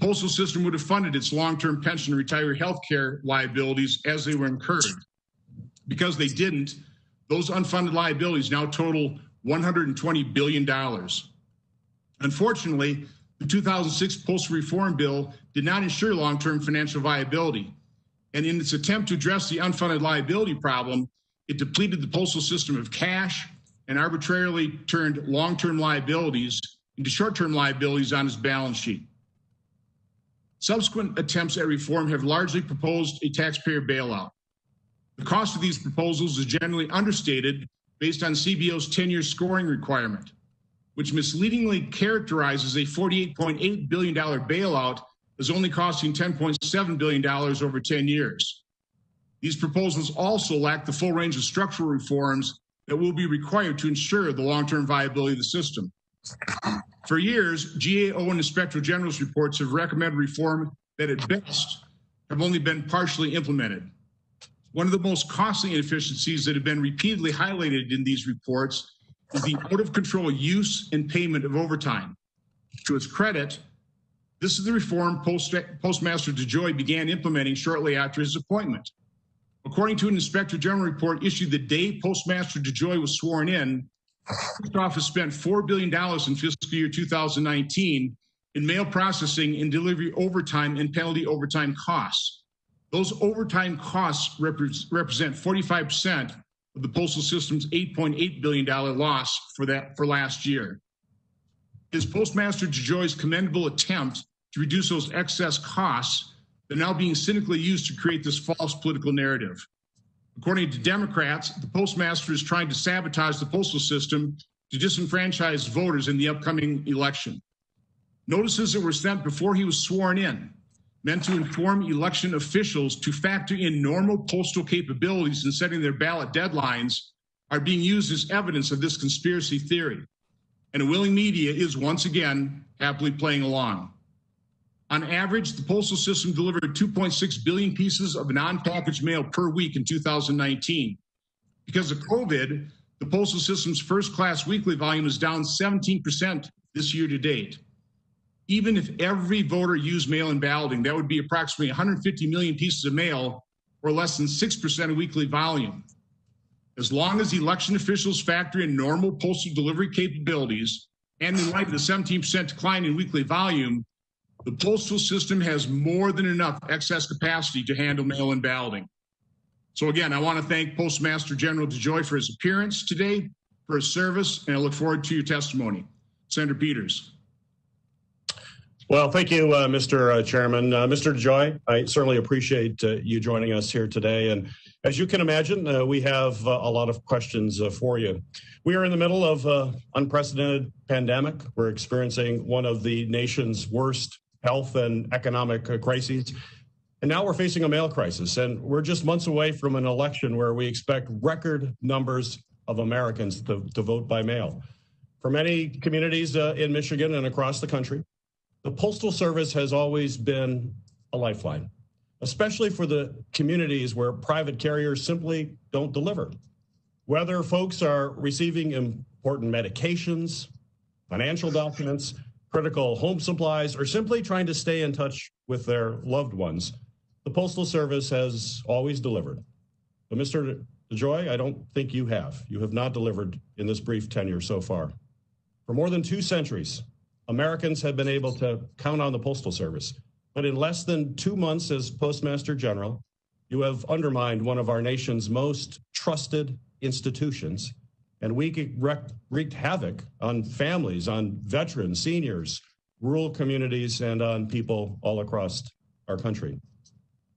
postal system would have funded its long-term pension and retiree health care liabilities as they were incurred. Because they didn't, those unfunded liabilities now total $120 billion. Unfortunately, the 2006 Postal Reform Bill did not ensure long-term financial viability. And in its attempt to address the unfunded liability problem, it depleted the postal system of cash and arbitrarily turned long-term liabilities into short-term liabilities on its balance sheet. Subsequent attempts at reform have largely proposed a taxpayer bailout. The cost of these proposals is generally understated based on CBO's 10-year scoring requirement, which misleadingly characterizes a $48.8 billion bailout as only costing $10.7 billion over 10 years. These proposals also lack the full range of structural reforms that will be required to ensure the long-term viability of the system. For years, GAO and Inspector General's reports have recommended reform that at best have only been partially implemented. One of the most costly inefficiencies that have been repeatedly highlighted in these reports is the out-of-control use and payment of overtime. To its credit, this is the reform Postmaster DeJoy began implementing shortly after his appointment. According to an Inspector General report issued the day Postmaster DeJoy was sworn in, the Post Office spent $4 billion in fiscal year 2019 in mail processing and delivery overtime and penalty overtime costs. Those overtime costs represent 45% of the postal system's $8.8 billion loss for last year. It is Postmaster DeJoy's commendable attempt to reduce those excess costs that are now being cynically used to create this false political narrative. According to Democrats, the postmaster is trying to sabotage the postal system to disenfranchise voters in the upcoming election. Notices that were sent before he was sworn in, meant to inform election officials to factor in normal postal capabilities in setting their ballot deadlines, are being used as evidence of this conspiracy theory. And a willing media is once again happily playing along. On average, the postal system delivered 2.6 billion pieces of non-packaged mail per week in 2019. Because of COVID, the postal system's first-class weekly volume is down 17% this year to date. Even if every voter used mail-in balloting, that would be approximately 150 million pieces of mail, or less than 6% of weekly volume. As long as election officials factor in normal postal delivery capabilities, and in light of the 17% decline in weekly volume, the postal system has more than enough excess capacity to handle mail-in balloting. So again, I want to thank Postmaster General DeJoy for his appearance today, for his service, and I look forward to your testimony. Senator Peters. Well, thank you, Mr. Chairman. Mr. DeJoy, I certainly appreciate you joining us here today. And as you can imagine, we have a lot of questions for you. We are in the middle of an unprecedented pandemic. We're experiencing one of the nation's worst health and economic crises. And now we're facing a mail crisis. And we're just months away from an election where we expect record numbers of Americans to vote by mail. For many communities in Michigan and across the country, the Postal Service has always been a lifeline, especially for the communities where private carriers simply don't deliver. Whether folks are receiving important medications, financial documents, critical home supplies, or simply trying to stay in touch with their loved ones, the Postal Service has always delivered. But Mr. DeJoy, I don't think you have. You have not delivered in this brief tenure so far. For more than 2 centuries, Americans have been able to count on the Postal Service. But in less than 2 months as Postmaster General, you have undermined one of our nation's most trusted institutions, and we wreaked havoc on families, on veterans, seniors, rural communities, and on people all across our country.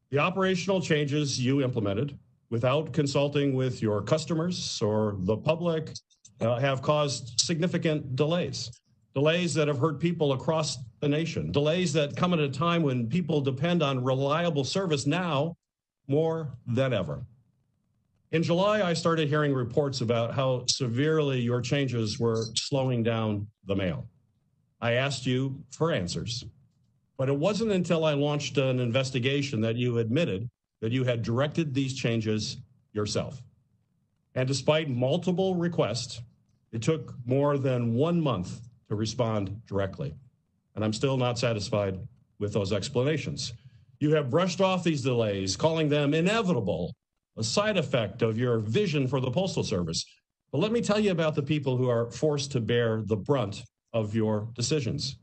The operational changes you implemented without consulting with your customers or the public have caused significant delays that have hurt people across the nation, delays that come at a time when people depend on reliable service now more than ever. In July, I started hearing reports about how severely your changes were slowing down the mail. I asked you for answers, but it wasn't until I launched an investigation that you admitted that you had directed these changes yourself. And despite multiple requests, it took more than 1 month to respond directly. And I'm still not satisfied with those explanations. You have brushed off these delays, calling them inevitable, a side effect of your vision for the Postal Service. But let me tell you about the people who are forced to bear the brunt of your decisions.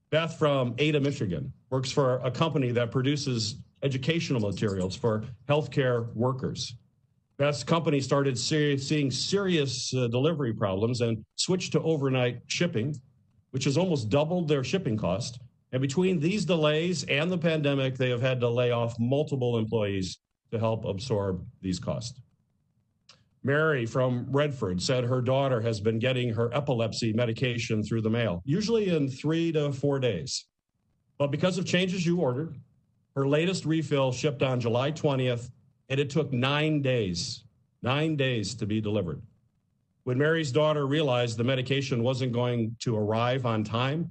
Beth from Ada, Michigan, works for a company that produces educational materials for healthcare workers. Beth's company started seeing serious delivery problems and switched to overnight shipping, which has almost doubled their shipping cost. And between these delays and the pandemic, they have had to lay off multiple employees to help absorb these costs. Mary from Redford said her daughter has been getting her epilepsy medication through the mail, usually in 3 to 4 days. But because of changes you ordered, her latest refill shipped on July 20th, and it took 9 days to be delivered. When Mary's daughter realized the medication wasn't going to arrive on time,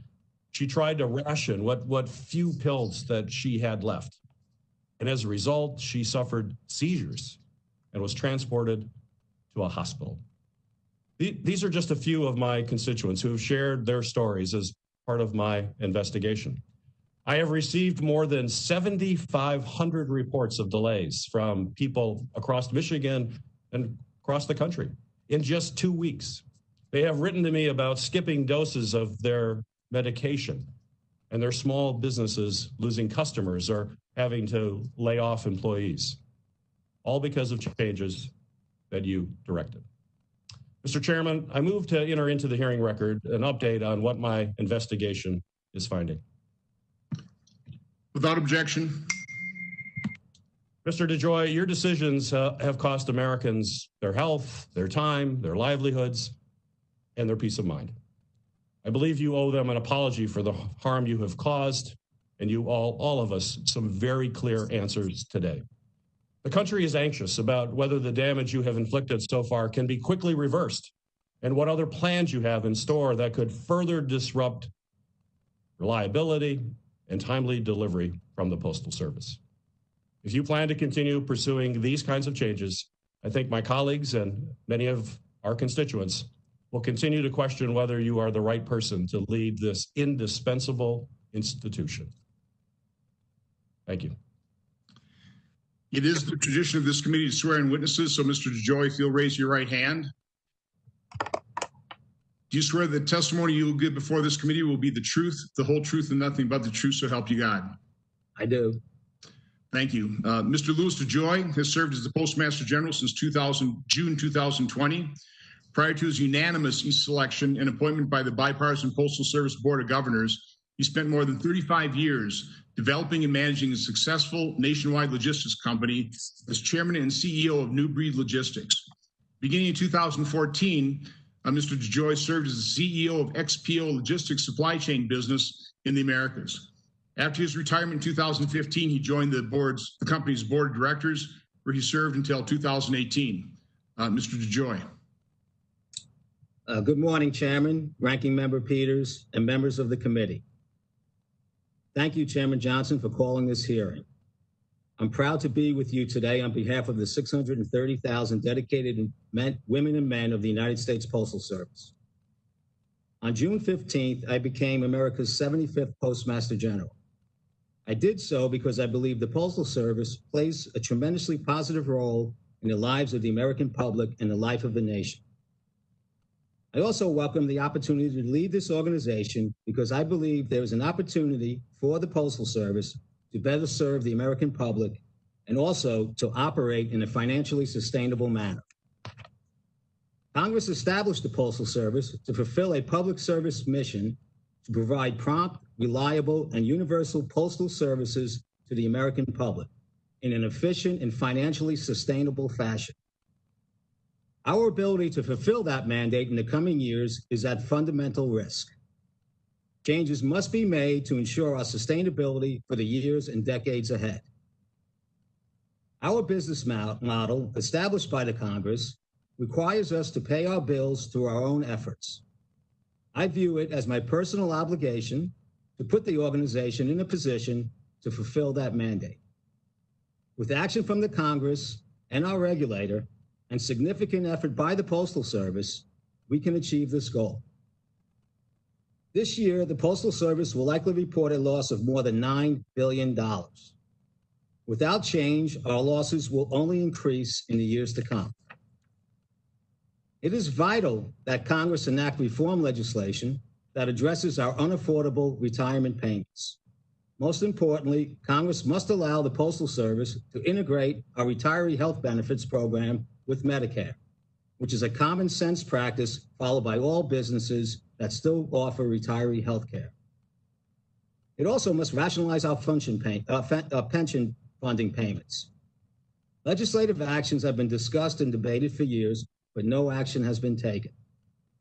she tried to ration what few pills that she had left. And as a result, she suffered seizures and was transported to a hospital. These are just a few of my constituents who have shared their stories as part of my investigation. I have received more than 7,500 reports of delays from people across Michigan and across the country in just 2 weeks. They have written to me about skipping doses of their medication and their small businesses losing customers or having to lay off employees, all because of changes that you directed. Mr. Chairman, I move to enter into the hearing record an update on what my investigation is finding. Without objection. Mr. DeJoy, your decisions have cost Americans their health, their time, their livelihoods, and their peace of mind. I believe you owe them an apology for the harm you have caused, and you all of us, some very clear answers today. The country is anxious about whether the damage you have inflicted so far can be quickly reversed and what other plans you have in store that could further disrupt reliability and timely delivery from the Postal Service. If you plan to continue pursuing these kinds of changes, I think my colleagues and many of our constituents will continue to question whether you are the right person to lead this indispensable institution. Thank you. It is the tradition of this committee to swear in witnesses. So, Mr. DeJoy, if you'll raise your right hand. Do you swear that the testimony you will give before this committee will be the truth, the whole truth, and nothing but the truth, so help you God? I do. Thank you. Mr. Louis DeJoy has served as the Postmaster General since June 2020. Prior to his unanimous selection and appointment by the bipartisan Postal Service Board of Governors, he spent more than 35 years developing and managing a successful nationwide logistics company as chairman and CEO of New Breed Logistics. Beginning in 2014, Mr. DeJoy served as the CEO of XPO Logistics supply chain business in the Americas. After his retirement in 2015, he joined the company's board of directors, where he served until 2018. Mr. DeJoy. Good morning, Chairman, Ranking Member Peters, and members of the committee. Thank you, Chairman Johnson, for calling this hearing. I'm proud to be with you today on behalf of the 630,000 dedicated women and men of the United States Postal Service. On June 15th, I became America's 75th Postmaster General. I did so because I believe the Postal Service plays a tremendously positive role in the lives of the American public and the life of the nation. I also welcome the opportunity to lead this organization because I believe there is an opportunity for the Postal Service to better serve the American public and also to operate in a financially sustainable manner. Congress established the Postal Service to fulfill a public service mission to provide prompt, reliable, and universal postal services to the American public in an efficient and financially sustainable fashion. Our ability to fulfill that mandate in the coming years is at fundamental risk. Changes must be made to ensure our sustainability for the years and decades ahead. Our business model, established by the Congress, requires us to pay our bills through our own efforts. I view it as my personal obligation to put the organization in a position to fulfill that mandate. With action from the Congress and our regulator and significant effort by the Postal Service, we can achieve this goal. This year, the Postal Service will likely report a loss of more than $9 billion. Without change, our losses will only increase in the years to come. It is vital that Congress enact reform legislation that addresses our unaffordable retirement payments. Most importantly, Congress must allow the Postal Service to integrate our retiree health benefits program with Medicare, which is a common sense practice followed by all businesses that still offer retiree health care. It also must rationalize our pension funding payments. Legislative actions have been discussed and debated for years, but no action has been taken.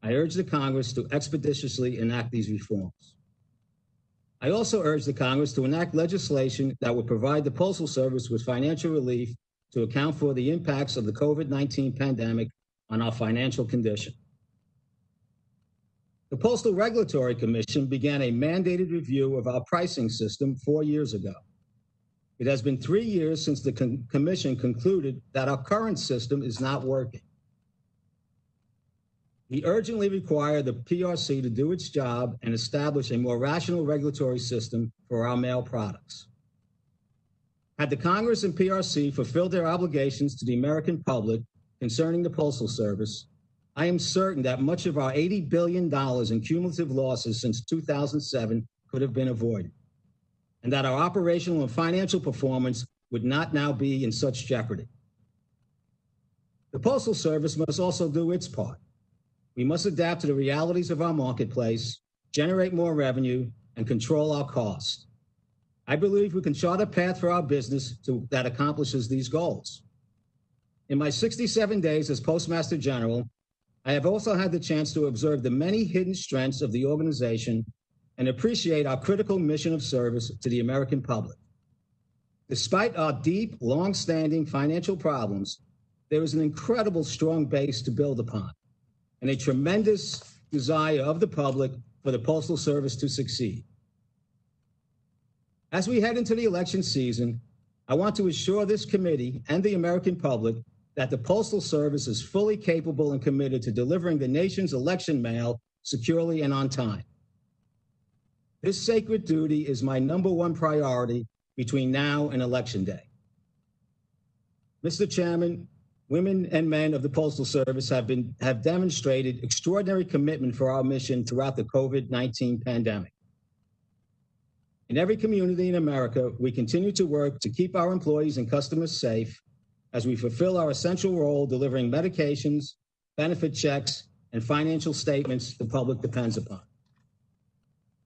I urge the Congress to expeditiously enact these reforms. I also urge the Congress to enact legislation that would provide the Postal Service with financial relief to account for the impacts of the COVID-19 pandemic on our financial condition. The Postal Regulatory Commission began a mandated review of our pricing system 4 years ago. It has been 3 years since the Commission concluded that our current system is not working. We urgently require the PRC to do its job and establish a more rational regulatory system for our mail products. Had the Congress and PRC fulfilled their obligations to the American public concerning the Postal Service, I am certain that much of our $80 billion in cumulative losses since 2007 could have been avoided, and that our operational and financial performance would not now be in such jeopardy. The Postal Service must also do its part. We must adapt to the realities of our marketplace, generate more revenue, and control our costs. I believe we can chart a path for our business that accomplishes these goals. In my 67 days as Postmaster General, I have also had the chance to observe the many hidden strengths of the organization and appreciate our critical mission of service to the American public. Despite our deep, long-standing financial problems, there is an incredible strong base to build upon and a tremendous desire of the public for the Postal Service to succeed. As we head into the election season, I want to assure this committee and the American public that the Postal Service is fully capable and committed to delivering the nation's election mail securely and on time. This sacred duty is my #1 priority between now and Election Day. Mr. Chairman, women and men of the Postal Service have demonstrated extraordinary commitment for our mission throughout the COVID-19 pandemic. In every community in America, we continue to work to keep our employees and customers safe as we fulfill our essential role delivering medications, benefit checks, and financial statements the public depends upon.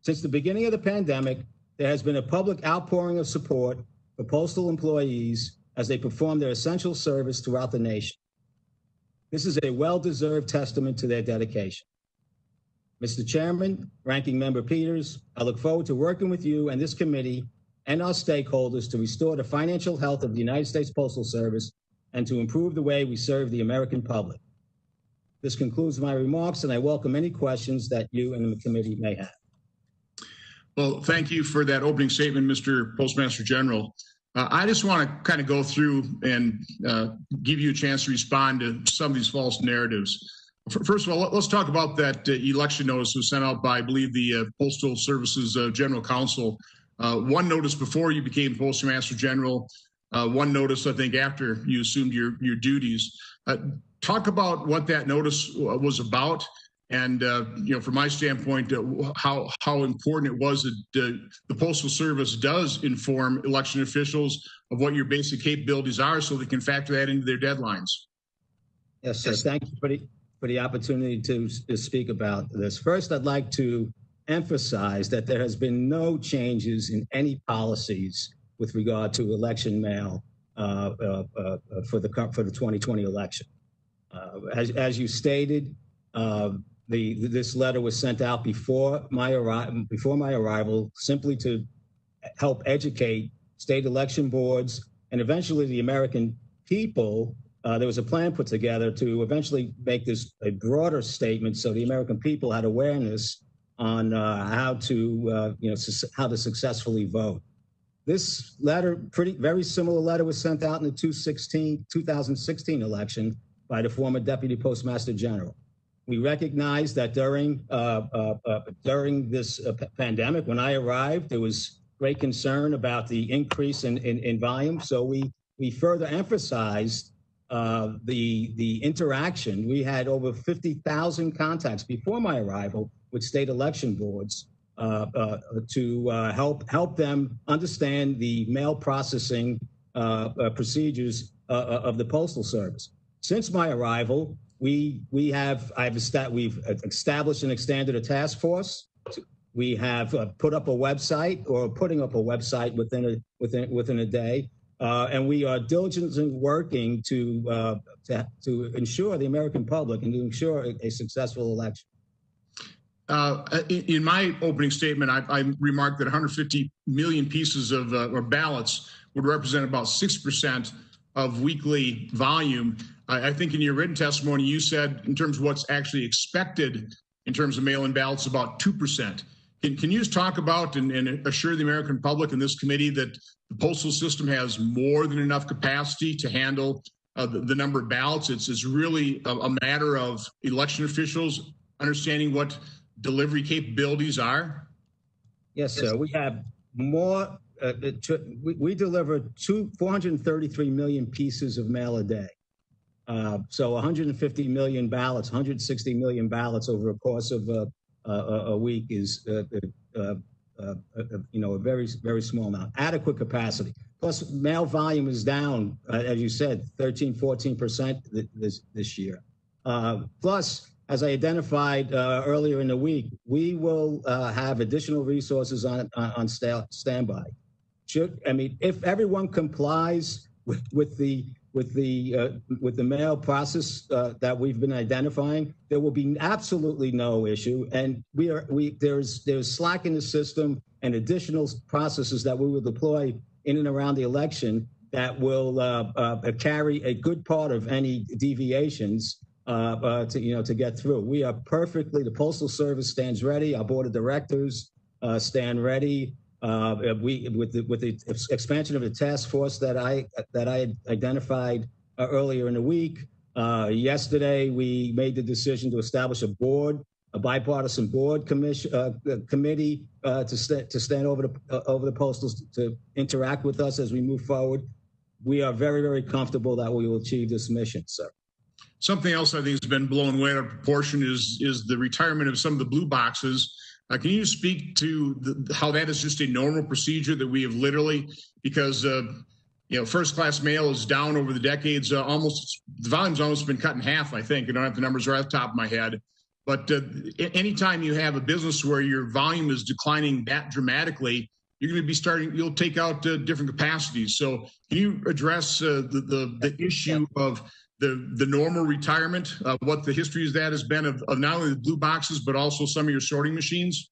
Since the beginning of the pandemic, there has been a public outpouring of support for postal employees as they perform their essential service throughout the nation. This is a well-deserved testament to their dedication. Mr. Chairman, Ranking Member Peters, I look forward to working with you and this committee and our stakeholders to restore the financial health of the United States Postal Service and to improve the way we serve the American public. This concludes my remarks, and I welcome any questions that you and the committee may have. Well, thank you for that opening statement, Mr. Postmaster General. I just want to kind of go through and give you a chance to respond to some of these false narratives. First of all, let's talk about that election notice was sent out by, I believe, the Postal Service's General Counsel. One notice before you became Postmaster General, one notice, I think, after you assumed your duties. Talk about what that notice was about, and from my standpoint, how important it was that the Postal Service does inform election officials of what your basic capabilities are, so they can factor that into their deadlines. Yes, sir. Thank you for the opportunity to speak about this. First, I'd like to emphasize that there has been no changes in any policies with regard to election mail for the 2020 election. As you stated, this letter was sent out before my arrival, simply to help educate state election boards and eventually the American people. There was a plan put together to eventually make this a broader statement, so the American people had awareness on how to successfully vote. This letter, very similar letter, was sent out in the 2016 election by the former Deputy Postmaster General. We recognize that during this pandemic, when I arrived, there was great concern about the increase in volume. So we further emphasized the interaction. We had over 50,000 contacts before my arrival with state election boards to help them understand the mail processing procedures of the Postal Service. Since my arrival, we've established and extended a task force. We have put up a website, or putting up a website within a day, and we are diligently working to ensure the American public and to ensure a successful election. In my opening statement, I remarked that 150 million pieces of or ballots would represent about 6% of weekly volume. I think in your written testimony, you said in terms of what's actually expected in terms of mail-in ballots, about 2%. Can you just talk about and assure the American public and this committee that the postal system has more than enough capacity to handle the number of ballots? It's really a matter of election officials understanding what delivery capabilities are? Yes, sir. We have more. We deliver 433 million pieces of mail a day. So 150 million ballots, 160 million ballots over a course of a week is a very, very small amount. Adequate capacity. Plus, mail volume is down, as you said, 13-14% this year. Plus, as I identified earlier in the week, we will have additional resources on standby. If everyone complies with the mail process that we've been identifying, there will be absolutely no issue. And there's slack in the system and additional processes that we will deploy in and around the election that will carry a good part of any deviations to get through. We are the Postal Service stands ready. Our board of directors stand ready. With the expansion of the task force that I identified earlier in the week. Yesterday, we made the decision to establish a bipartisan board committee to stand over the postals to interact with us as we move forward. We are very, very comfortable that we will achieve this mission, sir. Something else I think has been blown way out of proportion is the retirement of some of the blue boxes. Can you speak to how that is just a normal procedure that we have literally, because first-class mail is down over the decades, the volume's almost been cut in half, I think. I don't have the numbers right off the top of my head. But anytime you have a business where your volume is declining that dramatically, you're going to be you'll take out different capacities. So can you address the issue of the normal retirement, what the history of that has been of not only the blue boxes, but also some of your sorting machines?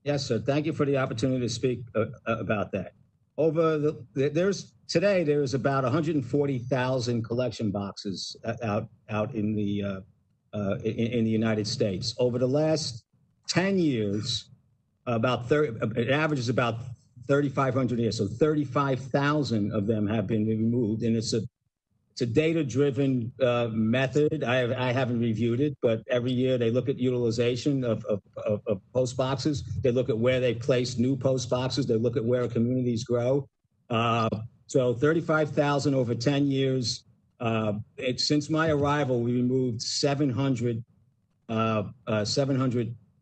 Yes, sir. Thank you for the opportunity to speak about that. Today there's about 140,000 collection boxes out in the United States. Over the last 10 years, it averages about 3,500 a year. So 35,000 of them have been removed, and it's a data-driven method. I haven't reviewed it, but every year they look at utilization of post boxes. They look at where they place new post boxes. They look at where communities grow. So 35,000 over 10 years. Since my arrival, we removed 700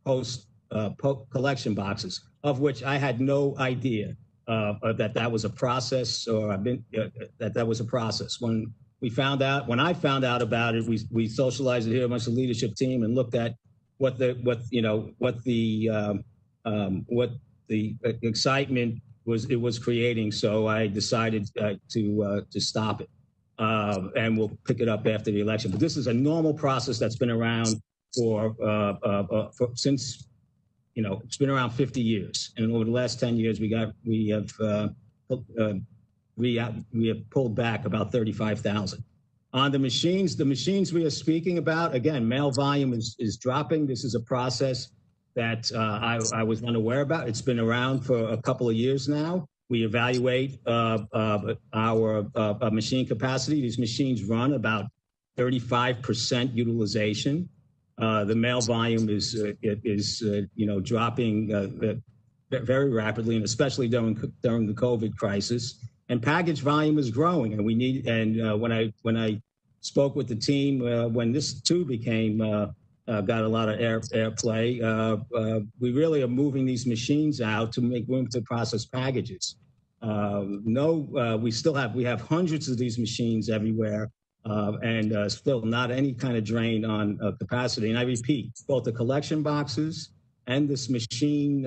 post collection boxes, of which I had no idea that was a process, or that was a process. When I found out about it, we socialized it here amongst the leadership team and looked at what the excitement was creating. So I decided to stop it, and we'll pick it up after the election. But this is a normal process that's been around since it's been around 50 years, and over the last 10 years, we have pulled back about 35,000. On the machines we are speaking about, again, mail volume is dropping. This is a process that I was unaware about. It's been around for a couple of years now. We evaluate our machine capacity. These machines run about 35% utilization. The mail volume is dropping very rapidly, and especially during the COVID crisis. And package volume is growing, and we need. And when I spoke with the team when this too became got a lot of airplay, we really are moving these machines out to make room to process packages. We have hundreds of these machines everywhere, and still not any kind of drain on capacity. And I repeat, both the collection boxes and this machine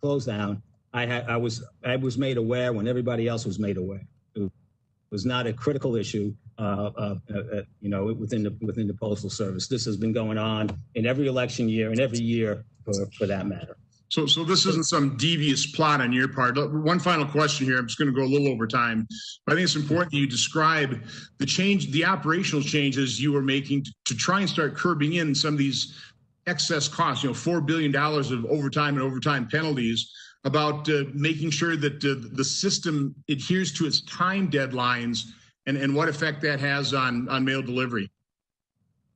close down, I was made aware when everybody else was made aware. It was not a critical issue, within the Postal Service. This has been going on in every election year and every year for that matter. So this isn't some devious plot on your part. One final question here. I'm just going to go a little over time. But I think it's important that you describe the operational changes you were making to try and start curbing in some of these excess costs, $4 billion of overtime and overtime penalties, about making sure that the system adheres to its time deadlines and what effect that has on mail delivery.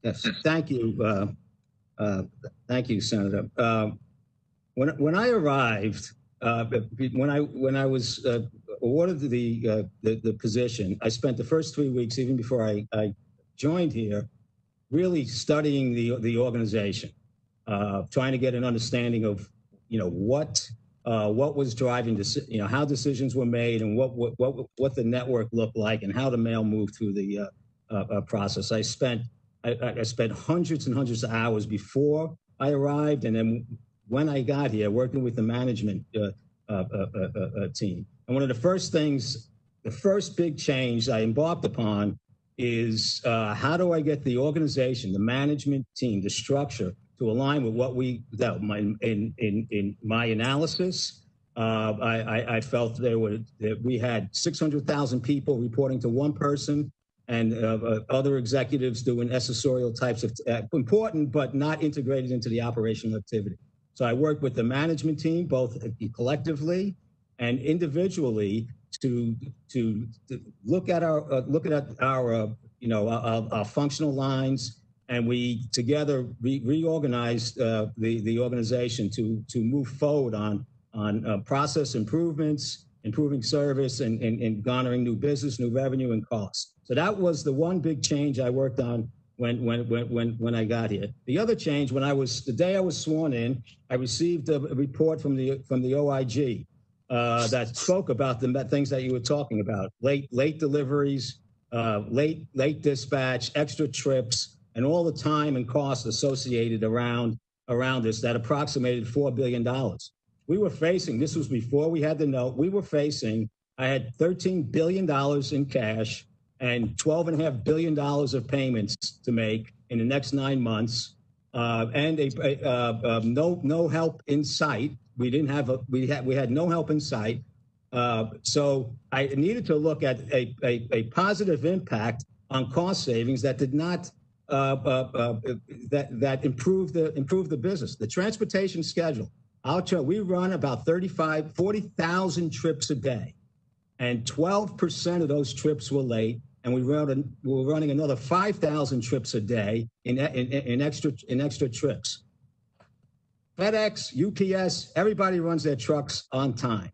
Yes, thank you. Thank you, Senator. When I arrived, when I was awarded the position, I spent the first 3 weeks, even before I joined here, really studying the organization, trying to get an understanding of what was driving how decisions were made and what the network looked like and how the mail moved through the process. I spent hundreds and hundreds of hours before I arrived, and then when I got here, working with the management team. And one of the first things, the first big change I embarked upon is how do I get the organization, the management team, the structure to align with what in my analysis, I felt that we had 600,000 people reporting to one person, and other executives doing accessorial types of important but not integrated into the operational activity. So I worked with the management team, both collectively and individually, to look at our functional lines, and we together reorganized the organization to move forward on process improvements, improving service, and garnering new business, new revenue, and costs. So that was the one big change I worked on when I got here. The other change, the day I was sworn in, I received a report from the OIG that spoke about the things that you were talking about: late deliveries, late dispatch, extra trips, and all the time and costs associated around this that approximated $4 billion. We were facing, this was before we had the note, I had $13 billion in cash and $12.5 billion of payments to make in the next 9 months, and no help in sight. We had no help in sight. So I needed to look at a positive impact on cost savings that did not that improve the business. The transportation schedule. We run about 40,000 trips a day, and 12% of those trips were late. And we were running another 5,000 trips a day in extra trips. FedEx, UPS, everybody runs their trucks on time,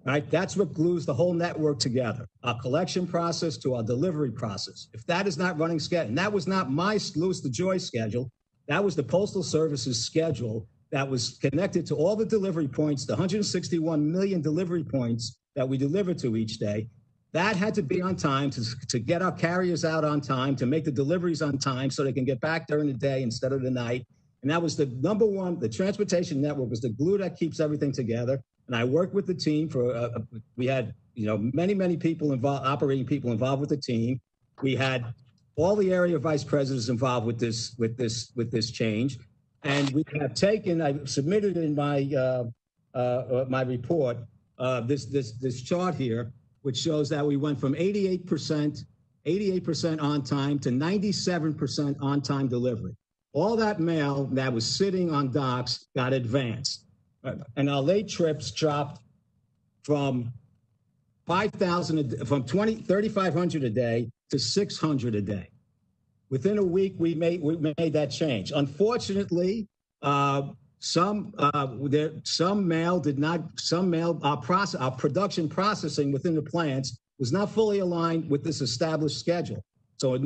right? That's what glues the whole network together. Our collection process to our delivery process. If that is not running schedule, and that was not my Louis DeJoy schedule, that was the Postal Service's schedule that was connected to all the delivery points, the 161 million delivery points that we deliver to each day. That had to be on time to get our carriers out on time, to make the deliveries on time so they can get back during the day instead of the night. And that was the number one. The transportation network was the glue that keeps everything together. And I worked with the team we had many people involved, operating people involved with the team. We had all the area vice presidents involved with this change. And we have I submitted in my report this chart here, which shows that we went from 88% on time to 97% on time delivery. All that mail that was sitting on docks got advanced. And our late trips dropped from 3,500 a day to 600 a day. Within a week, we made that change. Unfortunately, our production processing within the plants was not fully aligned with this established schedule. So,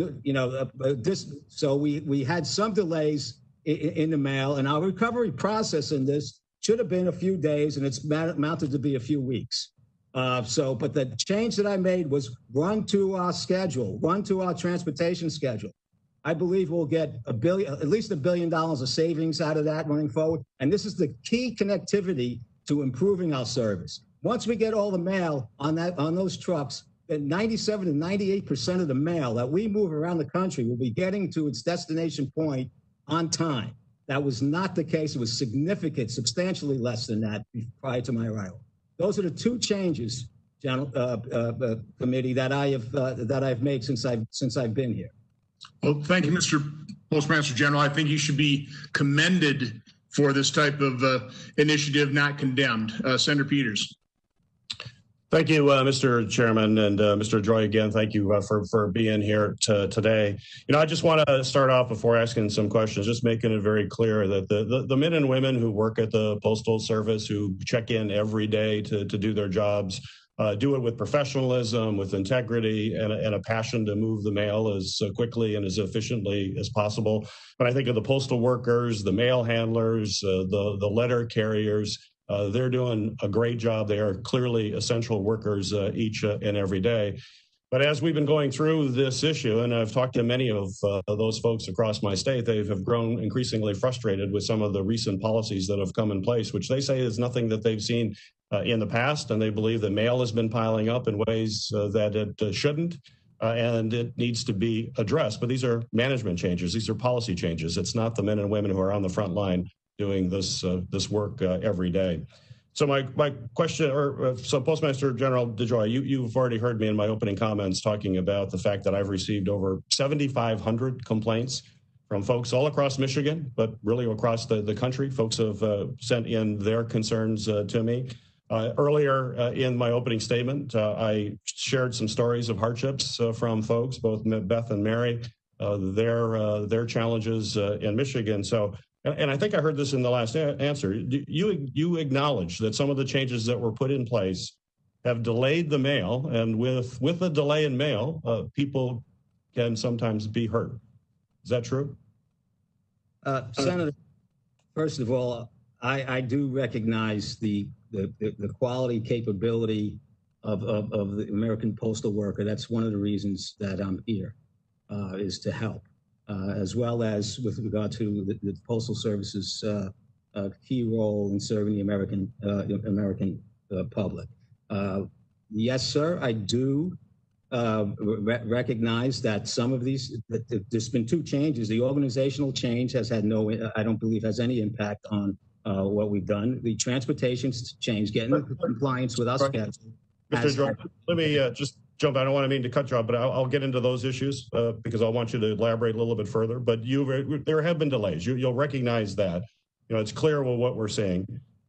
so we had some delays in the mail, and our recovery process in this should have been a few days, and it's amounted to be a few weeks. But the change that I made was run to our schedule, run to our transportation schedule. I believe we'll get at least $1 billion of savings out of that running forward. And this is the key connectivity to improving our service. Once we get all the mail on those trucks, then 97 to 98% of the mail that we move around the country will be getting to its destination point on time. That was not the case. It was significant, substantially less than that prior to my arrival. Those are the two changes, committee, that I've made since I've been here. Well, thank you, Mr. Postmaster General. I think you should be commended for this type of initiative, not condemned. Senator Peters. Thank you, Mr. Chairman, and Mr. DeJoy, again, thank you for being here today. I just want to start off before asking some questions, just making it very clear that the men and women who work at the Postal Service, who check in every day to do their jobs, do it with professionalism, with integrity, and a passion to move the mail as quickly and as efficiently as possible. When I think of the postal workers, the mail handlers, the letter carriers, they're doing a great job. They are clearly essential workers each and every day. But as we've been going through this issue, and I've talked to many of those folks across my state, they have grown increasingly frustrated with some of the recent policies that have come in place, which they say is nothing that they've seen in the past, and they believe that mail has been piling up in ways that it shouldn't, and it needs to be addressed. But these are management changes. These are policy changes. It's not the men and women who are on the front line doing this work every day. So my question, so Postmaster General DeJoy, you've already heard me in my opening comments talking about the fact that I've received over 7,500 complaints from folks all across Michigan, but really across the country. Folks have sent in their concerns to me. Earlier in my opening statement, I shared some stories of hardships from folks, both Beth and Mary, their challenges in Michigan. So, and I think I heard this in the last answer. You acknowledge that some of the changes that were put in place have delayed the mail, and with a delay in mail, people can sometimes be hurt. Is that true? Senator, first of all, I do recognize the quality capability of the American postal worker. That's one of the reasons that I'm here, is to help, as well as with regard to the Postal Service's key role in serving the American public. Yes, sir, I do recognize that some of these, there's been two changes. The organizational change has had I don't believe has any impact on what we've done. The transportation change, getting into compliance with our schedule. Mr. George, let me just jump. I don't want to mean to cut you off, but I'll get into those issues because I want you to elaborate a little bit further. But there have been delays. You'll recognize that. It's clear what we're seeing.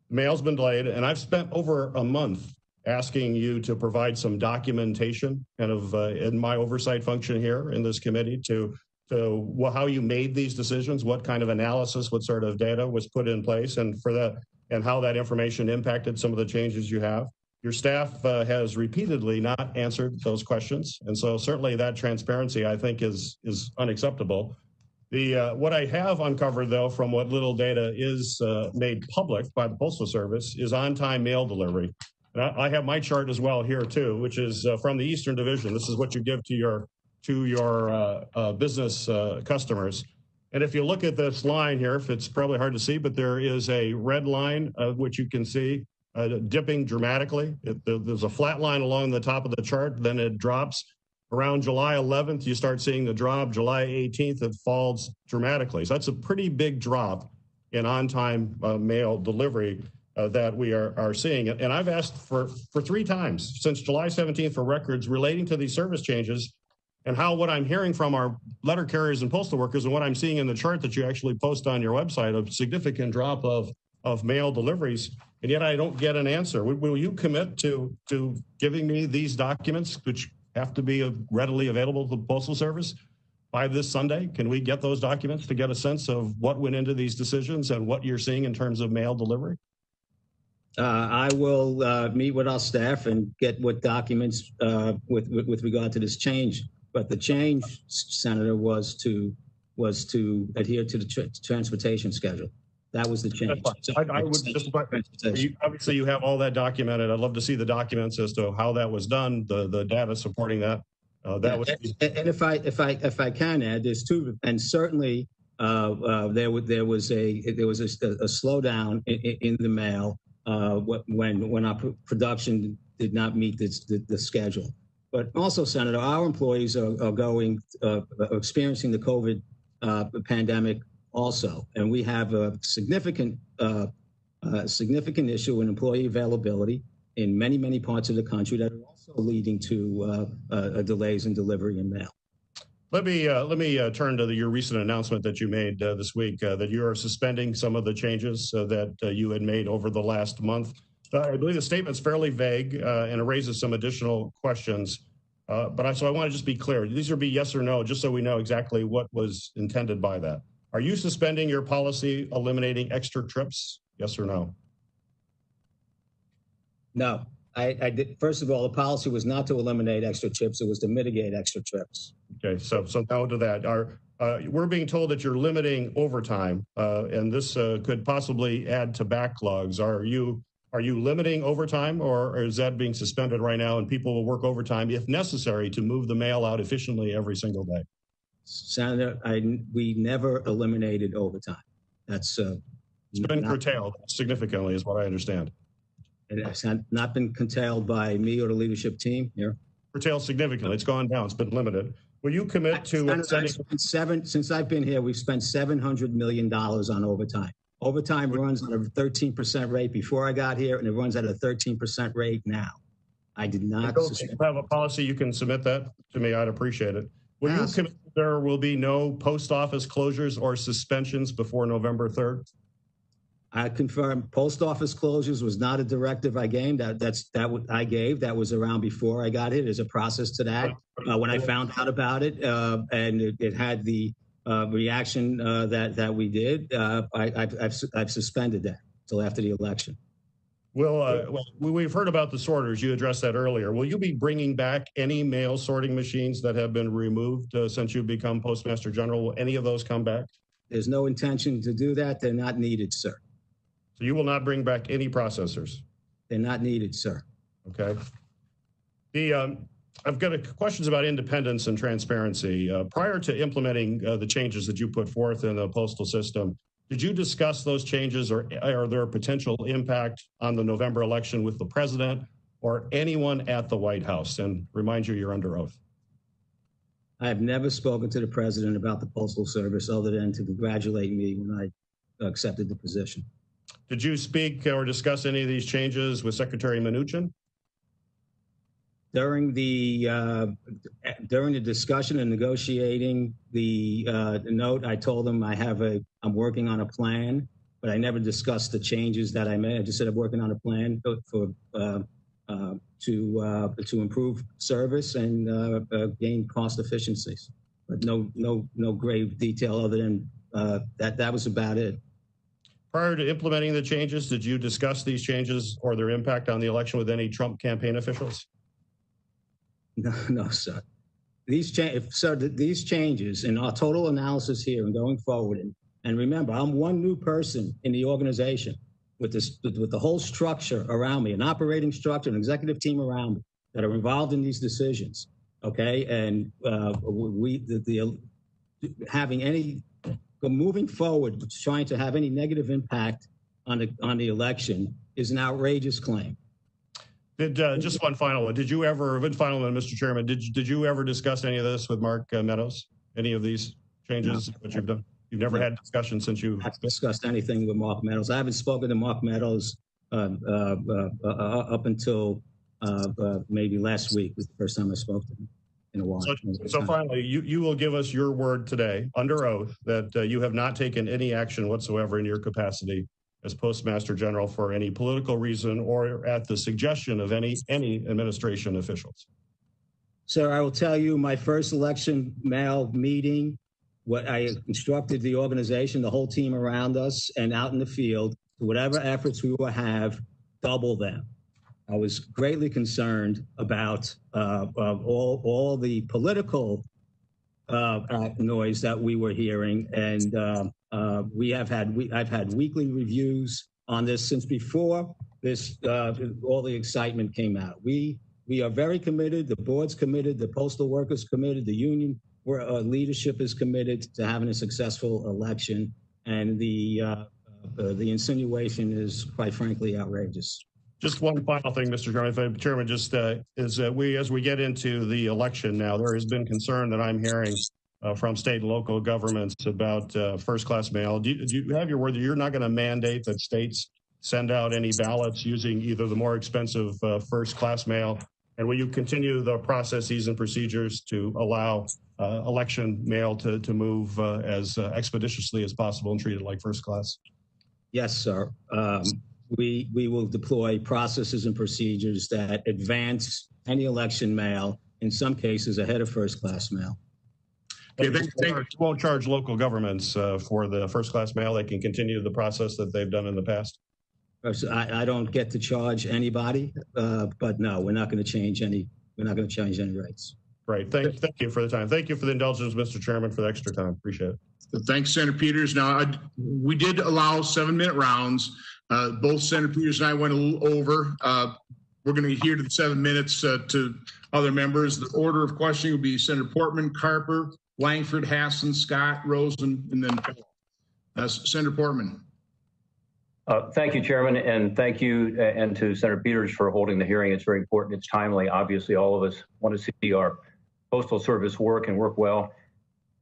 Mail's been delayed, and I've spent over a month asking you to provide some documentation kind of in my oversight function here in this committee to how you made these decisions, what kind of analysis, what sort of data was put in place, and how that information impacted some of the changes you have. Your staff has repeatedly not answered those questions, and so certainly that transparency, I think, is unacceptable. What I have uncovered, though, from what little data is made public by the Postal Service is on-time mail delivery. And I have my chart as well here, too, which is from the Eastern Division. This is what you give to your business customers. And if you look at this line here, if it's probably hard to see, but there is a red line, which you can see dipping dramatically. There's a flat line along the top of the chart, then it drops. Around July 11th, you start seeing the drop. July 18th, it falls dramatically. So that's a pretty big drop in on-time mail delivery that we are seeing. And I've asked for 3 times since July 17th for records relating to these service changes and how what I'm hearing from our letter carriers and postal workers and what I'm seeing in the chart that you actually post on your website, a significant drop of mail deliveries, and yet I don't get an answer. Will you commit to giving me these documents, which have to be readily available to the Postal Service, by this Sunday? Can we get those documents to get a sense of what went into these decisions and what you're seeing in terms of mail delivery? I will meet with our staff and get what documents with regard to this change. But the change, Senator, was to adhere to the transportation schedule. That was the change. I would just, obviously you have all that documented. I'd love to see the documents as to how that was done, the data supporting that. That would be... And if I can add, there's two, and certainly there was a slowdown in the mail when our production did not meet the schedule. But also, Senator, our employees are experiencing the COVID pandemic also, and we have a significant issue in employee availability in many parts of the country that are also leading to delays in delivery and mail. Let me turn to your recent announcement that you made this week that you are suspending some of the changes that you had made over the last month. I believe the statement's fairly vague and it raises some additional questions. So I want to just be clear. These would be yes or no, just so we know exactly what was intended by that. Are you suspending your policy eliminating extra trips? Yes or no? No. I did. First of all, the policy was not to eliminate extra trips. It was to mitigate extra trips. Okay, so no to that. We're being told that you're limiting overtime, and this could possibly add to backlogs. Are you limiting overtime, or is that being suspended right now and people will work overtime if necessary to move the mail out efficiently every single day? Senator, we never eliminated overtime. That's it's been curtailed significantly, is what I understand. It has not been curtailed by me or the leadership team here. Curtailed significantly. It's gone down. It's been limited. Will you commit to since I've been here, we've spent $700 million on overtime. Overtime runs at a 13% rate before I got here, and it runs at a 13% rate now. I did not. If you have a policy, you can submit that to me. I'd appreciate it. Will you commit there will be no post office closures or suspensions before November 3rd? I confirm post office closures was not a directive I gave. That was around before I got here. There's a process to that. When I found out about it, and it had the reaction that we did, I've suspended that until after the election. Well, we've heard about the sorters. You addressed that earlier. Will you be bringing back any mail sorting machines that have been removed since you've become Postmaster General? Will any of those come back? There's no intention to do that. They're not needed, sir. So you will not bring back any processors? They're not needed, sir. Okay. I've got questions about independence and transparency. Prior to implementing the changes that you put forth in the postal system, did you discuss those changes, or are there a potential impact on the November election with the president or anyone at the White House? And remind you, you're under oath. I have never spoken to the president about the Postal Service other than to congratulate me when I accepted the position. Did you speak or discuss any of these changes with Secretary Mnuchin? During the discussion and negotiating the note, I told him I'm working on a plan, but I never discussed the changes that I made. I just said I'm working on a plan to improve service and gain cost efficiencies. But no grave detail other than that was about it. Prior to implementing the changes, did you discuss these changes or their impact on the election with any Trump campaign officials? No, sir. These changes in our total analysis here and going forward, and remember, I'm one new person in the organization with the whole structure around me, an operating structure, an executive team around me that are involved in these decisions. Okay, and moving forward, trying to have any negative impact on the election is an outrageous claim. Just one final one. Mr. Chairman, did you ever discuss any of this with Mark Meadows? Any of these changes that you've done? You've never had discussion since you... I haven't discussed anything with Mark Meadows. I haven't spoken to Mark Meadows up until maybe last week was the first time I spoke to him in a while. So finally, you will give us your word today under oath that you have not taken any action whatsoever in your capacity as Postmaster General for any political reason or at the suggestion of any administration officials. Sir, I will tell you my first election mail meeting, what I instructed the organization, the whole team around us and out in the field, whatever efforts we will have, double them. I was greatly concerned about all the political noise that we were hearing, and I've had weekly reviews on this since before this all the excitement came out. We are very committed. The board's committed. The postal workers committed. The union leadership is committed to having a successful election, and the insinuation is, quite frankly, outrageous. Just one final thing, Mr. Chairman, just is that as we get into the election now, there has been concern that I'm hearing from state and local governments about first-class mail. Do you have your word that you're not going to mandate that states send out any ballots using either the more expensive first-class mail? And will you continue the processes and procedures to allow election mail to move as expeditiously as possible and treat it like first class? Yes, sir. We will deploy processes and procedures that advance any election mail, in some cases ahead of first-class mail. Okay, they won't charge local governments for the first-class mail. They can continue the process that they've done in the past. I don't get to charge anybody, but no, we're not going to change any. We're not going to change any rates. Great. Thank you for the time. Thank you for the indulgence, Mr. Chairman, for the extra time. Appreciate it. Thanks, Senator Peters. Now, we did allow 7-minute rounds. Both Senator Peters and I went a little over. We're going to adhere to the 7 minutes to other members. The order of questioning will be Senator Portman, Carper, Langford, Hassan, Scott, Rosen, and then Senator Portman. Thank you, Chairman, and thank you and to Senator Peters for holding the hearing. It's very important. It's timely. Obviously, all of us want to see our Postal Service work and work well.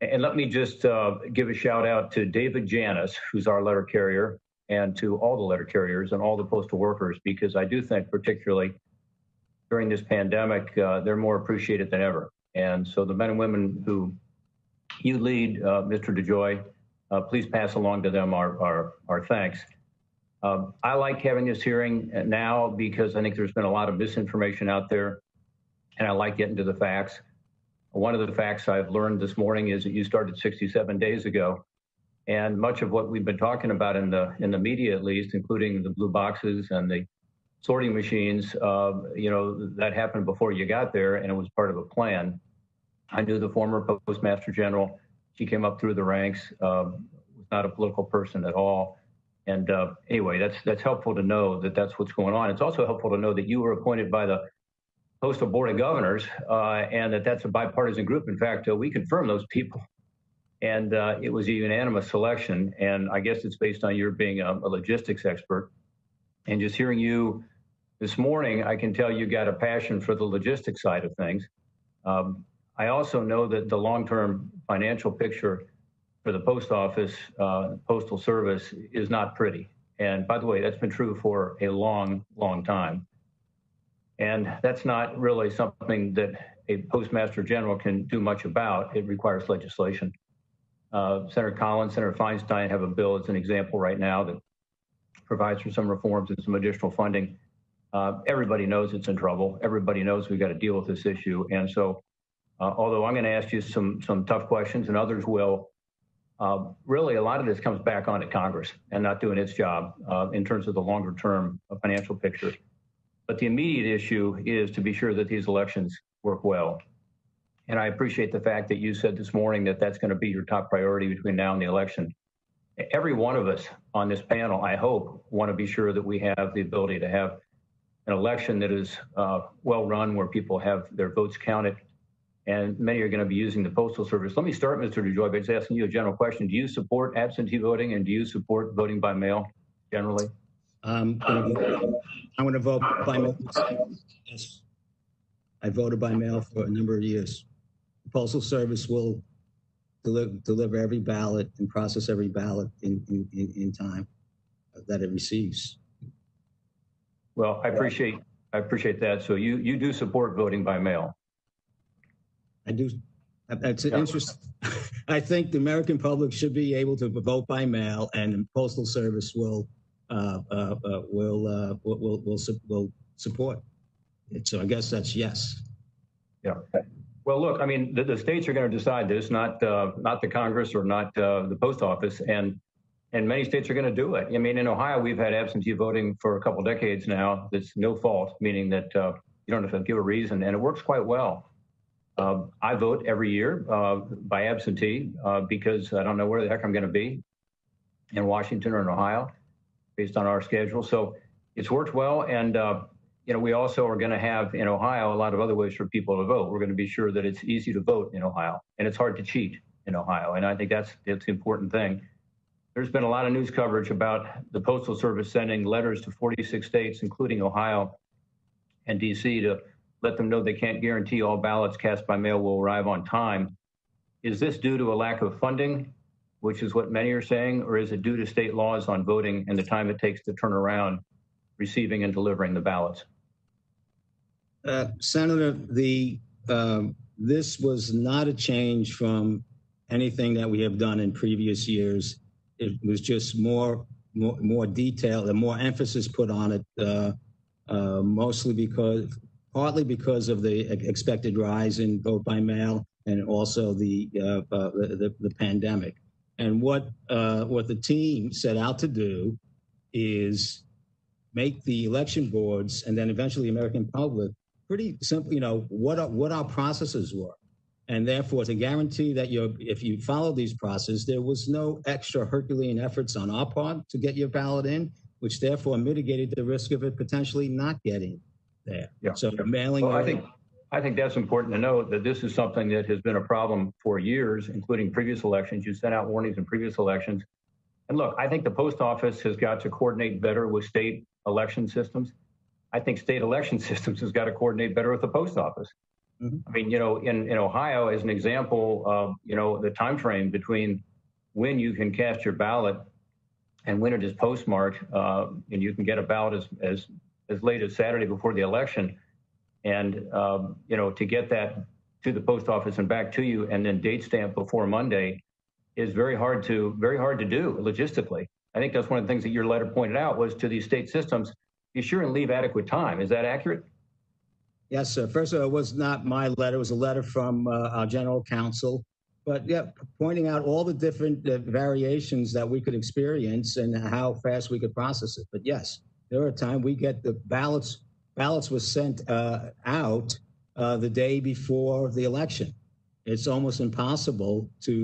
And let me just give a shout out to David Janis, who's our letter carrier, and to all the letter carriers and all the postal workers, because I do think particularly during this pandemic, they're more appreciated than ever. And so the men and women who you lead, Mr. DeJoy, please pass along to them our thanks. I like having this hearing now because I think there's been a lot of misinformation out there, and I like getting to the facts. One of the facts I've learned this morning is that you started 67 days ago, and much of what we've been talking about in the media, at least, including the blue boxes and the sorting machines, that happened before you got there, and it was part of a plan. I knew the former Postmaster General. She came up through the ranks, was not a political person at all. And anyway, that's helpful to know that that's what's going on. It's also helpful to know that you were appointed by the Postal Board of Governors and that's a bipartisan group. In fact, we confirmed those people. And it was a unanimous selection. And I guess it's based on your being a logistics expert. And just hearing you this morning, I can tell you got a passion for the logistics side of things. I also know that the long-term financial picture for the post office, Postal Service is not pretty. And by the way, that's been true for a long, long time. And that's not really something that a Postmaster General can do much about. It requires legislation. Senator Collins, Senator Feinstein have a bill as an example right now that provides for some reforms and some additional funding. Everybody knows it's in trouble. Everybody knows we've got to deal with this issue. And so, although I'm going to ask you some tough questions and others will, really, a lot of this comes back onto Congress and not doing its job in terms of the longer term financial picture. But the immediate issue is to be sure that these elections work well. And I appreciate the fact that you said this morning that that's going to be your top priority between now and the election. Every one of us on this panel, I hope, want to be sure that we have the ability to have an election that is well run, where people have their votes counted. And many are going to be using the Postal Service. Let me start, Mr. DeJoy, by just asking you a general question. Do you support absentee voting, and do you support voting by mail generally? I'm going to vote by mail. Yes. I voted by mail for a number of years. The Postal Service will deliver every ballot and process every ballot in time that it receives. Well, I appreciate that. So you do support voting by mail? I do. That's interesting. I think the American public should be able to vote by mail, and the Postal Service will support it. So I guess that's yes. Yeah. Well, look, I mean, the states are going to decide this, not the Congress or not the post office, and many states are going to do it. I mean, in Ohio, we've had absentee voting for a couple decades now. That's no fault, meaning that you don't have to give a reason, and it works quite well. I vote every year by absentee because I don't know where the heck I'm going to be in Washington or in Ohio based on our schedule. So it's worked well, and we also are going to have in Ohio a lot of other ways for people to vote. We're going to be sure that it's easy to vote in Ohio, and it's hard to cheat in Ohio. And I think that's the important thing. There's been a lot of news coverage about the Postal Service sending letters to 46 states, including Ohio and DC, to let them know they can't guarantee all ballots cast by mail will arrive on time. Is this due to a lack of funding, which is what many are saying, or is it due to state laws on voting and the time it takes to turn around receiving and delivering the ballots? Senator, this was not a change from anything that we have done in previous years. It was just more detail and more emphasis put on it, partly because of the expected rise in vote by mail and also the pandemic. And what the team set out to do is make the election boards and then eventually the American public pretty simple, what our processes were. And therefore, to guarantee that if you follow these processes, there was no extra Herculean efforts on our part to get your ballot in, which therefore mitigated the risk of it potentially not getting there. Yeah. So mailing. Well, I think that's important to note that this is something that has been a problem for years, including previous elections. You sent out warnings in previous elections. And look, I think the post office has got to coordinate better with state election systems. I think state election systems has got to coordinate better with the post office. Mm-hmm. I mean, in Ohio, as an example, the time frame between when you can cast your ballot and when it is postmarked, and you can get a ballot as late as Saturday before the election, and to get that to the post office and back to you, and then date stamp before Monday, is very hard to do logistically. I think that's one of the things that your letter pointed out was to these state systems. Be sure and leave adequate time. Is that accurate? Yes, sir. First of all, it was not my letter. It was a letter from our general counsel. But yeah, pointing out all the different variations that we could experience and how fast we could process it. But yes, there are times we get the ballots. Ballots were sent out the day before the election. It's almost impossible for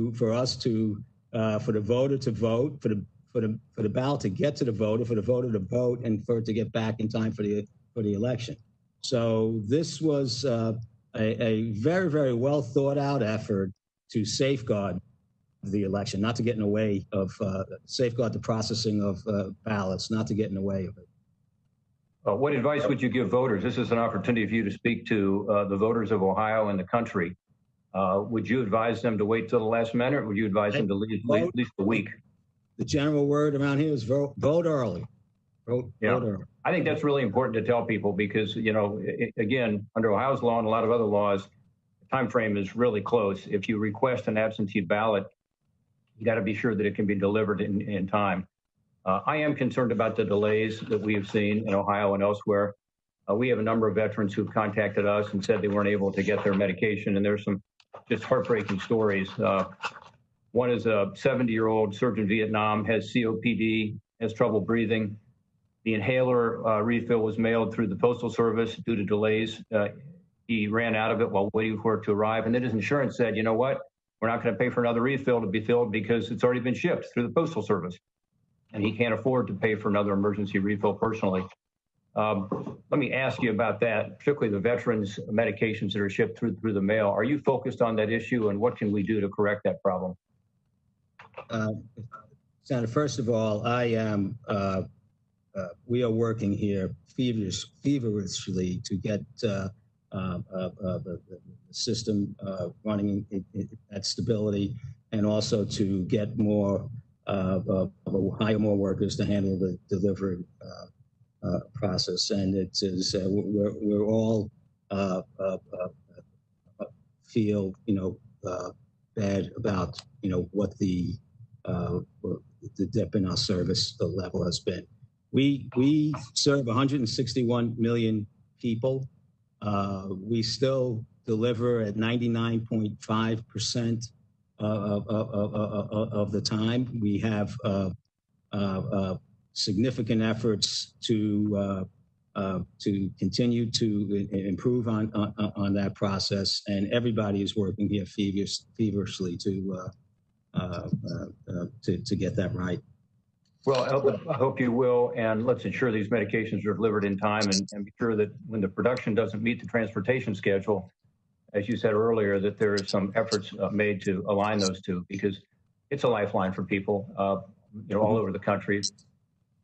the voter to vote, for the ballot to get to the voter, for the voter to vote, and for it to get back in time for the election. So this was a very, very well thought out effort to safeguard the election, not to get in the way of safeguard the processing of ballots, not to get in the way of it. What advice would you give voters? This is an opportunity for you to speak to the voters of Ohio and the country. Would you advise them to wait till the last minute, or would you advise them to leave at least a week? The general word around here is vote early. Vote early. I think that's really important to tell people because, again, under Ohio's law and a lot of other laws, the time frame is really close. If you request an absentee ballot, you got to be sure that it can be delivered in time. I am concerned about the delays that we have seen in Ohio and elsewhere. We have a number of veterans who've contacted us and said they weren't able to get their medication, and there's some just heartbreaking stories. One is a 70-year-old served in Vietnam, has COPD, has trouble breathing. The inhaler refill was mailed through the Postal Service due to delays. He ran out of it while waiting for it to arrive. And then his insurance said, you know what? We're not going to pay for another refill to be filled because it's already been shipped through the Postal Service. And he can't afford to pay for another emergency refill personally. Let me ask you about that, particularly the veterans' medications that are shipped through the mail. Are you focused on that issue, and what can we do to correct that problem? Senator, first of all, we are working here feverishly to get the system running at stability, and also to get hire more workers to handle the delivery process. And it is we're all feel bad about what the dip in our service level has been. We serve 161 million people. We still deliver at 99.5% of the time. We have significant efforts to continue to improve on that process, and everybody is working here feverishly to get that right. Well, I hope you will, and let's ensure these medications are delivered in time, and be sure that when the production doesn't meet the transportation schedule, as you said earlier, that there is some efforts made to align those two, because it's a lifeline for people, all over the country,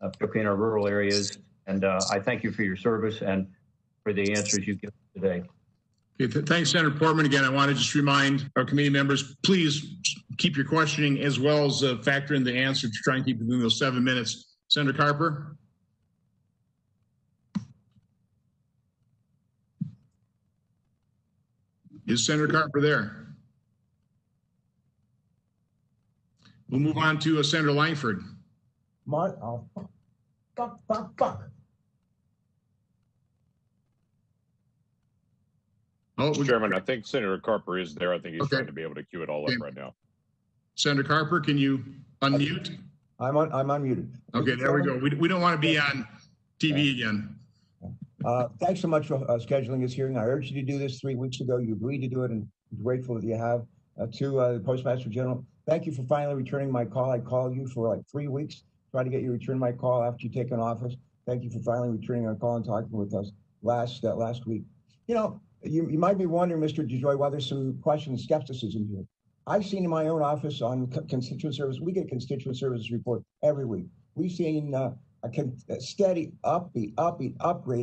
particularly in our rural areas. And I thank you for your service and for the answers you've given today. Okay, thanks, Senator Portman. Again, I want to just remind our committee members, please keep your questioning as well as factor in the answer to try and keep within those 7 minutes. Senator Carper. Is Senator Carper there? We'll move on to Senator Langford. Fuck. Oh, Mr. Chairman, I think Senator Carper is there. I think he's okay. trying to be able to queue it all up right now. Senator Carper, can you unmute? I'm unmuted. Okay, there we go. We don't want to be on TV again. Thanks so much for scheduling this hearing. I urged you to do this 3 weeks ago. You agreed to do it, and I'm grateful that you have. To the Postmaster General, thank you for finally returning my call. I called you for like 3 weeks, trying to get you to return my call after you taken office. Thank you for finally returning our call and talking with us last week. You might be wondering, Mr. DeJoy, why there's some question and skepticism here. I've seen in my own office on constituent service, we get constituent services report every week. We've seen a steady upgrade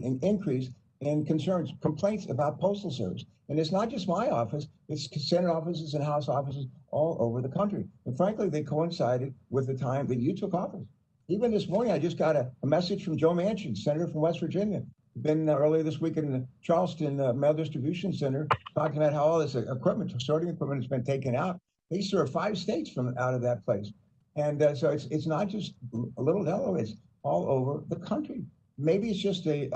and increase in concerns, complaints about Postal Service. And it's not just my office, it's Senate offices and House offices all over the country. And frankly, they coincided with the time that you took office. Even this morning, I just got a message from Joe Manchin, Senator from West Virginia. Been earlier this week in the Charleston Mail Distribution Center, talking about how all this equipment, sorting equipment, has been taken out. They serve 5 states from out of that place, and so it's not just a little Delaware; it's all over the country. Maybe it's just a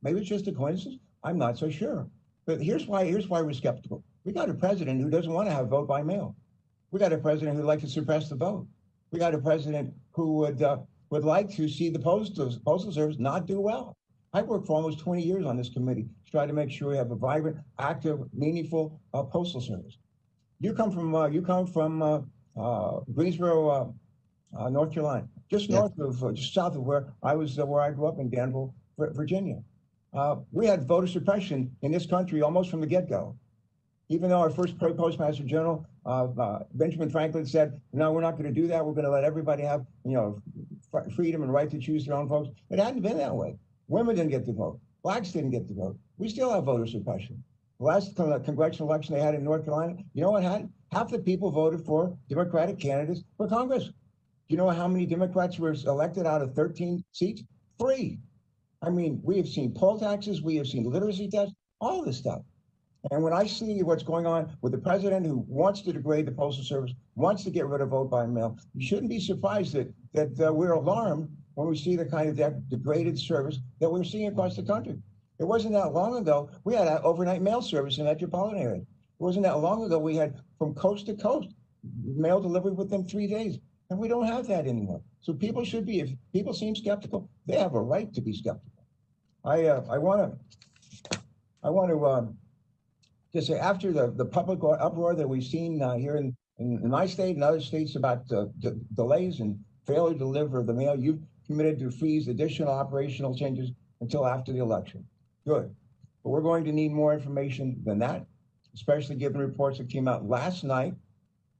coincidence. I'm not so sure. But here's why we're skeptical. We got a president who doesn't want to have vote by mail. We got a president who'd like to suppress the vote. We got a president who would like to see the Postal Service not do well. I've worked for almost 20 years on this committee to try to make sure we have a vibrant, active, meaningful Postal Service. You come from Greensboro, North Carolina, just north of, just south of where I grew up in Danville, Virginia. We had voter suppression in this country almost from the get-go. Even though our first Postmaster General, Benjamin Franklin, said, no, we're not going to do that. We're going to let everybody have, freedom and right to choose their own folks. It hadn't been that way. Women didn't get to vote. Blacks didn't get to vote. We still have voter suppression. The last congressional election they had in North Carolina, you know what happened? Half the people voted for Democratic candidates for Congress. Do you know how many Democrats were elected out of 13 seats? 3. I mean, we have seen poll taxes. We have seen literacy tests, all this stuff. And when I see what's going on with the president who wants to degrade the Postal Service, wants to get rid of vote by mail, you shouldn't be surprised that we're alarmed when we see the kind of degraded service that we're seeing across the country. It wasn't that long ago, we had an overnight mail service in metropolitan areas. It wasn't that long ago, we had from coast to coast mail delivered within 3 days. And we don't have that anymore. So people should be, if people seem skeptical, they have a right to be skeptical. I want to just say, after the public uproar that we've seen here in my state and other states about delays and failure to deliver the mail, you've committed to freeze additional operational changes until after the election. Good. But we're going to need more information than that, especially given reports that came out last night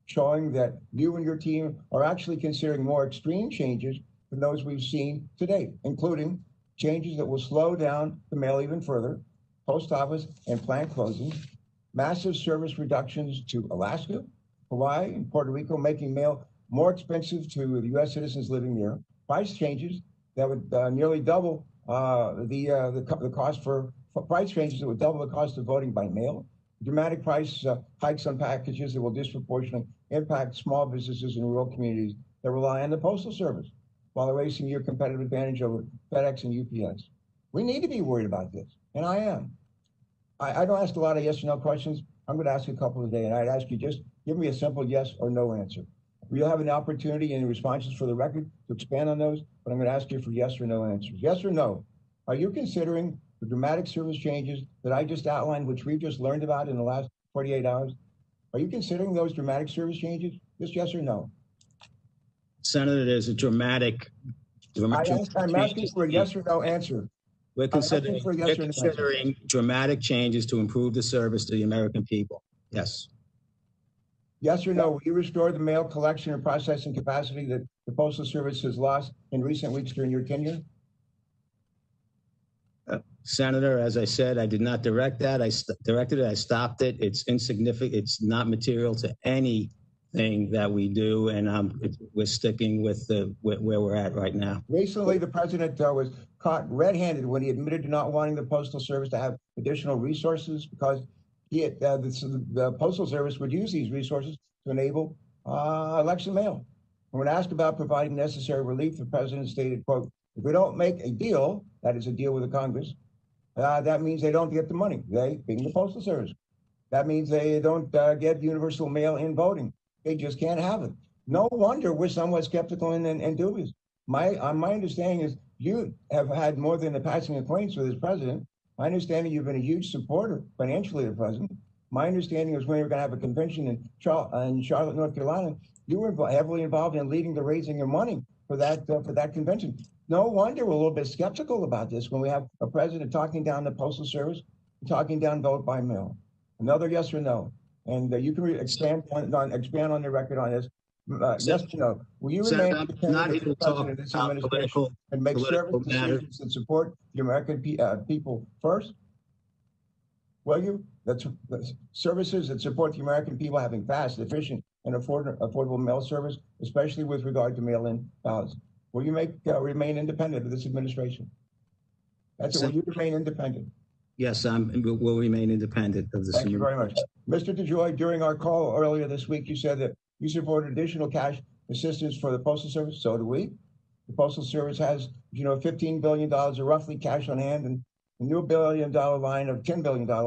showing that you and your team are actually considering more extreme changes than those we've seen to date, including changes that will slow down the mail even further, post office and plant closings, massive service reductions to Alaska, Hawaii, and Puerto Rico, making mail more expensive to the U.S. citizens living there, price changes that would nearly double the cost for price changes that would double the cost of voting by mail, dramatic price hikes on packages that will disproportionately impact small businesses in rural communities that rely on the Postal Service while erasing your competitive advantage over FedEx and UPS. We need to be worried about this, and I am. I don't ask a lot of yes or no questions. I'm going to ask you a couple today, and I'd ask you just give me a simple yes or no answer. You'll have an opportunity in the responses for the record to expand on those, but I'm going to ask you for yes or no answers. Yes or no? Are you considering the dramatic service changes that I just outlined, which we've just learned about in the last 48 hours? Are you considering those dramatic service changes? Just yes or no? Senator, there's a dramatic. I'm asking for a yes or no answer. We're considering answer. Dramatic changes to improve the service to the American people. Yes. Yes or no? Will you restore the mail collection and processing capacity that the Postal Service has lost in recent weeks during your tenure? Senator, as I said, I did not direct that. I directed it. I stopped it. It's insignificant. It's not material to anything that we do, and we're sticking with where we're at right now. Recently, the president was caught red-handed when he admitted to not wanting the Postal Service to have additional resources because the Postal Service would use these resources to enable election mail. And when asked about providing necessary relief, the president stated, quote, "If we don't make a deal, that is a deal with the Congress, that means they don't get the money, they being the Postal Service. That means they don't get universal mail-in voting. They just can't have it." No wonder we're somewhat skeptical and dubious. My understanding is you have had more than a passing acquaintance with this president. My understanding you've been a huge supporter financially of the president. My understanding is when we were going to have a convention in Charlotte, North Carolina, you were heavily involved in leading the raising of money for that convention. No wonder we're a little bit skeptical about this when we have a president talking down the Postal Service, talking down vote by mail. Another yes or no, and you can expand on the record on this. Yes or no? Will you remain independent of the president of this administration and make service decisions that support the American people first? Will you? That's services that support the American people having fast, efficient, and affordable mail service, especially with regard to mail-in ballots. Will you remain independent of this administration? That's it. Will you remain independent? Yes, we'll remain independent of this. Thank you very much. Mr. DeJoy, during our call earlier this week, you said that you supported additional cash assistance for the Postal Service. So do we. The Postal Service has, $15 billion of roughly cash on hand and a new $10 billion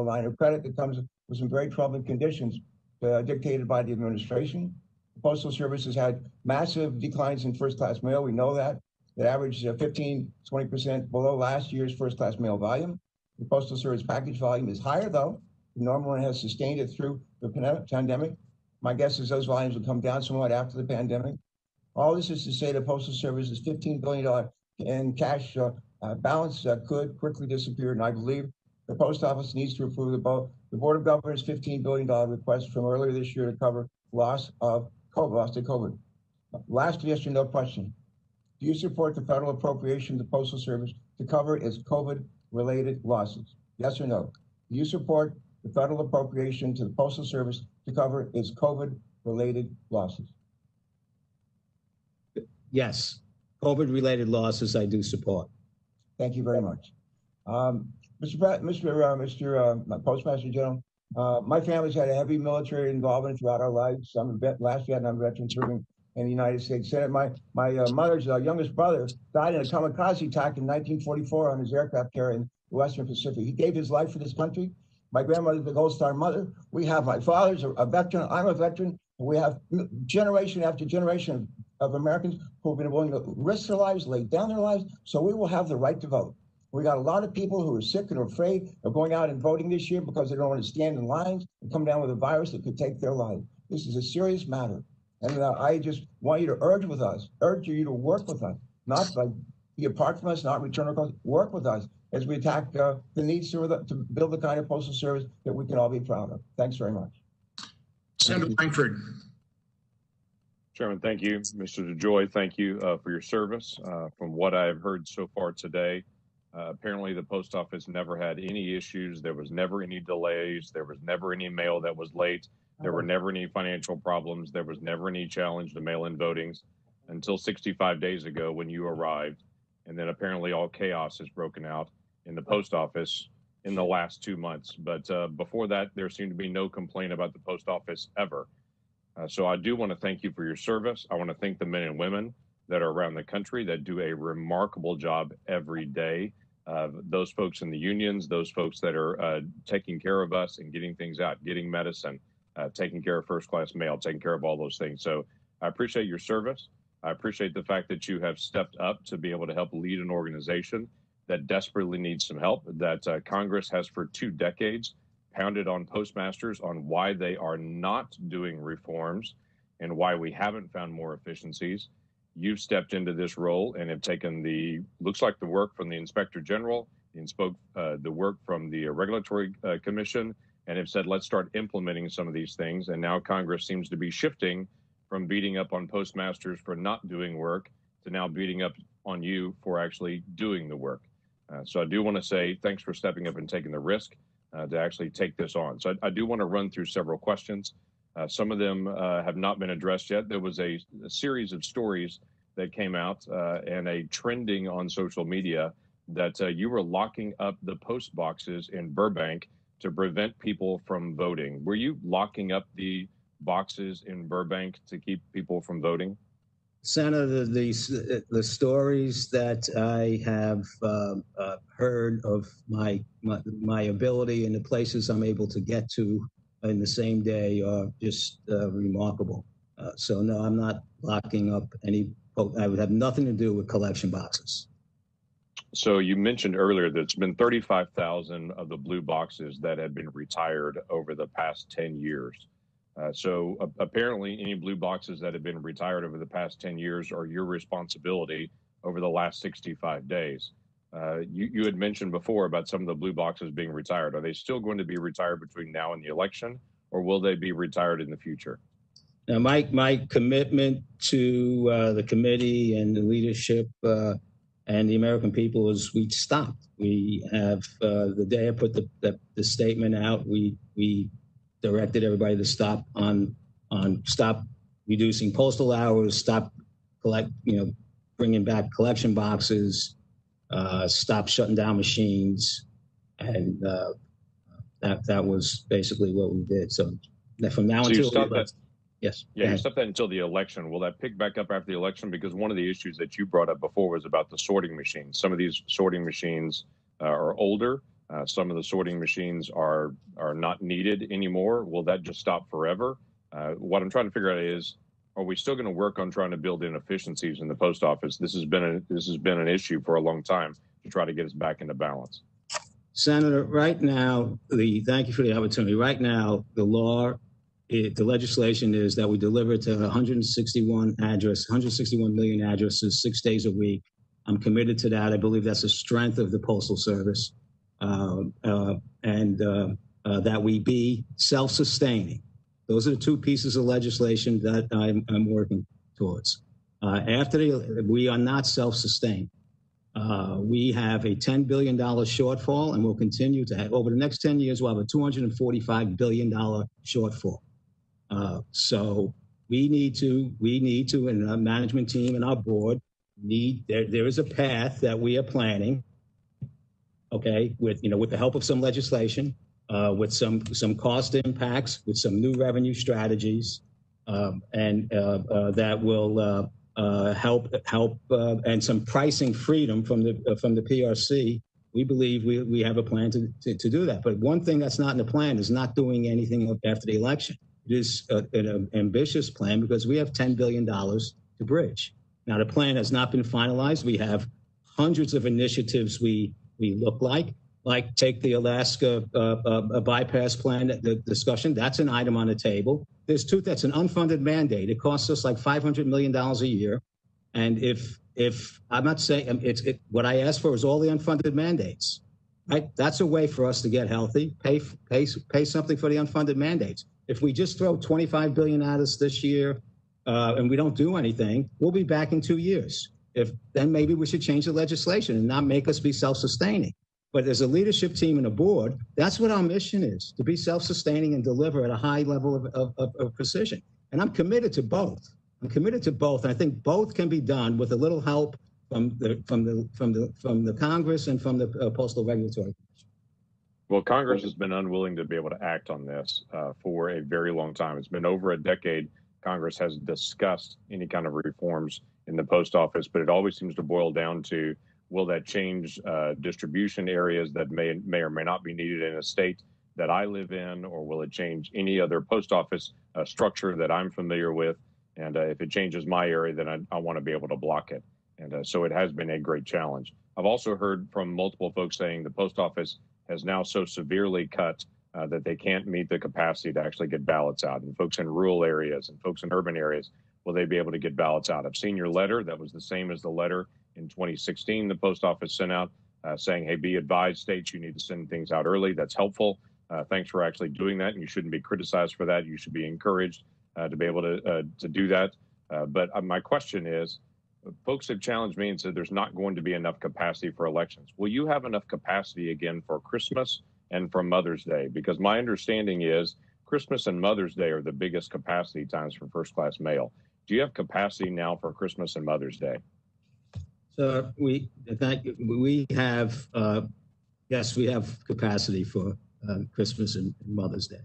line of credit that comes with some very troubling conditions dictated by the administration. The Postal Service has had massive declines in first-class mail. We know that. It averaged 15-20% below last year's first-class mail volume. The Postal Service package volume is higher, though. The normal one has sustained it through the pandemic. My guess is those volumes will come down somewhat after the pandemic. All this is to say the Postal Service's $15 billion in cash balance could quickly disappear, and I believe the Post Office needs to approve the Board of Governors' $15 billion request from earlier this year to cover loss to COVID. Last yes or no question. Do you support the federal appropriation of the Postal Service to cover its COVID-related losses? Yes or no? Do you support the federal appropriation to the Postal Service to cover its COVID-related losses? Yes. COVID-related losses I do support. Thank you very much. Mr. Postmaster General, my family's had a heavy military involvement throughout our lives. I'm a last Vietnam veteran serving in the United States Senate. My mother's youngest brother died in a kamikaze attack in 1944 on his aircraft carrier in the Western Pacific. He gave his life for this country. My grandmother's the Gold Star mother. We have my father's a veteran. I'm a veteran. We have generation after generation of Americans who have been willing to risk their lives, lay down their lives, so we will have the right to vote. We got a lot of people who are sick and afraid of going out and voting this year because they don't want to stand in lines and come down with a virus that could take their life. This is a serious matter. And I just want you to urge you to work with us, not like be apart from us, not return our calls, work with us as we attack the needs to build the kind of postal service that we can all be proud of. Thanks very much. Senator Langford. Chairman, thank you. Mr. DeJoy, thank you for your service. From what I've heard so far today, apparently the post office never had any issues. There was never any delays. There was never any mail that was late. There were never any financial problems. There was never any challenge to mail-in votings until 65 days ago when you arrived. And then apparently all chaos has broken out in the post office in the last 2 months. But before that, there seemed to be no complaint about the post office ever. So I do want to thank you for your service. I want to thank the men and women that are around the country that do a remarkable job every day those folks in the unions, those folks that are taking care of us and getting things out, getting medicine, taking care of first-class mail, taking care of all those things. So I appreciate your service. I appreciate the fact that you have stepped up to be able to help lead an organization that desperately needs some help, that Congress has for 2 decades pounded on postmasters on why they are not doing reforms and why we haven't found more efficiencies. You've stepped into this role and have taken looks like the work from the Inspector General, the work from the Regulatory Commission, and have said, let's start implementing some of these things. And now Congress seems to be shifting from beating up on postmasters for not doing work to now beating up on you for actually doing the work. So I do want to say thanks for stepping up and taking the risk to actually take this on. So I do want to run through several questions. Some of them have not been addressed yet. There was a series of stories that came out and a trending on social media that you were locking up the post boxes in Burbank to prevent people from voting. Were you locking up the boxes in Burbank to keep people from voting? Senator, the stories that I have heard of my ability and the places I'm able to get to in the same day are just remarkable. So no, I'm not locking up any. I would have nothing to do with collection boxes. So you mentioned earlier that it's been 35,000 of the blue boxes that have been retired over the past 10 years. So apparently any blue boxes that have been retired over the past 10 years are your responsibility over the last 65 days. You had mentioned before about some of the blue boxes being retired. Are they still going to be retired between now and the election, or will they be retired in the future? Now, my commitment to the committee and the leadership and the American people is we stopped. We have, the day I put the statement out, we directed everybody to stop stop reducing postal hours, stop bringing back collection boxes, stop shutting down machines, and that was basically what we did. So from now until yes, yeah, you stopped that until the election. Will that pick back up after the election? Because one of the issues that you brought up before was about the sorting machines. Some of these sorting machines are older. Some of the sorting machines are not needed anymore. Will that just stop forever? What I'm trying to figure out is, are we still going to work on trying to build in efficiencies in the post office? This has been an issue for a long time to try to get us back into balance. Senator, right now, thank you for the opportunity. Right now, the legislation is that we deliver to 161 million addresses 6 days a week. I'm committed to that. I believe that's the strength of the Postal Service. That we be self-sustaining. Those are the 2 pieces of legislation that I'm working towards. We are not self-sustained. We have a $10 billion shortfall, and we'll continue to have, over the next 10 years, we'll have a $245 billion shortfall. So we need to, and our management team and our board there is a path that we are planning. Okay, with the help of some legislation, with some cost impacts, with some new revenue strategies, and that will help and some pricing freedom from the PRC. We believe we have a plan to do that. But one thing that's not in the plan is not doing anything after the election. It is an ambitious plan because we have $10 billion to bridge. Now, the plan has not been finalized. We have hundreds of initiatives we look like take the Alaska bypass plan, the discussion. That's an item on the table. That's an unfunded mandate. It costs us like $500 million a year. And if I'm not saying what I asked for is all the unfunded mandates, right? That's a way for us to get healthy, pay something for the unfunded mandates. If we just throw $25 billion at us this year and we don't do anything, we'll be back in 2 years. Then maybe we should change the legislation and not make us be self-sustaining. But as a leadership team and a board, that's what our mission is, to be self-sustaining and deliver at a high level of precision. And I'm committed to both. And I think both can be done with a little help from the Congress and from the Postal Regulatory Commission. Well, Congress has been unwilling to be able to act on this for a very long time. It's been over a decade. Congress has discussed any kind of reforms in the post office, but it always seems to boil down to, Will that change distribution areas that may or may not be needed in a state that I live in, or will it change any other post office structure that I'm familiar with? And if it changes my area, then I want to be able to block it. And so it has been a great challenge. I've also heard from multiple folks saying the post office has now so severely cut that they can't meet the capacity to actually get ballots out. And folks in rural areas and folks in urban areas, will they be able to get ballots out? I've seen your letter. That was the same as the letter in 2016 the post office sent out saying, hey, be advised, states, you need to send things out early. That's helpful. Thanks for actually doing that. And you shouldn't be criticized for that. You should be encouraged to be able to do that. But my question is, folks have challenged me and said there's not going to be enough capacity for elections. Will you have enough capacity again for Christmas and for Mother's Day? Because my understanding is Christmas and Mother's Day are the biggest capacity times for first-class mail. Do you have capacity now for Christmas and Mother's Day? So we have, yes, we have capacity for Christmas and Mother's Day.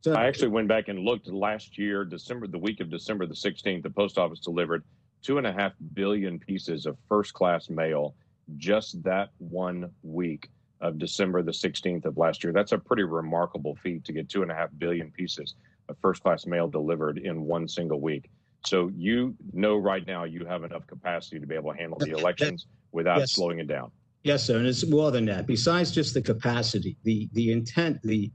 So I actually went back and looked last year, the week of December the 16th, the post office delivered 2.5 billion pieces of first-class mail just that 1 week of December the 16th of last year. That's a pretty remarkable feat to get 2.5 billion pieces of first-class mail delivered in one single week. So you know right now you have enough capacity to be able to handle the elections without slowing it down. Yes, sir, and it's more than that. Besides just the capacity, the intent, the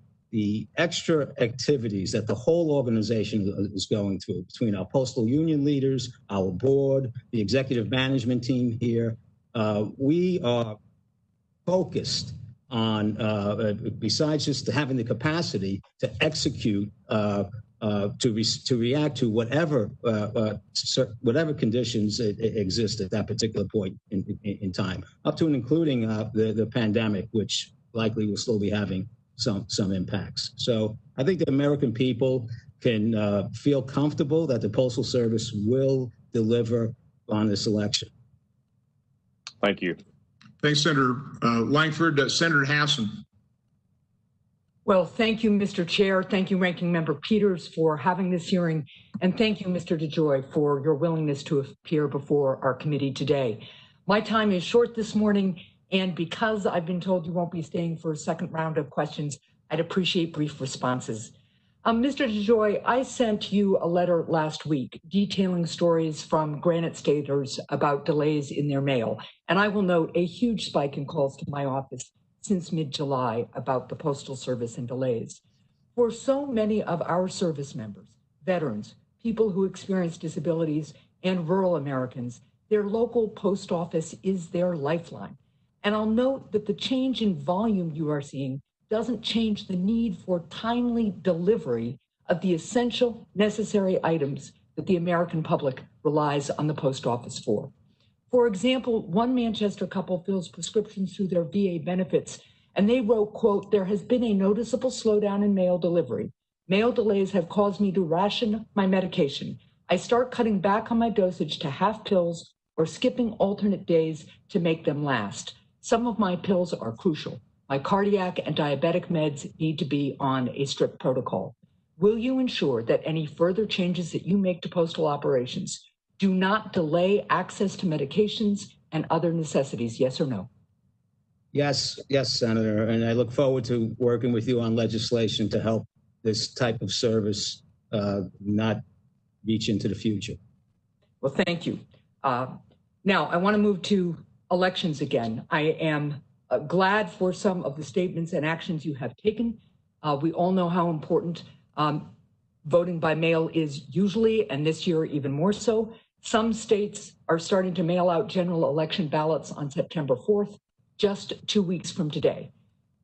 extra activities that the whole organization is going through between our postal union leaders, our board, the executive management team here, we are focused on, besides just having the capacity to execute, to react to whatever conditions exist at that particular point in time, up to and including the pandemic, which likely will still be having some impacts. So I think the American people can feel comfortable that the Postal Service will deliver on this election. Thank you. Thanks, Senator Langford. Senator Hassan. Well, thank you, Mr. Chair. Thank you, Ranking Member Peters, for having this hearing. And thank you, Mr. DeJoy, for your willingness to appear before our committee today. My time is short this morning, and because I've been told you won't be staying for a second round of questions, I'd appreciate brief responses. Mr. DeJoy, I sent you a letter last week detailing stories from Granite Staters about delays in their mail. And I will note a huge spike in calls to my office since mid-July about the Postal Service and delays. For so many of our service members, veterans, people who experience disabilities, and rural Americans, their local post office is their lifeline. And I'll note that the change in volume you are seeing doesn't change the need for timely delivery of the essential, necessary items that the American public relies on the post office for. For example, one Manchester couple fills prescriptions through their VA benefits, and they wrote, quote, "There has been a noticeable slowdown in mail delivery. Mail delays have caused me to ration my medication. I start cutting back on my dosage to half pills or skipping alternate days to make them last. Some of my pills are crucial. My cardiac and diabetic meds need to be on a strict protocol. Will you ensure that any further changes that you make to postal operations do not delay access to medications and other necessities, yes or no?" Yes, Senator, and I look forward to working with you on legislation to help this type of service not reach into the future. Well, thank you. Now, I want to move to elections again. I am glad for some of the statements and actions you have taken. We all know how important voting by mail is usually, and this year even more so. Some states are starting to mail out general election ballots on September 4th, just 2 weeks from today.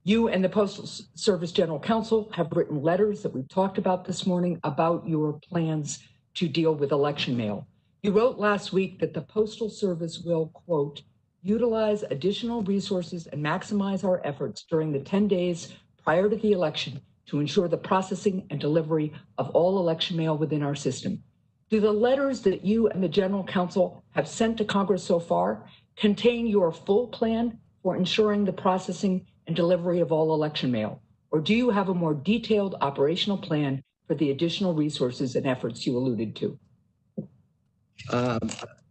You and the Postal Service General Counsel have written letters that we've talked about this morning about your plans to deal with election mail. You wrote last week that the Postal Service will, quote, "utilize additional resources and maximize our efforts during the 10 days prior to the election to ensure the processing and delivery of all election mail within our system." Do the letters that you and the General Counsel have sent to Congress so far contain your full plan for ensuring the processing and delivery of all election mail? Or do you have a more detailed operational plan for the additional resources and efforts you alluded to?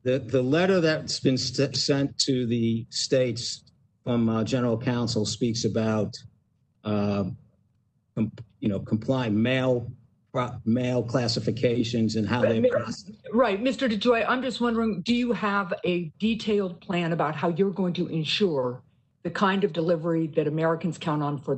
The letter that's been sent to the states from General Counsel speaks about, complying mail classifications and how they're processed. Right, Mr. DeJoy, I'm just wondering, do you have a detailed plan about how you're going to ensure the kind of delivery that Americans count on for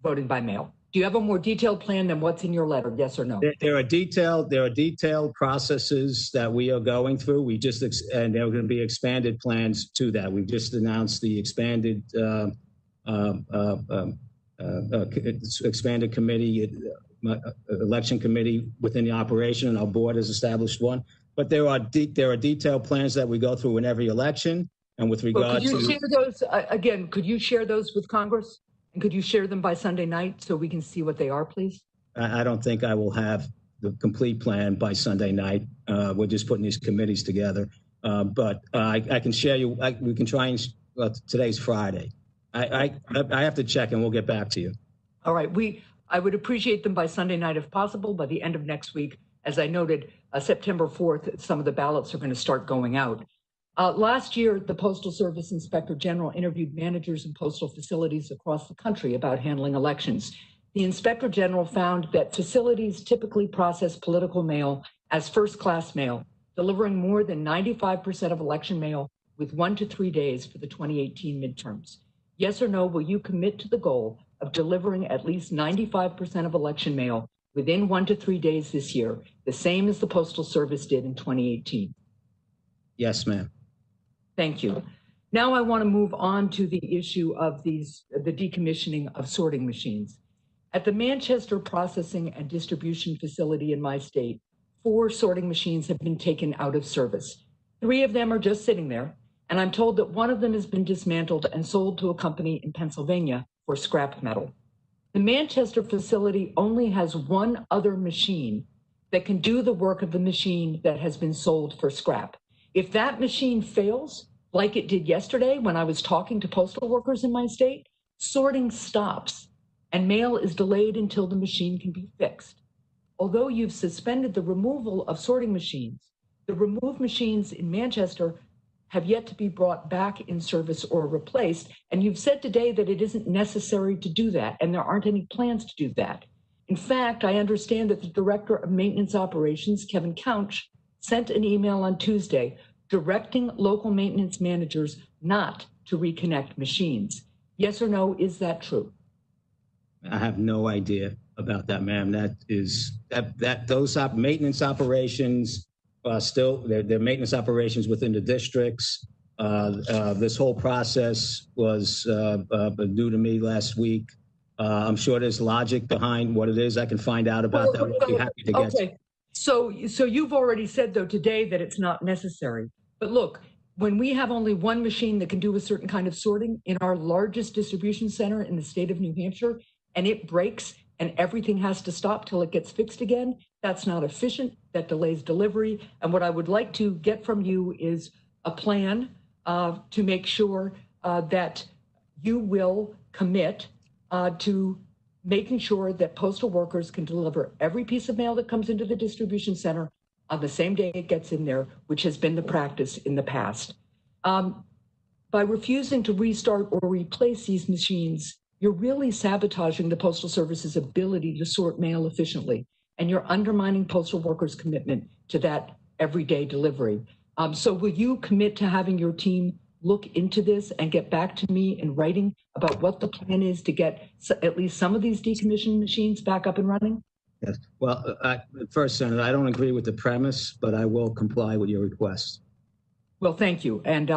voting by mail? Do you have a more detailed plan than what's in your letter? Yes or no? There are detailed processes that we are going through. And there are going to be expanded plans to that. We've just announced the expanded committee, election committee within the operation, and our board has established one. But there are detailed plans that we go through in every election. And with regard to, could you share those again? Could you share those with Congress? And could you share them by Sunday night so we can see what they are, please? I don't think I will have the complete plan by Sunday night. We're just putting these committees together. But I can share you. We can try and. Today's Friday. I have to check, and we'll get back to you. All right. I would appreciate them by Sunday night if possible. By the end of next week, as I noted, September 4th, some of the ballots are going to start going out. Last year, the Postal Service Inspector General interviewed managers in postal facilities across the country about handling elections. The Inspector General found that facilities typically process political mail as first-class mail, delivering more than 95% of election mail with 1 to 3 days for the 2018 midterms. Yes or no, will you commit to the goal of delivering at least 95% of election mail within 1 to 3 days this year, the same as the Postal Service did in 2018? Yes, ma'am. Thank you. Now I want to move on to the issue of the decommissioning of sorting machines. At the Manchester Processing and Distribution Facility in my state, 4 sorting machines have been taken out of service. 3 of them are just sitting there, and I'm told that 1 of them has been dismantled and sold to a company in Pennsylvania for scrap metal. The Manchester facility only has 1 other machine that can do the work of the machine that has been sold for scrap. If that machine fails, like it did yesterday when I was talking to postal workers in my state, sorting stops and mail is delayed until the machine can be fixed. Although you've suspended the removal of sorting machines, the removed machines in Manchester have yet to be brought back in service or replaced. And you've said today that it isn't necessary to do that, and there aren't any plans to do that. In fact, I understand that the Director of Maintenance Operations, Kevin Couch, sent an email on Tuesday directing local maintenance managers not to reconnect machines. Yes or no, is that true? I have no idea about that, ma'am. Those maintenance operations still, they're maintenance operations within the districts. This whole process was new to me last week. I'm sure there's logic behind what it is. I can find out about that. We'll be happy to get to. So you've already said, though, today that it's not necessary. But look, when we have only 1 machine that can do a certain kind of sorting in our largest distribution center in the state of New Hampshire, and it breaks and everything has to stop till it gets fixed again, that's not efficient. That delays delivery. And what I would like to get from you is a plan to make sure that you will commit to making sure that postal workers can deliver every piece of mail that comes into the distribution center on the same day it gets in there, which has been the practice in the past. By refusing to restart or replace these machines, you're really sabotaging the Postal Service's ability to sort mail efficiently, and you're undermining postal workers' commitment to that everyday delivery. So will you commit to having your team look into this and get back to me in writing about what the plan is to get at least some of these decommissioned machines back up and running? Yes. Well, first, Senator, I don't agree with the premise, but I will comply with your request. Well, thank you. And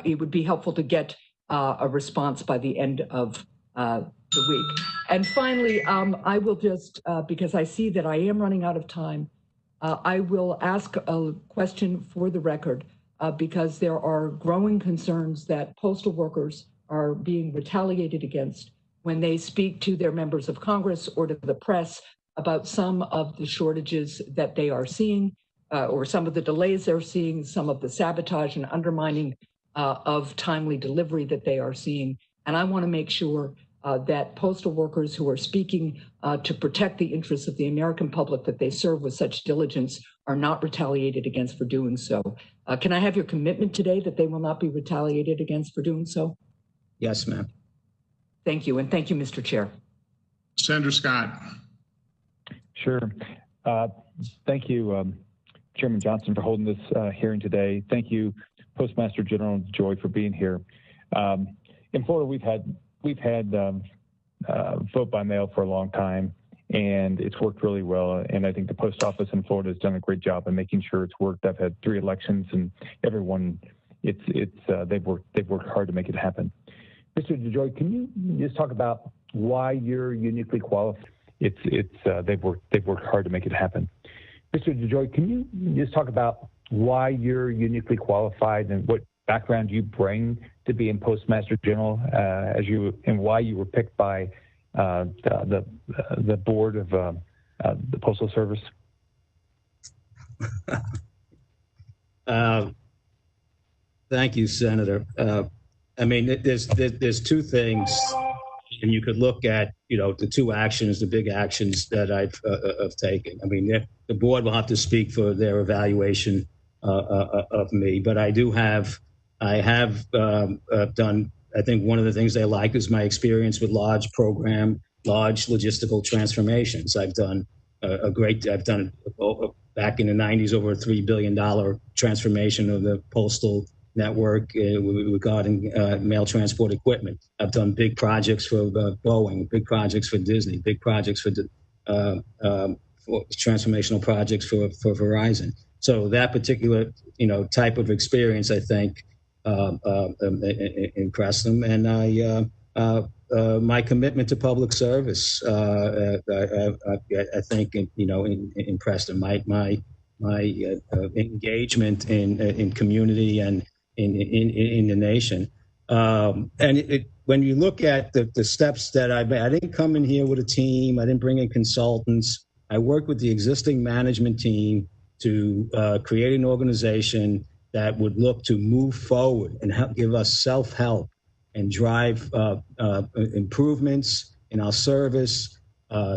it would be helpful to get a response by the end of the week. And finally, I will just, because I see that I am running out of time, I will ask a question for the record because there are growing concerns that postal workers are being retaliated against when they speak to their members of Congress or to the press about some of the shortages that they are seeing or some of the delays they're seeing, some of the sabotage and undermining of timely delivery that they are seeing. And I want to make sure that postal workers who are speaking to protect the interests of the American public that they serve with such diligence are not retaliated against for doing so. Can I have your commitment today that they will not be retaliated against for doing so? Yes, ma'am. Thank you, and thank you, Mr. Chair. Senator Scott. Sure. Thank you, Chairman Johnson, for holding this hearing today. Thank you, Postmaster General DeJoy, for being here. In Florida, we've had vote by mail for a long time, and it's worked really well. And I think the post office in Florida has done a great job in making sure it's worked. I've had 3 elections, and everyone, they've worked hard to make it happen. Mr. DeJoy, can you just talk about why you're uniquely qualified? They've worked hard to make it happen. Mr. DeJoy, can you just talk about why you're uniquely qualified and what background you bring to being Postmaster General, and why you were picked by the board of the Postal Service? Thank you, Senator. I mean, there's 2 things, and you could look at, the 2 actions, the big actions that I've taken. I mean, the board will have to speak for their evaluation of me, but I have done, I think one of the things they like is my experience with large logistical transformations. I've done back in the 90s, over a $3 billion transformation of the postal network regarding mail transport equipment. I've done big projects for Boeing, big projects for Disney, big projects for transformational projects for Verizon. So that particular, type of experience, I think, impressed them, and my commitment to public service, I think, impressed them. My engagement in community and in the nation, and when you look at the steps that I made, I didn't come in here with a team. I didn't bring in consultants. I worked with the existing management team to create an organization that would look to move forward and give us self-help and drive improvements in our service,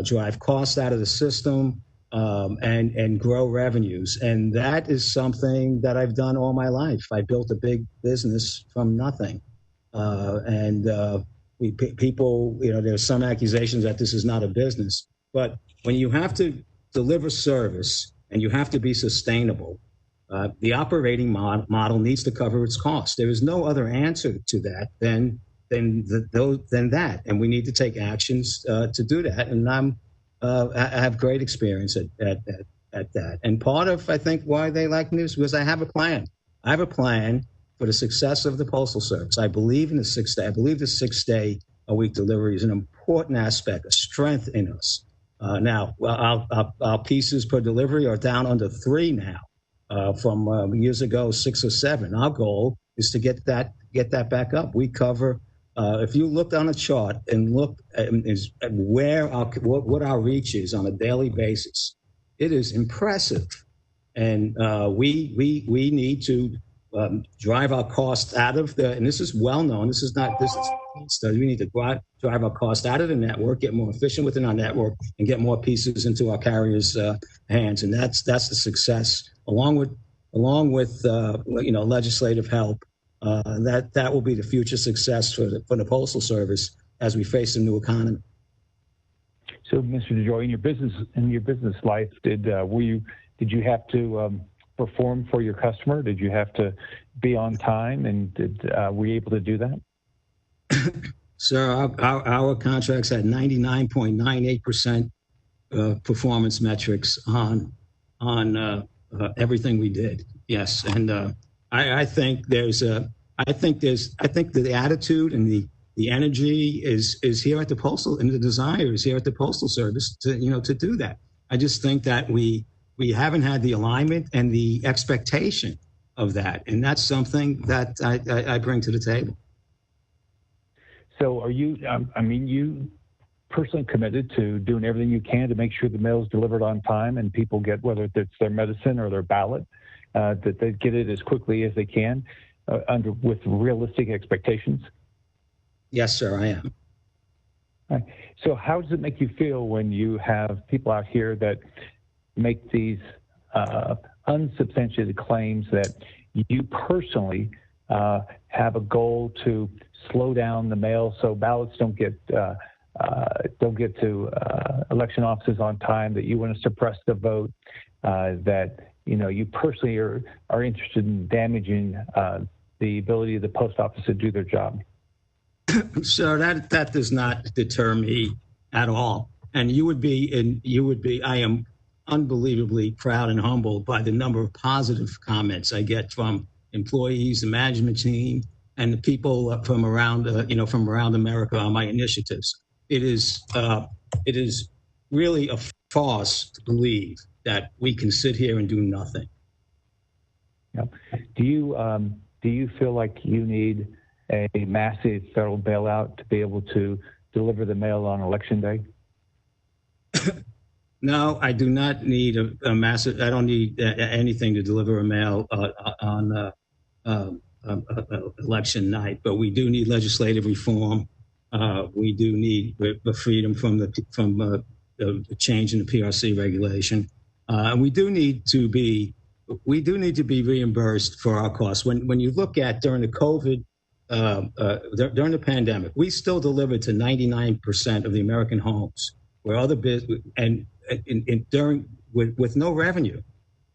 drive costs out of the system, and grow revenues. And that is something that I've done all my life. I built a big business from nothing. People, there's some accusations that this is not a business, but when you have to deliver service and you have to be sustainable, the operating model needs to cover its costs. There is no other answer to that than that, and we need to take actions to do that. And I have great experience at that. And part of, I think, why they like me is because I have a plan. I have a plan for the success of the Postal Service. I believe in the 6 day. I believe the 6-day-a-week delivery is an important aspect, a strength in us. Now, our pieces per delivery are down under 3 now. From years ago, 6 or 7. Our goal is to get that back up. We cover, if you look on a chart and look at what our reach is on a daily basis, it is impressive. And we need to drive our costs out of and this is well known. This is study. We need to drive our cost out of the network, get more efficient within our network, and get more pieces into our carriers' hands. And that's the success, along with legislative help. That will be the future success for the Postal Service as we face a new economy. So, Mr. DeJoy, in your business life, did you have to perform for your customer? Did you have to be on time, and were you able to do that? Sir, our contracts had 99.98% performance metrics on everything we did. Yes, and I think the attitude and the energy is here at the Postal, and the desire is here at the Postal Service to do that. I just think that we haven't had the alignment and the expectation of that, and that's something that I bring to the table. So are you, you personally committed to doing everything you can to make sure the mail is delivered on time and people get, whether it's their medicine or their ballot, that they get it as quickly as they can with realistic expectations? Yes, sir, I am. Right. So how does it make you feel when you have people out here that make these unsubstantiated claims that you personally have a goal to slow down the mail so ballots don't get to election offices on time, that you want to suppress the vote, that you personally are interested in damaging the ability of the post office to do their job? Sir, that does not deter me at all. And I am unbelievably proud and humbled by the number of positive comments I get from employees, the management team, and the people from around America on my initiatives. It is really a farce to believe that we can sit here and do nothing. Yep. Do you feel like you need a massive federal bailout to be able to deliver the mail on election day? No, I do not need a massive. I don't need anything to deliver a mail on election night. But we do need legislative reform. We do need the freedom from the change in the PRC regulation, and we do need to be reimbursed for our costs. When you look at during the COVID. During the pandemic, we still delivered to 99% of the American homes, where other business with no revenue.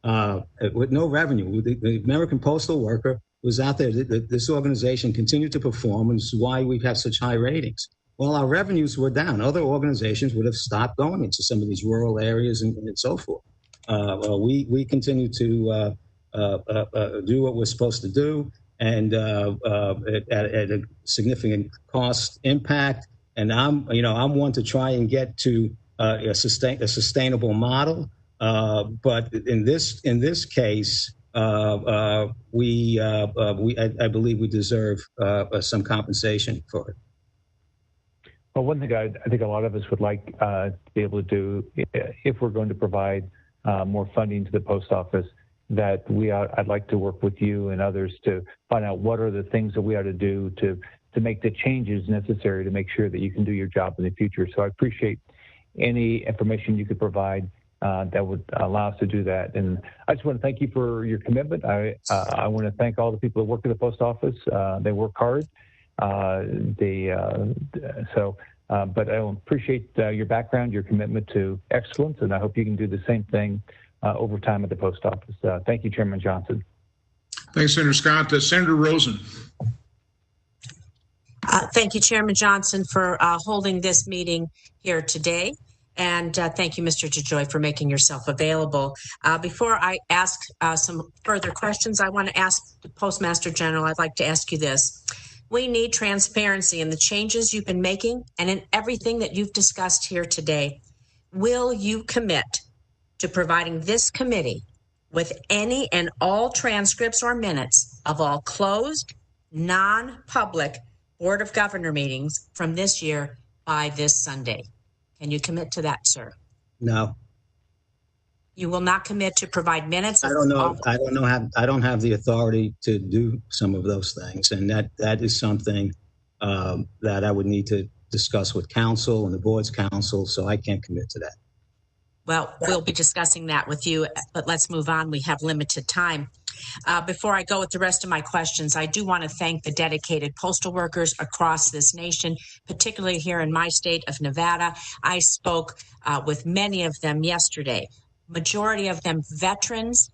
The American postal worker was out there. This organization continued to perform, and this is why we have such high ratings. Well, our revenues were down. Other organizations would have stopped going into some of these rural areas and so forth. We continue to do what we're supposed to do. And at a significant cost impact, and I'm one to try and get to a sustainable model. But in this case, I believe we deserve some compensation for it. Well, one thing I think a lot of us would like to be able to do, if we're going to provide more funding to the post office, that I'd like to work with you and others to find out what are the things that we ought to do to make the changes necessary to make sure that you can do your job in the future. So I appreciate any information you could provide that would allow us to do that. And I just want to thank you for your commitment. I want to thank all the people that work at the post office. They work hard. But I appreciate your background, your commitment to excellence, and I hope you can do the same thing over time at the post office. Thank you, Chairman Johnson. Thanks, Senator Scott. Senator Rosen. Thank you, Chairman Johnson, for holding this meeting here today. And thank you, Mr. DeJoy, for making yourself available. Before I ask some further questions, I want to ask the Postmaster General, I'd like to ask you this. We need transparency in the changes you've been making and in everything that you've discussed here today. Will you commit to providing this committee with any and all transcripts or minutes of all closed, non-public Board of Governor meetings from this year by this Sunday? Can you commit to that, sir? No. You will not commit to provide minutes? I don't know. I don't have the authority to do some of those things, and that is something that I would need to discuss with counsel and the board's counsel. So I can't commit to that. Well, we'll be discussing that with you, but let's move on. We have limited time. Before I go with the rest of my questions, I do want to thank the dedicated postal workers across this nation, particularly here in my state of Nevada. I spoke with many of them yesterday. Majority of them veterans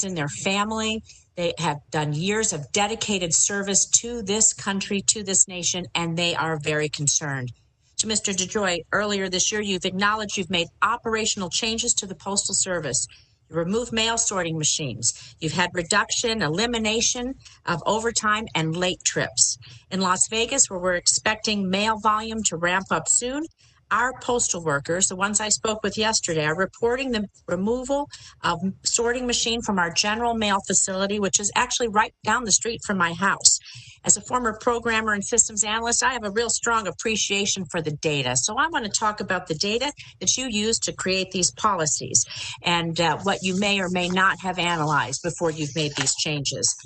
in their family. They have done years of dedicated service to this country, to this nation, and they are very concerned. To Mr. DeJoy, earlier this year, you've acknowledged you've made operational changes to the Postal Service. You removed mail sorting machines. You've had reduction, elimination of overtime and late trips. In Las Vegas, where we're expecting mail volume to ramp up soon, our postal workers, the ones I spoke with yesterday, are reporting the removal of sorting machine from our general mail facility, which is actually right down the street from my house. As a former programmer and systems analyst, I have a real strong appreciation for the data. So I want to talk about the data that you use to create these policies and what you may or may not have analyzed before you've made these changes.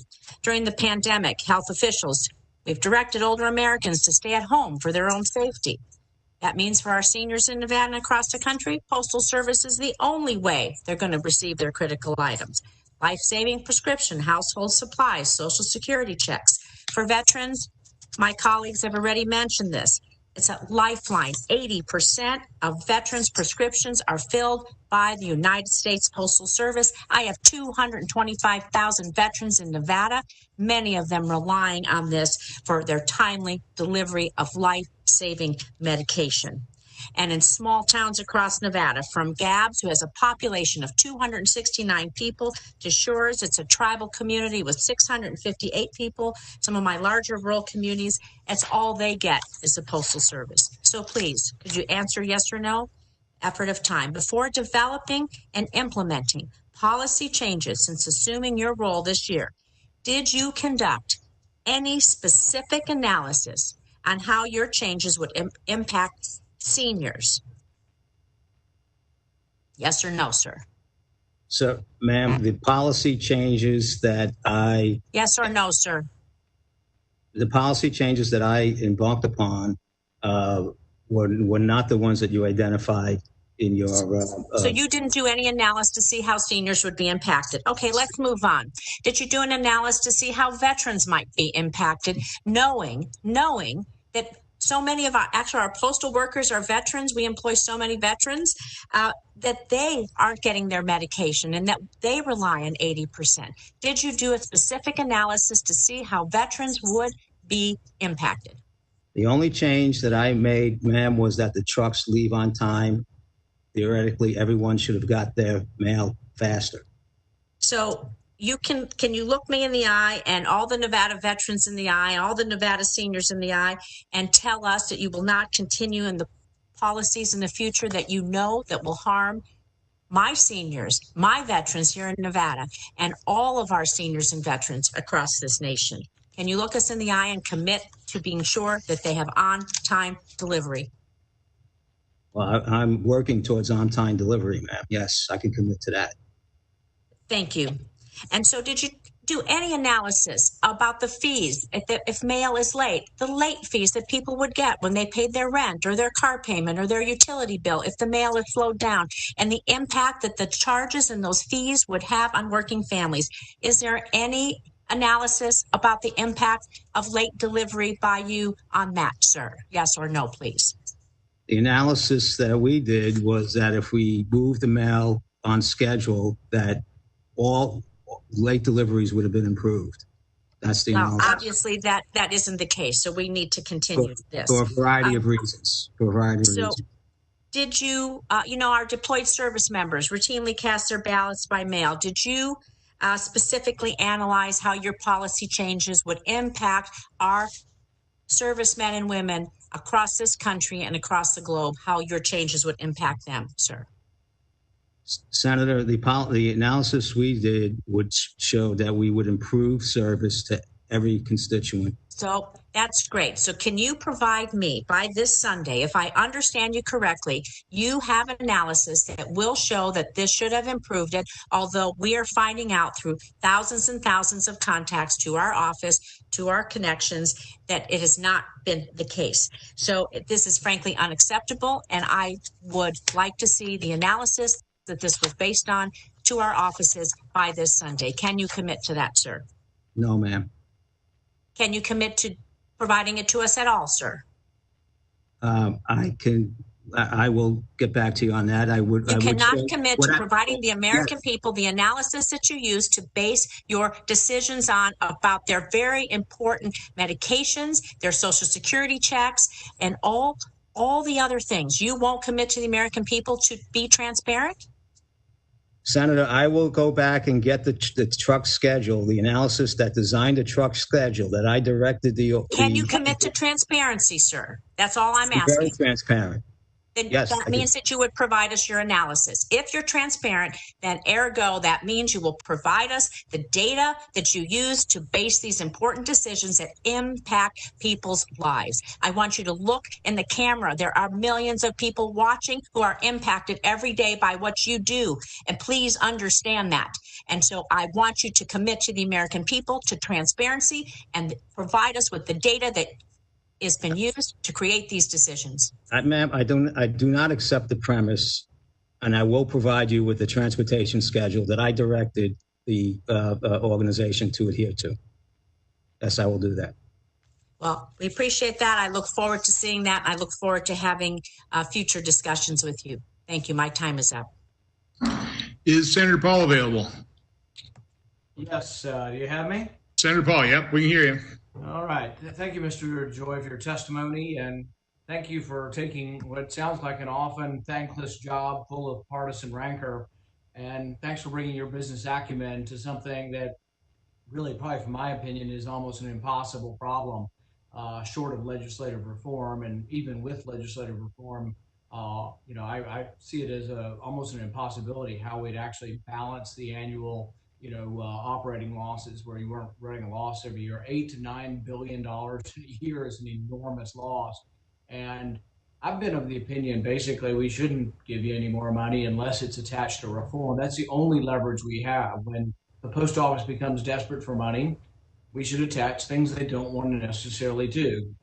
During the pandemic, health officials, we've directed older Americans to stay at home for their own safety. That means for our seniors in Nevada and across the country, Postal Service is the only way they're going to receive their critical items. Life-saving prescription, household supplies, Social Security checks. For veterans, my colleagues have already mentioned this. It's a lifeline. 80% of veterans' prescriptions are filled by the United States Postal Service. I have 225,000 veterans in Nevada, many of them relying on this for their timely delivery of life-saving medication. And in small towns across Nevada, from Gabbs, who has a population of 269 people, to Shores, it's a tribal community with 658 people. Some of my larger rural communities, it's all they get is the Postal Service. So please, could you answer yes or no? Effort of time. Before developing and implementing policy changes since assuming your role this year, did you conduct any specific analysis on how your changes would impact seniors? Yes or no, sir? So, ma'am, the policy changes that I... Yes or no, sir? The policy changes that I embarked upon were not the ones that you identified in your... So you didn't do any analysis to see how seniors would be impacted. Okay, let's move on. Did you do an analysis to see how veterans might be impacted, knowing that so many of our postal workers are veterans? We employ so many veterans that they aren't getting their medication and that they rely on 80%. Did you do a specific analysis to see how veterans would be impacted? The only change that I made, ma'am, was that the trucks leave on time. Theoretically, everyone should have got their mail faster. So can you look me in the eye and all the Nevada veterans in the eye, all the Nevada seniors in the eye, and tell us that you will not continue in the policies in the future that you know that will harm my seniors, my veterans here in Nevada, and all of our seniors and veterans across this nation? Can you look us in the eye and commit to being sure that they have on-time delivery? Well, I'm working towards on-time delivery, ma'am. Yes, I can commit to that. Thank you. And so did you do any analysis about the fees if mail is late, the late fees that people would get when they paid their rent or their car payment or their utility bill if the mail is slowed down, and the impact that the charges and those fees would have on working families? Is there any analysis about the impact of late delivery by you on that, sir? Yes or no, please? The analysis that we did was that if we moved the mail on schedule, that all late deliveries would have been improved. That's the analysis. Well, obviously that isn't the case, so we need to continue this. For a variety of reasons. Did you, our deployed service members routinely cast their ballots by mail. Did you specifically analyze how your policy changes would impact our servicemen and women across this country and across the globe, how your changes would impact them, sir? Senator, the analysis we did would show that we would improve service to every constituent. So that's great. So can you provide me by this Sunday, if I understand you correctly, you have an analysis that will show that this should have improved it, although we are finding out through thousands and thousands of contacts to our office, to our connections, that it has not been the case. So this is frankly unacceptable, and I would like to see the analysis that this was based on to our offices by this Sunday. Can you commit to that, sir? No, ma'am. Can you commit to providing it to us at all, sir? I will get back to you on that. You cannot commit to providing the American people the analysis that you use to base your decisions on about their very important medications, their Social Security checks, and all the other things. You won't commit to the American people to be transparent? Senator, I will go back and get the truck schedule, the analysis that designed the truck schedule that I directed Can you commit to transparency, sir? That's all I'm asking. Very transparent. Then yes, that means that you would provide us your analysis. If you're transparent, then ergo, that means you will provide us the data that you use to base these important decisions that impact people's lives. I want you to look in the camera. There are millions of people watching who are impacted every day by what you do. And please understand that. And so I want you to commit to the American people, to transparency, and provide us with the data that has been used to create these decisions. Ma'am, I do not accept the premise, and I will provide you with the transportation schedule that I directed the organization to adhere to. Yes, I will do that. Well, we appreciate that. I look forward to seeing that. I look forward to having future discussions with you. Thank you. My time is up. Is Senator Paul available? Yes. Do you have me? Senator Paul, yep, we can hear you. All right. Thank you, Mr. DeJoy, for your testimony, and thank you for taking what sounds like an often thankless job full of partisan rancor, and thanks for bringing your business acumen to something that really, probably from my opinion, is almost an impossible problem, short of legislative reform. And even with legislative reform, I see it as almost an impossibility how we'd actually balance the annual operating losses, where you weren't running a loss every year. $8 to $9 billion a year is an enormous loss. And I've been of the opinion, basically, we shouldn't give you any more money unless it's attached to reform. That's the only leverage we have. When the post office becomes desperate for money, we should attach things they don't want to necessarily do.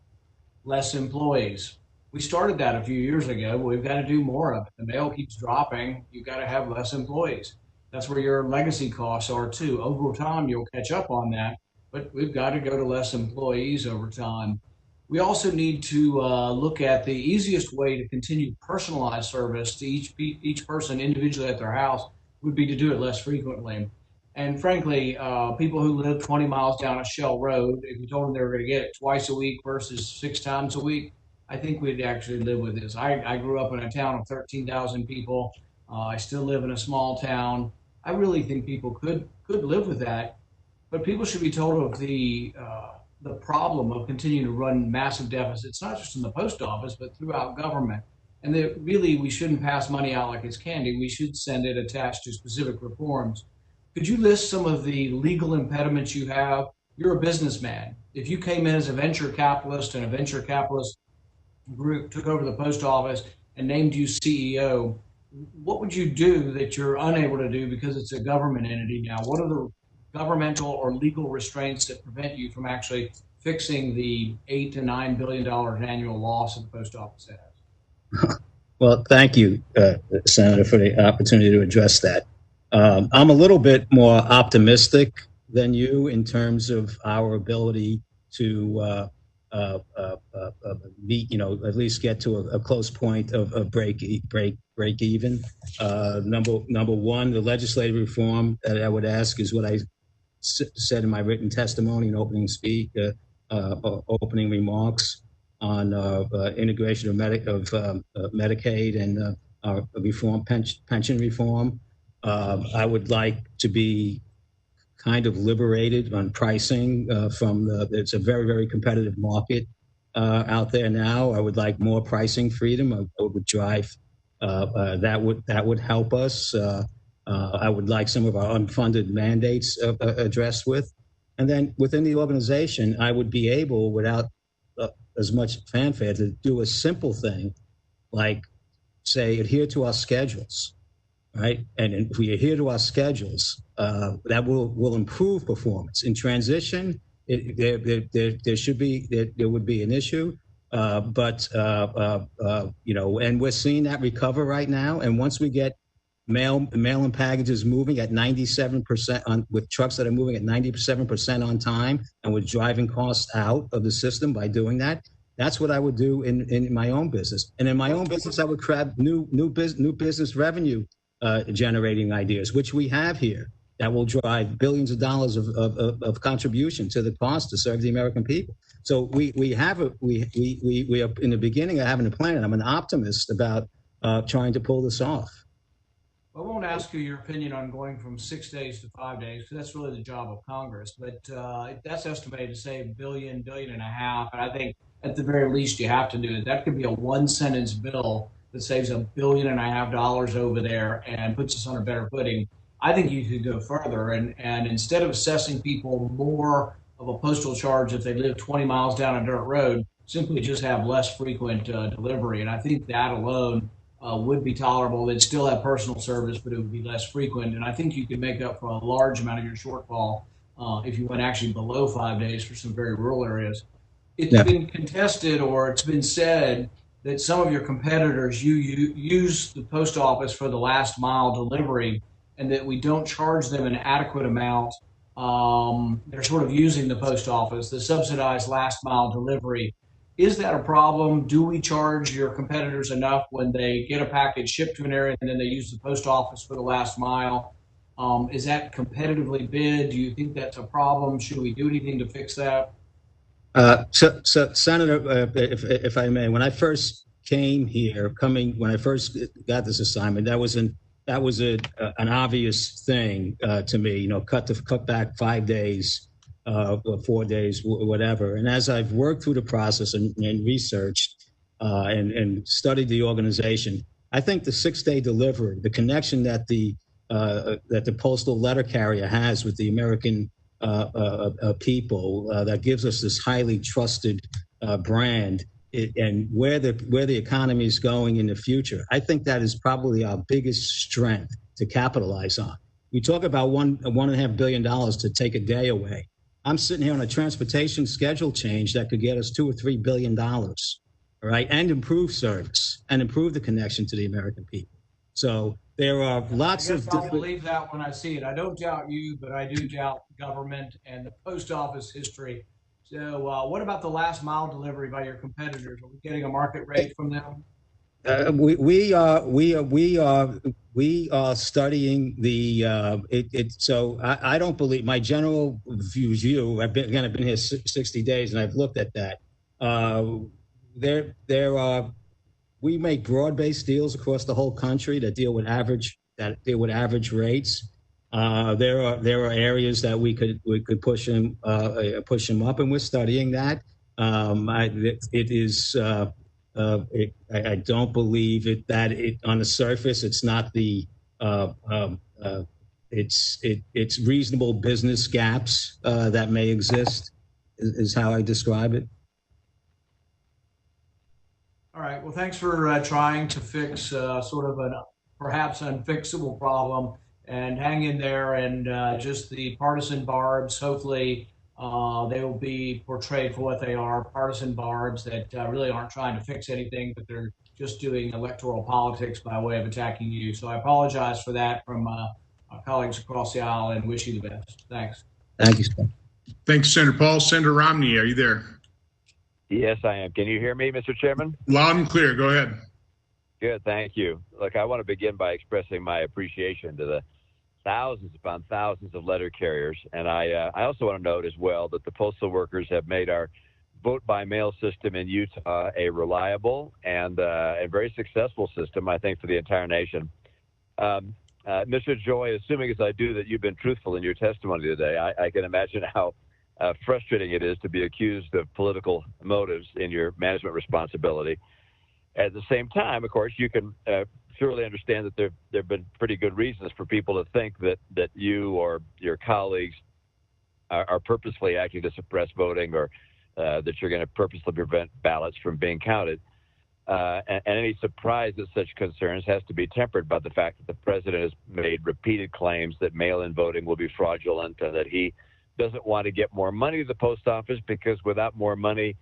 Less employees. We started that a few years ago, but we've got to do more of it. The mail keeps dropping. You've got to have less employees. That's where your legacy costs are too. Over time, you'll catch up on that, but we've got to go to less employees over time. We also need to look at the easiest way to continue personalized service to each person individually at their house would be to do it less frequently. And frankly, people who live 20 miles down a shell road, if you told them they were going to get it twice a week versus 6 times a week, I think we'd actually live with this. I grew up in a town of 13,000 people. I still live in a small town. I really think people could live with that, but people should be told of the problem of continuing to run massive deficits, not just in the post office, but throughout government. And that really we shouldn't pass money out like it's candy. We should send it attached to specific reforms. Could you list some of the legal impediments you have? You're a businessman. If you came in as a venture capitalist and a venture capitalist group took over the post office and named you CEO, what would you do that you're unable to do because it's a government entity now? What are the governmental or legal restraints that prevent you from actually fixing the $8 to $9 billion annual loss that the post office has? Well, thank you, Senator, for the opportunity to address that. I'm a little bit more optimistic than you in terms of our ability to meet, at least get to a close point of break even. Number one, the legislative reform that I would ask is what I said in my written testimony and opening remarks on integration of Medicaid and reform, pension reform. I would like to be kind of liberated on pricing it's a very, very competitive market out there now. I would like more pricing freedom. I would drive, that would help us. I would like some of our unfunded mandates addressed with. And then within the organization, I would be able, without as much fanfare, to do a simple thing like, say, adhere to our schedules, right? And if we adhere to our schedules, that will improve performance. In transition, there would be an issue, but and we're seeing that recover right now. And once we get mail and packages moving at 97% with trucks that are moving at 97% on time, and we're driving costs out of the system by doing that. That's what I would do in my own business. And in my own business, I would grab new business revenue generating ideas, which we have here, that will drive billions of dollars of contribution to the cost to serve the American people. So we are in the beginning of having a plan, and I'm an optimist about trying to pull this off. I won't ask you your opinion on going from 6 days to 5 days, because that's really the job of Congress. But that's estimated to save $1 billion, $1.5 billion. And I think at the very least you have to do it. That could be a one-sentence bill that saves $1.5 billion over there and puts us on a better footing. I think you could go further, and instead of assessing people more of a postal charge if they live 20 miles down a dirt road, simply just have less frequent delivery. And I think that alone would be tolerable. They'd still have personal service, but it would be less frequent. And I think you could make up for a large amount of your shortfall if you went actually below 5 days for some very rural areas. It's been contested, or it's been said that some of your competitors you use the post office for the last mile delivery, and that we don't charge them an adequate amount. They're sort of using the post office, the subsidized last mile delivery. Is that a problem? Do we charge your competitors enough when they get a package shipped to an area and then they use the post office for the last mile? Is that competitively bid? Do you think that's a problem? Should we do anything to fix that? So Senator, if I may, when I first came here, when I first got this assignment, that was an obvious thing to me. You know, cut back 5 days, 4 days, whatever. And as I've worked through the process and researched and studied the organization, I think the 6-day delivery, the connection that the postal letter carrier has with the American people, that gives us this highly trusted brand, and where the economy is going in the future, I think that is probably our biggest strength to capitalize on. We talk about $1.5 billion to take a day away. I'm sitting here on a transportation schedule change that could get us $2 or $3 billion, all right, and improve service and improve the connection to the American people. So there are lots of I'll believe that when I see it. I don't doubt you, but I do doubt government and the post office history. So what about the last mile delivery by your competitors? Are we getting a market rate from them? We are studying the so I don't believe, my general view, I've been here 60 days and I've looked at that. We make broad-based deals across the whole country that deal with average rates. There are areas that we could push them up, and we're studying that. I don't believe that on the surface it's not the it's reasonable business gaps that may exist is how I describe it. All right. Well, thanks for trying to fix sort of a perhaps unfixable problem, and hang in there. And just the partisan barbs, hopefully they will be portrayed for what they are, partisan barbs that really aren't trying to fix anything, but they're just doing electoral politics by way of attacking you. So I apologize for that from our colleagues across the aisle, and wish you the best. Thanks. Thank you, sir. Thanks, Senator Paul. Senator Romney, are you there? Yes, I am. Can you hear me, Mr. Chairman? Loud and clear. Go ahead. Good, thank you. Look, I want to begin by expressing my appreciation to the thousands upon thousands of letter carriers. And I also want to note as well that the postal workers have made our vote-by-mail system in Utah a reliable and a very successful system, I think, for the entire nation. Mr. DeJoy, assuming as I do that you've been truthful in your testimony today, I can imagine how frustrating it is to be accused of political motives in your management responsibility. At the same time, of course, you can surely understand that there have been pretty good reasons for people to think that you or your colleagues are purposefully acting to suppress voting, or that you're going to purposely prevent ballots from being counted. And any surprise at such concerns has to be tempered by the fact that the president has made repeated claims that mail-in voting will be fraudulent, and that he doesn't want to get more money to the post office because without more money,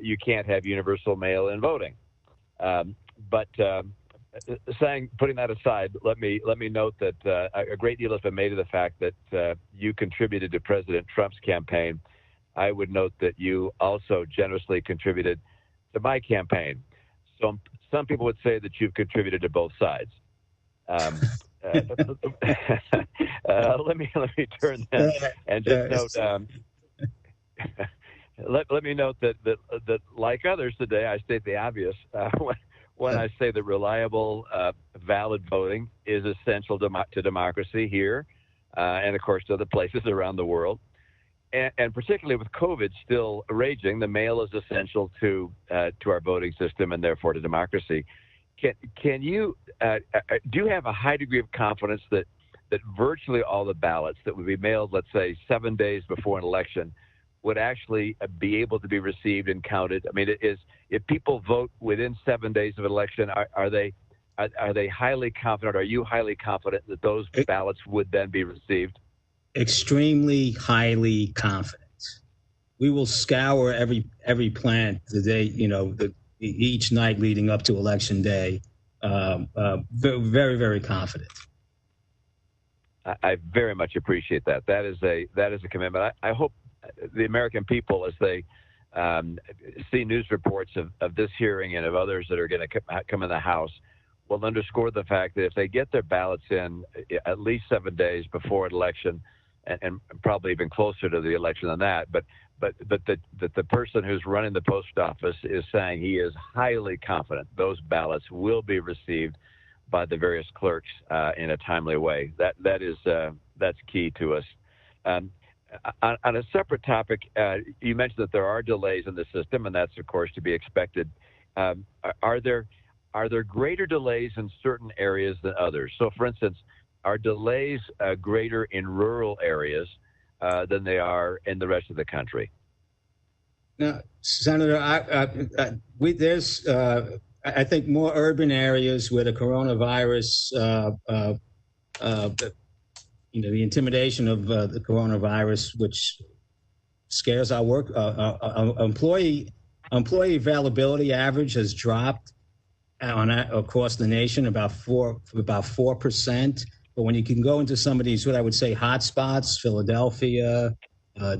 you can't have universal mail-in voting. Putting that aside, let me note that a great deal has been made of the fact that you contributed to President Trump's campaign. I would note that you also generously contributed to my campaign. So some people would say that you've contributed to both sides. Let me turn then and just note. Let me note that like others today, I state the obvious when I say that reliable, valid voting is essential to democracy here, and of course to other places around the world. And particularly with COVID still raging, the mail is essential to our voting system and therefore to democracy. Can you do you have a high degree of confidence that virtually all the ballots that would be mailed, let's say 7 days before an election, would actually be able to be received and counted? I mean, if people vote within 7 days of an election, are they highly confident? Are you highly confident that those ballots would then be received? Extremely highly confident. we will scour every plant the day, each night leading up to Election Day. Very, very confident. I very much appreciate that. That is a commitment. I hope the American people, as they see news reports of this hearing and of others that are going to come in the House, will underscore the fact that if they get their ballots in at least 7 days before an election, and probably even closer to the election than that, but that the person who's running the post office is saying he is highly confident those ballots will be received by the various clerks in a timely way. That's key to us. On a separate topic, you mentioned that there are delays in the system, and that's of course to be expected. Are there greater delays in certain areas than others? So, for instance, are delays greater in rural areas than they are in the rest of the country? Now, Senator, there's I think more urban areas where the coronavirus, the intimidation of the coronavirus, which scares our work, employee availability average has dropped across the nation about 4%. But when you can go into some of these, what I would say, hot spots, Philadelphia,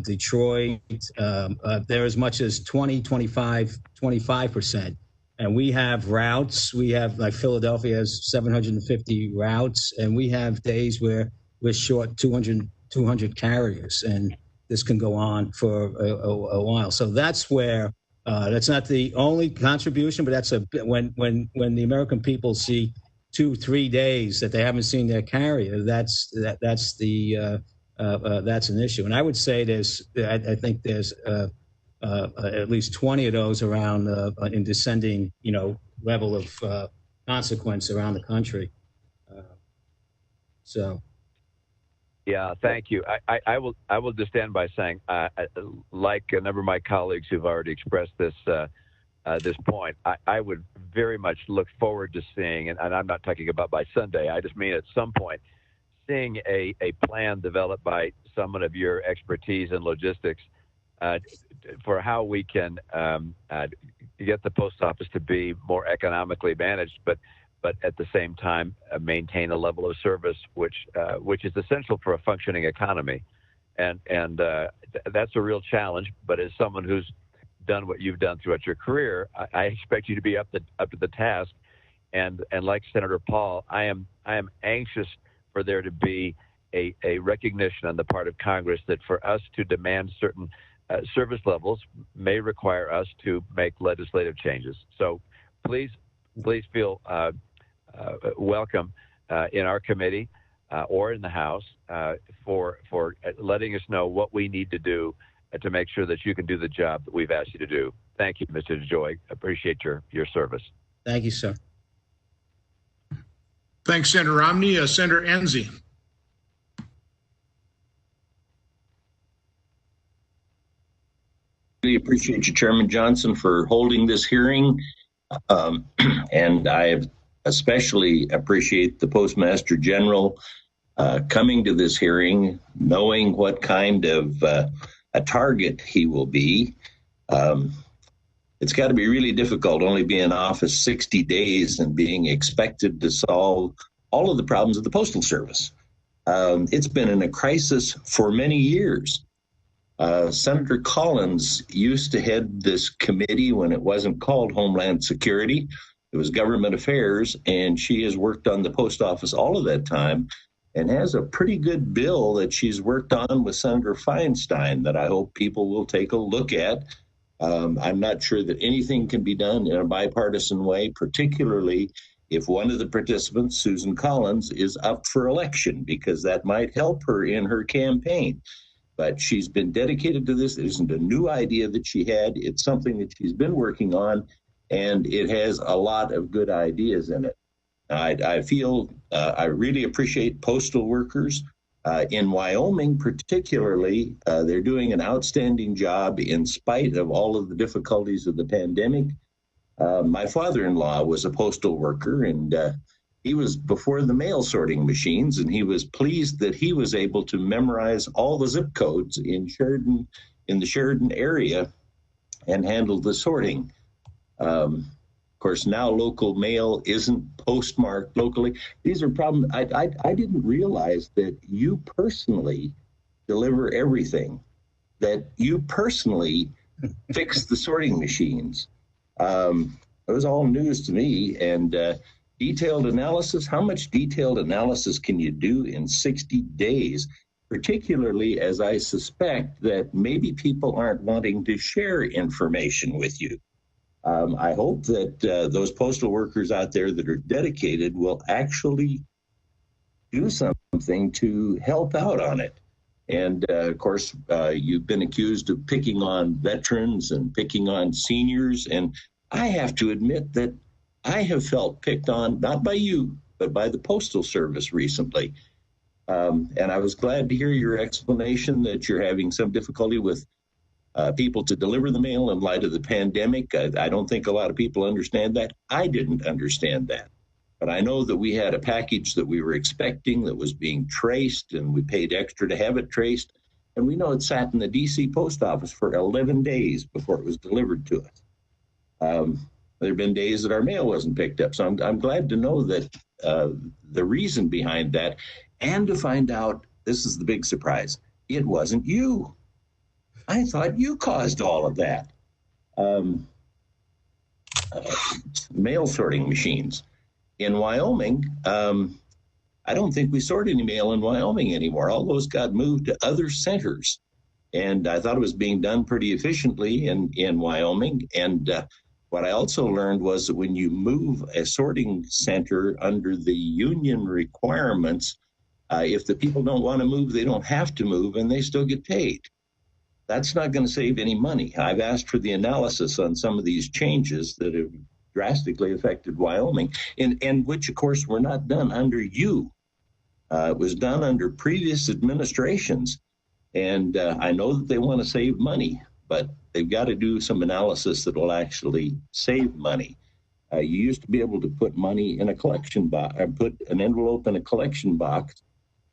Detroit, they're as much as 25%. And we have routes. We have, like, Philadelphia has 750 routes, and we have days where we're short 200 carriers, and this can go on for a while. So that's where that's not the only contribution, but that's when the American people see 2-3 days that they haven't seen their carrier, that's an issue. And I would say I think there's at least 20 of those around in descending, level of consequence around the country. Yeah, thank you. I will just stand by saying, like a number of my colleagues who've already expressed this point, I would very much look forward to seeing, and I'm not talking about by Sunday, I just mean at some point, seeing a plan developed by someone of your expertise in logistics for how we can get the post office to be more economically managed, but at the same time maintain a level of service which is essential for a functioning economy, and that's a real challenge. But as someone who's done what you've done throughout your career, I expect you to be up to the task. And like Senator Paul, I am anxious for there to be a recognition on the part of Congress that for us to demand certain service levels may require us to make legislative changes. So please feel welcome in our committee or in the House for letting us know what we need to do to make sure that you can do the job that we've asked you to do. Thank you, Mr. DeJoy. Appreciate your service. Thank you, sir. Thanks, Senator Romney. Senator Enzi. Really appreciate you, Chairman Johnson, for holding this hearing. And I especially appreciate the Postmaster General coming to this hearing, knowing what kind of a target he will be. It's got to be really difficult only being in office 60 days and being expected to solve all of the problems of the Postal Service. It's been in a crisis for many years. Senator Collins used to head this committee when it wasn't called Homeland Security. It was Government Affairs, and she has worked on the post office all of that time and has a pretty good bill that she's worked on with Senator Feinstein that I hope people will take a look at. I'm not sure that anything can be done in a bipartisan way, particularly if one of the participants, Susan Collins, is up for election, because that might help her in her campaign. But she's been dedicated to this. It isn't a new idea that she had. It's something that she's been working on, and it has a lot of good ideas in it. I feel I really appreciate postal workers. In Wyoming, particularly, they're doing an outstanding job in spite of all of the difficulties of the pandemic. My father-in-law was a postal worker, and he was before the mail sorting machines, and he was pleased that he was able to memorize all the zip codes in Sheridan in the Sheridan area and handled the sorting. Of course, now local mail isn't postmarked locally. These are problems. I didn't realize that you personally deliver everything, that you personally fix the sorting machines. It was all news to me. And detailed analysis, how much detailed analysis can you do in 60 days? Particularly as I suspect that maybe people aren't wanting to share information with you. I hope that those postal workers out there that are dedicated will actually do something to help out on it. And of course, you've been accused of picking on veterans and picking on seniors. And I have to admit that I have felt picked on, not by you, but by the Postal Service recently. And I was glad to hear your explanation that you're having some difficulty with people to deliver the mail in light of the pandemic. I don't think a lot of people understand that. I didn't understand that. But I know that we had a package that we were expecting that was being traced, and we paid extra to have it traced. And we know it sat in the D.C. post office for 11 days before it was delivered to us. There have been days that our mail wasn't picked up. So I'm glad to know that the reason behind that, and to find out, this is the big surprise, it wasn't you. I thought you caused all of that. Mail sorting machines. In Wyoming, I don't think we sort any mail in Wyoming anymore. All those got moved to other centers. And I thought it was being done pretty efficiently in Wyoming. And what I also learned was that when you move a sorting center under the union requirements, if the people don't want to move, they don't have to move, and they still get paid. That's not going to save any money. I've asked for the analysis on some of these changes that have drastically affected Wyoming, and which, of course, were not done under you. It was done under previous administrations. And I know that they want to save money, but they've got to do some analysis that will actually save money. You used to be able to put money in a collection box, or put an envelope in a collection box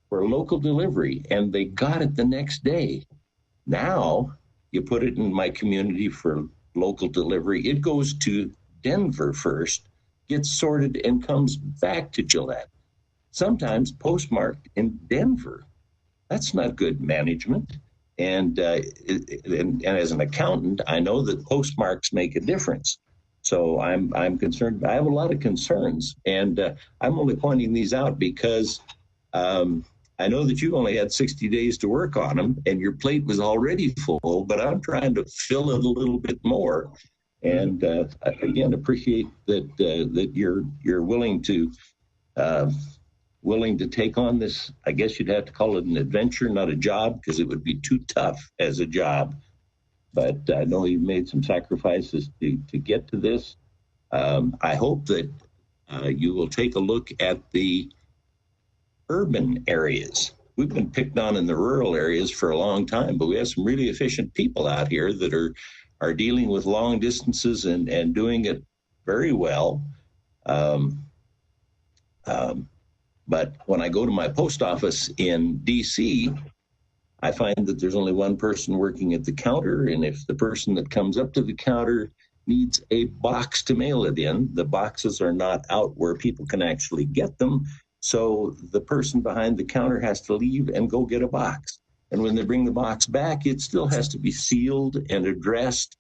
for local delivery, and they got it the next day. Now, you put it in my community for local delivery. It goes to Denver first, gets sorted, and comes back to Gillette. Sometimes postmarked in Denver. That's not good management. And as an accountant, I know that postmarks make a difference. So I'm concerned. I have a lot of concerns, and I'm only pointing these out because I know that you only had 60 days to work on them, and your plate was already full. But I'm trying to fill it a little bit more. And again, appreciate that you're willing to take on this. I guess you'd have to call it an adventure, not a job, because it would be too tough as a job. But I know you've made some sacrifices to get to this. I hope that you will take a look at the urban areas. We've been picked on in the rural areas for a long time, but we have some really efficient people out here that are dealing with long distances and doing it very well. But when I go to my post office in D.C., I find that there's only one person working at the counter. And if the person that comes up to the counter needs a box to mail it in, the boxes are not out where people can actually get them. So the person behind the counter has to leave and go get a box. And when they bring the box back, it still has to be sealed and addressed.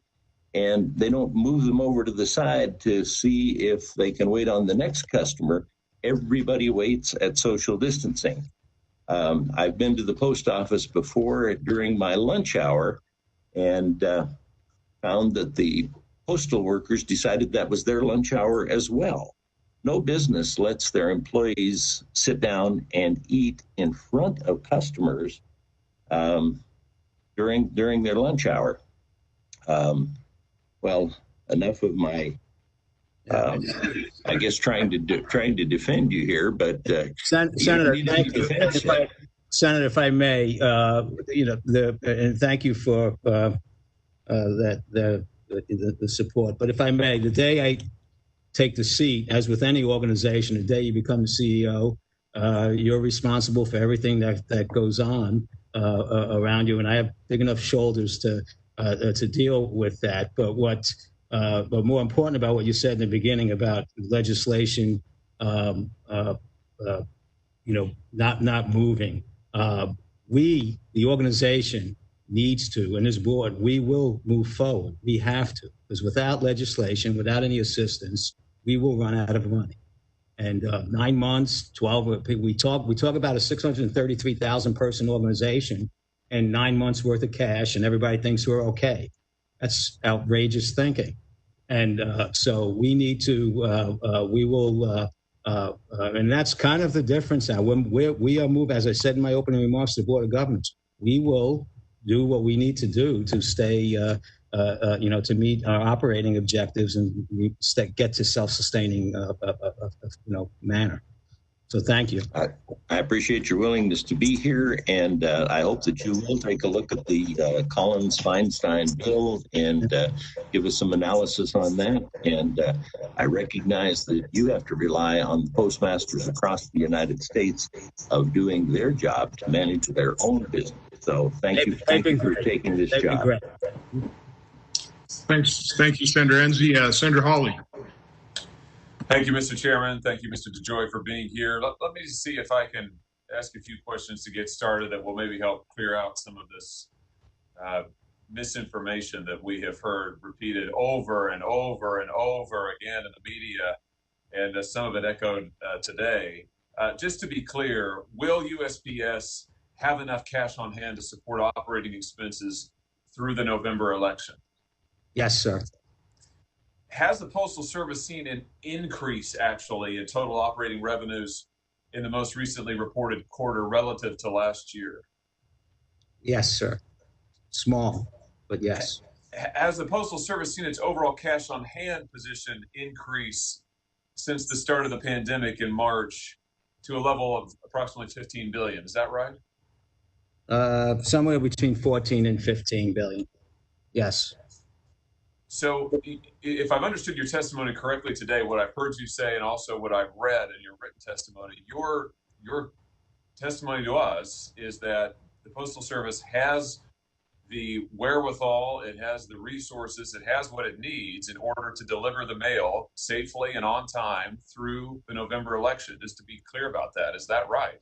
And they don't move them over to the side to see if they can wait on the next customer. Everybody waits at social distancing. I've been to the post office before during my lunch hour and found that the postal workers decided that was their lunch hour as well. No business lets their employees sit down and eat in front of customers during their lunch hour. Well, enough of my, I guess, trying to defend you here, but Senator, Senator, if I may, and thank you for the support. But if I may, the day I take the seat, as with any organization, the day you become the CEO, you're responsible for everything that goes on. around you, and I have big enough shoulders to deal with that. But but more important about what you said in the beginning about legislation, not moving. We, the organization, needs to, and this board, we will move forward. We have to, because without legislation, without any assistance, we will run out of money. And 9 months, 12, we talk about a 633,000 person organization and 9 months worth of cash, and everybody thinks we're okay. That's outrageous thinking. And so we need to, we will, and that's kind of the difference now. We are moving, as I said in my opening remarks to the Board of Governors, we will do what we need to do to stay, to meet our operating objectives and get to self-sustaining, manner. So thank you. I appreciate your willingness to be here, and I hope that you will take a look at the Collins-Feinstein bill and give us some analysis on that. And I recognize that you have to rely on the postmasters across the United States of doing their job to manage their own business. So thank you for taking this job. Thank you, Senator Enzi. Senator Hawley. Thank you, Mr. Chairman. Thank you, Mr. DeJoy, for being here. Let me see if I can ask a few questions to get started that will maybe help clear out some of this misinformation that we have heard repeated over and over and over again in the media, and some of it echoed today. Just to be clear, will USPS have enough cash on hand to support operating expenses through the November election? Yes, sir. Has the Postal Service seen an increase actually in total operating revenues in the most recently reported quarter relative to last year? Yes, sir. Small, but yes. Has the Postal Service seen its overall cash on hand position increase since the start of the pandemic in March to a level of approximately 15 billion? Is that right? Somewhere between 14 and 15 billion. Yes. So if I've understood your testimony correctly today, what I've heard you say and also what I've read in your written testimony, your testimony to us is that the Postal Service has the wherewithal, it has the resources, it has what it needs in order to deliver the mail safely and on time through the November election. Just to be clear about that, is that right?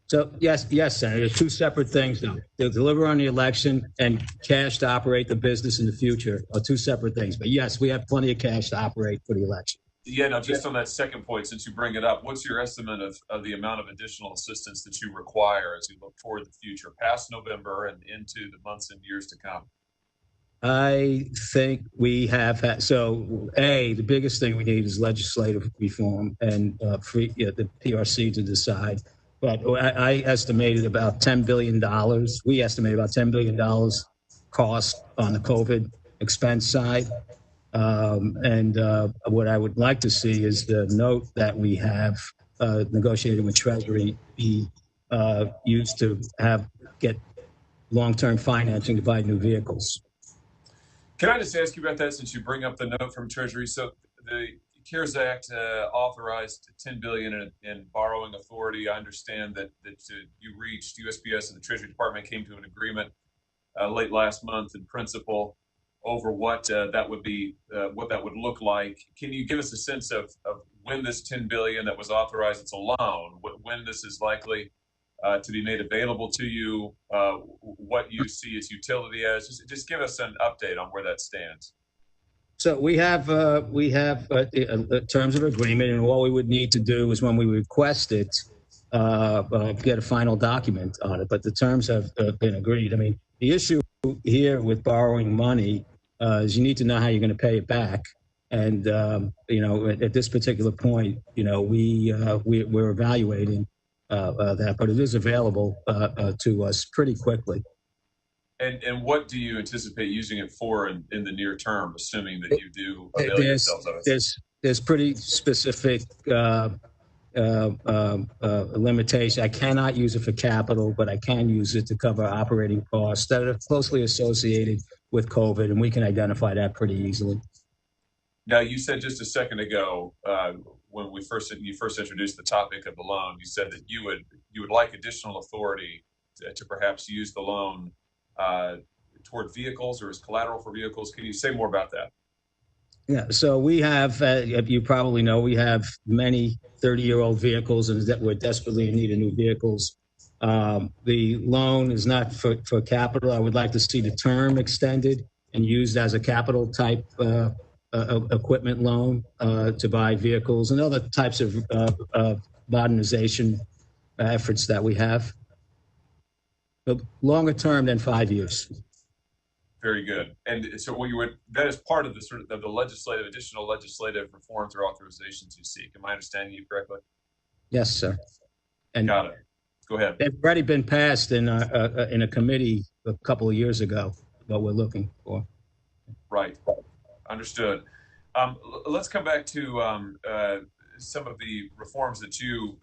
So yes, Senator. Two separate things, though. To deliver on the election and cash to operate the business in the future are two separate things. But yes, we have plenty of cash to operate for the election. Yeah, no, just on that second point, since you bring it up, what's your estimate of the amount of additional assistance that you require as you look toward the future, past November and into the months and years to come? I think we have had, the biggest thing we need is legislative reform and the PRC to decide. But I estimated about $10 billion. We estimate about $10 billion cost on the COVID expense side. And what I would like to see is the note that we have negotiated with Treasury be used to get long-term financing to buy new vehicles. Can I just ask you about that since you bring up the note from Treasury? So the CARES Act authorized $10 billion in borrowing authority. I understand that you reached, USPS and the Treasury Department came to an agreement late last month in principle over what that would be, what that would look like. Can you give us a sense of when this $10 billion that was authorized, it's a loan, when this is likely to be made available to you, what you see its utility as? Just give us an update on where that stands. So we have terms of agreement, and all we would need to do is when we request it, get a final document on it. But the terms have been agreed. I mean, the issue here with borrowing money is you need to know how you're going to pay it back. And at this particular point, we're evaluating that, but it is available to us pretty quickly. And what do you anticipate using it for in the near term, assuming that you do avail yourselves of it? There's pretty specific limitation. I cannot use it for capital, but I can use it to cover operating costs that are closely associated with COVID, and we can identify that pretty easily. Now, you said just a second ago, when you first introduced the topic of the loan, you said that you would like additional authority to perhaps use the loan toward vehicles or as collateral for vehicles. Can you say more about that? Yeah, so we have, you probably know, we have many 30-year-old vehicles and that we're desperately in need of new vehicles. The loan is not for capital. I would like to see the term extended and used as a capital type equipment loan to buy vehicles and other types of modernization efforts that we have. But longer term than 5 years. Very good. And so that is part of the sort of the additional legislative reforms or authorizations you seek. Am I understanding you correctly? Yes, sir. And got it. Go ahead. They've already been passed in a committee a couple of years ago, what we're looking for. Right. Understood. Let's come back to some of the reforms that you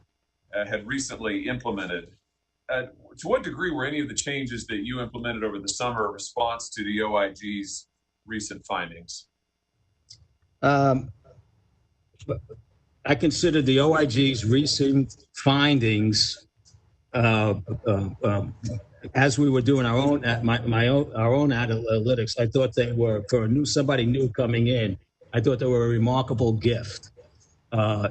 had recently implemented. To what degree were any of the changes that you implemented over the summer a response to the OIG's recent findings? I consider the OIG's recent findings, as we were doing our own analytics, I thought they were, for somebody new coming in, I thought they were a remarkable gift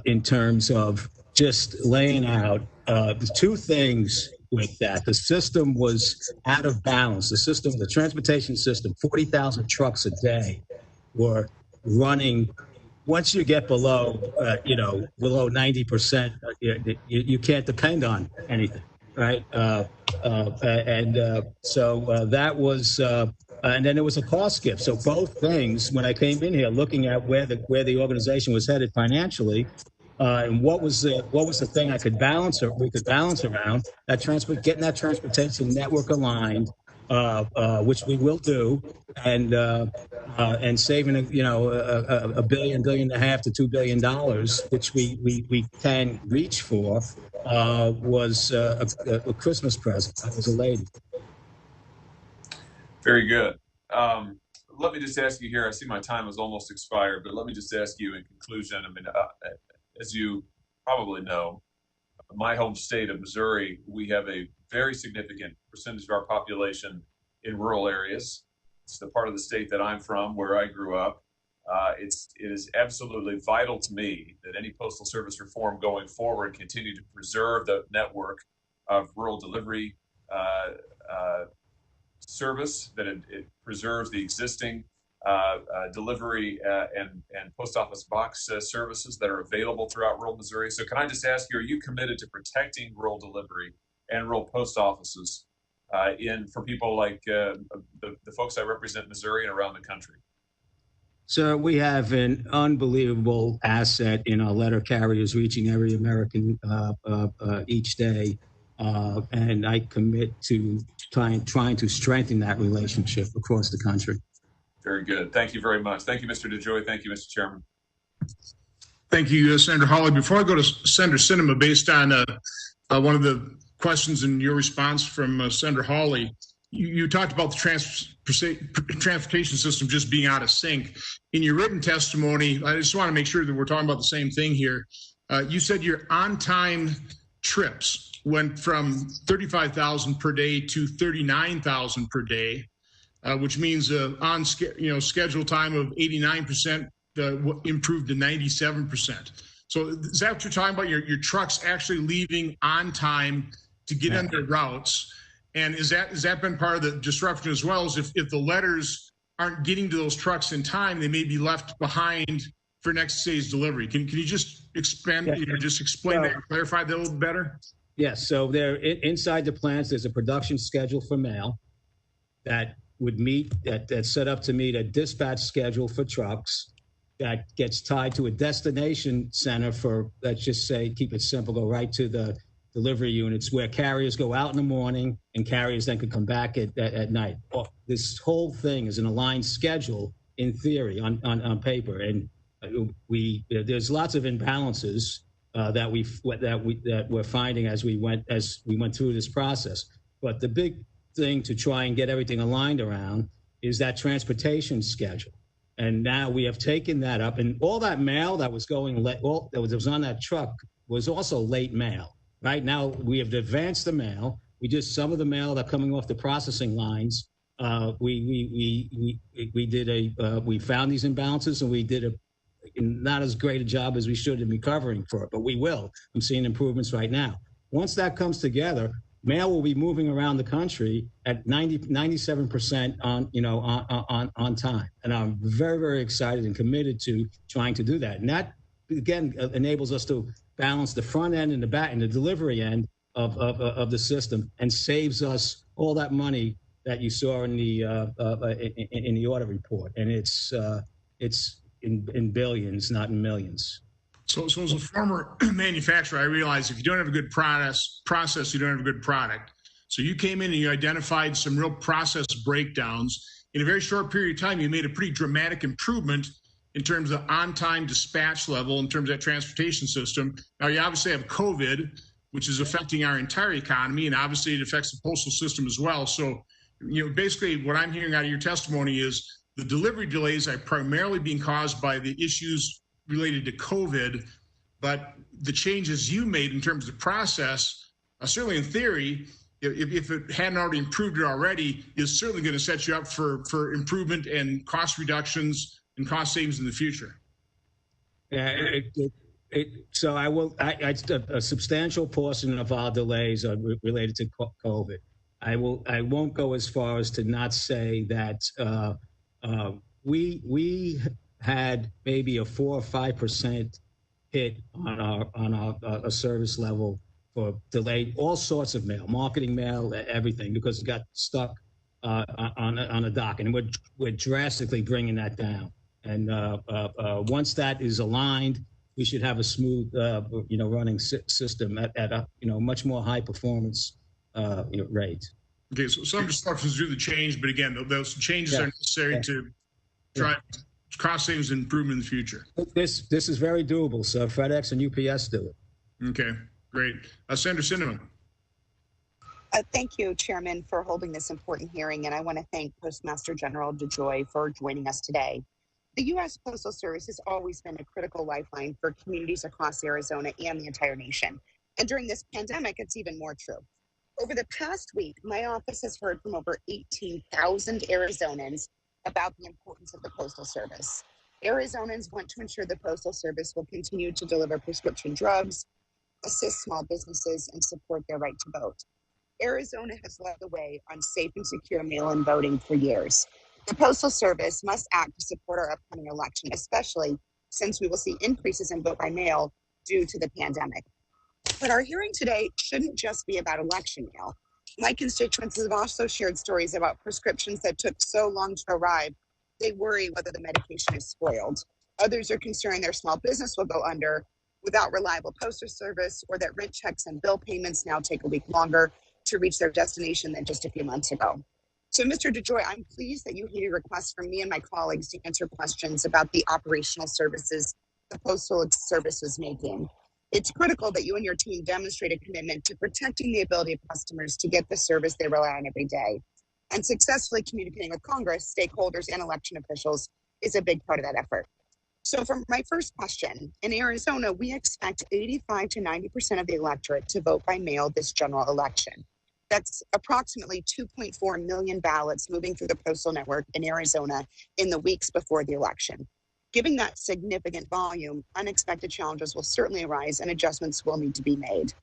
in terms of just laying out the two things with that. The system was out of balance. The transportation system, 40,000 trucks a day were running. Once you get below 90%, you can't depend on anything, right? So that was, and then there was a cost gift. So both things, when I came in here, looking at where the organization was headed financially, and what was the thing we could balance around, getting that transportation network aligned, which we will do, and saving $1 billion, $1.5 billion to $2 billion, which we can reach for, was a Christmas present. I was elated. Very good. Let me just ask you here. I see my time has almost expired, but let me just ask you in conclusion. I mean, as you probably know, my home state of Missouri, we have a very significant percentage of our population in rural areas. It's the part of the state that I'm from, where I grew up. It is absolutely vital to me that any Postal Service reform going forward continue to preserve the network of rural delivery service, that it preserves the existing delivery and post office box services that are available throughout rural Missouri. So can I just ask you, are you committed to protecting rural delivery and rural post offices for people like the folks I represent in Missouri and around the country? So we have an unbelievable asset in our letter carriers reaching every American each day. And I commit to trying to strengthen that relationship across the country. Very good. Thank you very much. Thank you, Mr. DeJoy. Thank you, Mr. Chairman. Thank you, Senator Hawley. Before I go to Senator Sinema, based on one of the questions in your response from Senator Hawley, you talked about the transportation system just being out of sync. In your written testimony, I just want to make sure that we're talking about the same thing here. You said your on-time trips went from 35,000 per day to 39,000 per day. Which means schedule time of 89% improved to 97%. So is that what you're talking about? Your trucks actually leaving on time to get on their routes, and has that been part of the disruption as well? As if the letters aren't getting to those trucks in time, they may be left behind for next day's delivery. Can you just expand? Just explain that, clarify that a little better? Yes. So there, inside the plants, there's a production schedule for mail that would meet that's set up to meet a dispatch schedule for trucks that gets tied to a destination center for, let's just say, keep it simple, go right to the delivery units where carriers go out in the morning and carriers then could come back at night. This whole thing is an aligned schedule in theory on paper, and there's lots of imbalances that we're finding as we went through this process. But the big thing to try and get everything aligned around is that transportation schedule. And now we have taken that up, and all that mail that was going that was on that truck was also late mail. Right now we have advanced the mail. We just some of the mail that coming off the processing lines. We found these imbalances, and we did not as great a job as we should in recovering for it, but we will. I'm seeing improvements right now. Once that comes together, mail will be moving around the country at 97% on time. And I'm very, very excited and committed to trying to do that. And that, again, enables us to balance the front end and the back and the delivery end of the system, and saves us all that money that you saw in the audit report. And it's in billions, not in millions. So as a former manufacturer, I realize if you don't have a good process, you don't have a good product. So you came in and you identified some real process breakdowns. In a very short period of time, you made a pretty dramatic improvement in terms of on-time dispatch level, in terms of that transportation system. Now, you obviously have COVID, which is affecting our entire economy, and obviously it affects the postal system as well. So, basically what I'm hearing out of your testimony is the delivery delays are primarily being caused by the issues related to COVID, but the changes you made in terms of process, certainly in theory, if it hadn't already improved it already, is certainly going to set you up for improvement and cost reductions and cost savings in the future. Yeah, so a substantial portion of our delays are related to COVID. I won't go as far as to not say that we had maybe a 4 or 5% hit on our service level for delayed all sorts of mail, marketing mail, everything, because it got stuck on a dock, and we're drastically bringing that down. And once that is aligned, we should have a smooth, running system at a much more high performance rate. Okay, so some instructions do the change, but again, those changes are necessary to drive cost savings and improvement in the future. This is very doable. So FedEx and UPS do it. Okay, great. Senator Sinema. Thank you, Chairman, for holding this important hearing, and I want to thank Postmaster General DeJoy for joining us today. The U.S. Postal Service has always been a critical lifeline for communities across Arizona and the entire nation. And during this pandemic, it's even more true. Over the past week, my office has heard from over 18,000 Arizonans about the importance of the Postal Service. Arizonans want to ensure the Postal Service will continue to deliver prescription drugs, assist small businesses, and support their right to vote. Arizona has led the way on safe and secure mail-in voting for years. The Postal Service must act to support our upcoming election, especially since we will see increases in vote by mail due to the pandemic. But our hearing today shouldn't just be about election mail. My constituents have also shared stories about prescriptions that took so long to arrive, they worry whether the medication is spoiled. Others are concerned their small business will go under without reliable postal service, or that rent checks and bill payments now take a week longer to reach their destination than just a few months ago. So, Mr. DeJoy, I'm pleased that you heeded requests from me and my colleagues to answer questions about the operational services the Postal Service is making. It's critical that you and your team demonstrate a commitment to protecting the ability of customers to get the service they rely on every day. And successfully communicating with Congress, stakeholders, and election officials is a big part of that effort. So for my first question, in Arizona, we expect 85 to 90% of the electorate to vote by mail this general election. That's approximately 2.4 million ballots moving through the postal network in Arizona in the weeks before the election. Given that significant volume, unexpected challenges will certainly arise and adjustments will need to be made.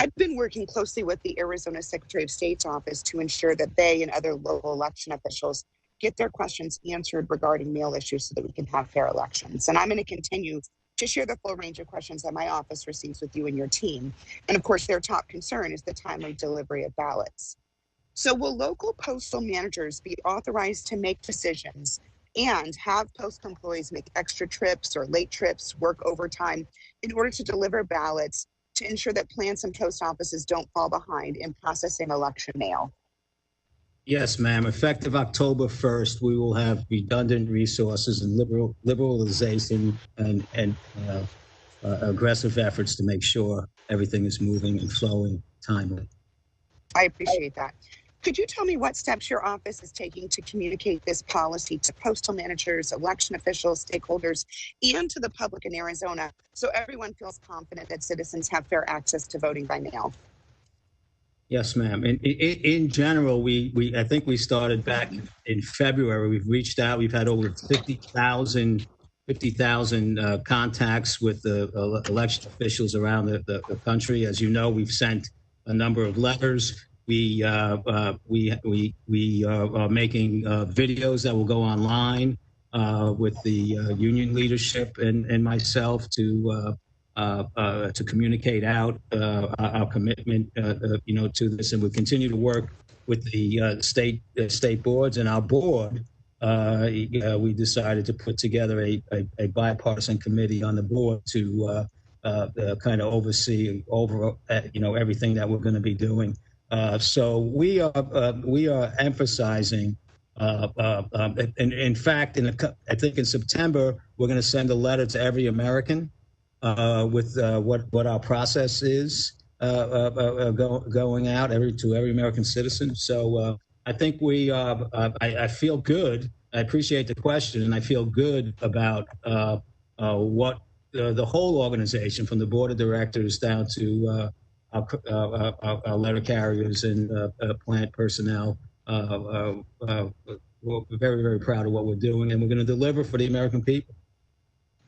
I've been working closely with the Arizona Secretary of State's office to ensure that they and other local election officials get their questions answered regarding mail issues so that we can have fair elections. And I'm going to continue to share the full range of questions that my office receives with you and your team. And of course, their top concern is the timely delivery of ballots. So will local postal managers be authorized to make decisions and have postal employees make extra trips or late trips, work overtime in order to deliver ballots to ensure that plants and post offices don't fall behind in processing election mail? Yes, ma'am. Effective October 1st, we will have redundant resources and liberalization and aggressive efforts to make sure everything is moving and flowing timely. I appreciate that. Could you tell me what steps your office is taking to communicate this policy to postal managers, election officials, stakeholders, and to the public in Arizona so everyone feels confident that citizens have fair access to voting by mail? Yes, ma'am. In general, I think we started back in February. We've reached out. We've had over 50,000 contacts with the election officials around the country. As you know, we've sent a number of letters. We are making videos that will go online with the union leadership and myself to communicate out our commitment, to this, and we continue to work with the state boards and our board. We decided to put together a bipartisan committee on the board to kind of oversee everything that we're going to be doing. So we are emphasizing. In fact, I think in September we're going to send a letter to every American with what our process is going out to every American citizen. So I think I feel good. I appreciate the question, and I feel good about what the whole organization, from the board of directors down to our letter carriers and plant personnel. We're very, very proud of what we're doing, and we're going to deliver for the American people.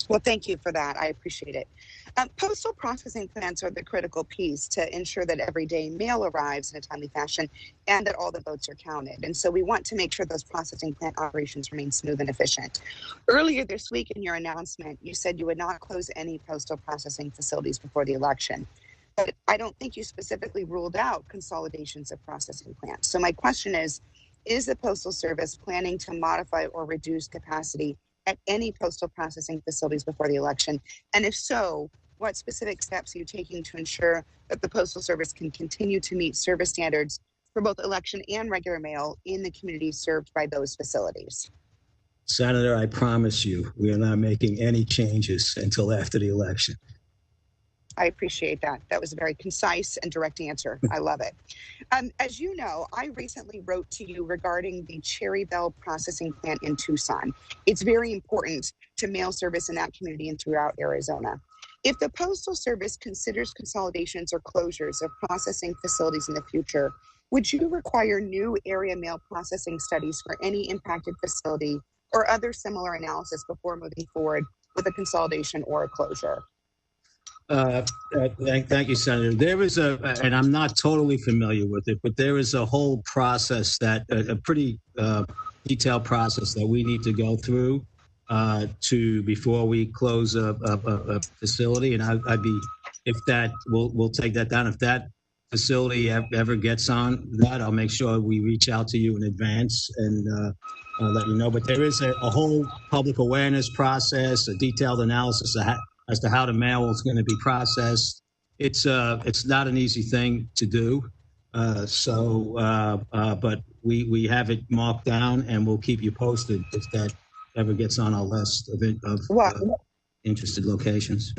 Well, thank you for that. I appreciate it. Postal processing plants are the critical piece to ensure that everyday mail arrives in a timely fashion and that all the votes are counted. And so we want to make sure those processing plant operations remain smooth and efficient. Earlier this week in your announcement, you said you would not close any postal processing facilities before the election. But I don't think you specifically ruled out consolidations of processing plants. So my question is the Postal Service planning to modify or reduce capacity at any postal processing facilities before the election? And if so, what specific steps are you taking to ensure that the Postal Service can continue to meet service standards for both election and regular mail in the communities served by those facilities? Senator, I promise you, we are not making any changes until after the election. I appreciate that. That was a very concise and direct answer. I love it. As you know, I recently wrote to you regarding the Cherry Bell processing plant in Tucson. It's very important to mail service in that community and throughout Arizona. If the Postal Service considers consolidations or closures of processing facilities in the future, would you require new area mail processing studies for any impacted facility or other similar analysis before moving forward with a consolidation or a closure? Thank you, Senator. There is and I'm not totally familiar with it, but there is a whole process a pretty detailed process that we need to go through before we close a facility. And we'll take that down. If that facility ever gets on that, I'll make sure we reach out to you in advance and let you know. But there is a whole public awareness process, a detailed analysis as to how the mail is going to be processed. It's not an easy thing to do. But we have it marked down, and we'll keep you posted if that ever gets on our list of interested locations.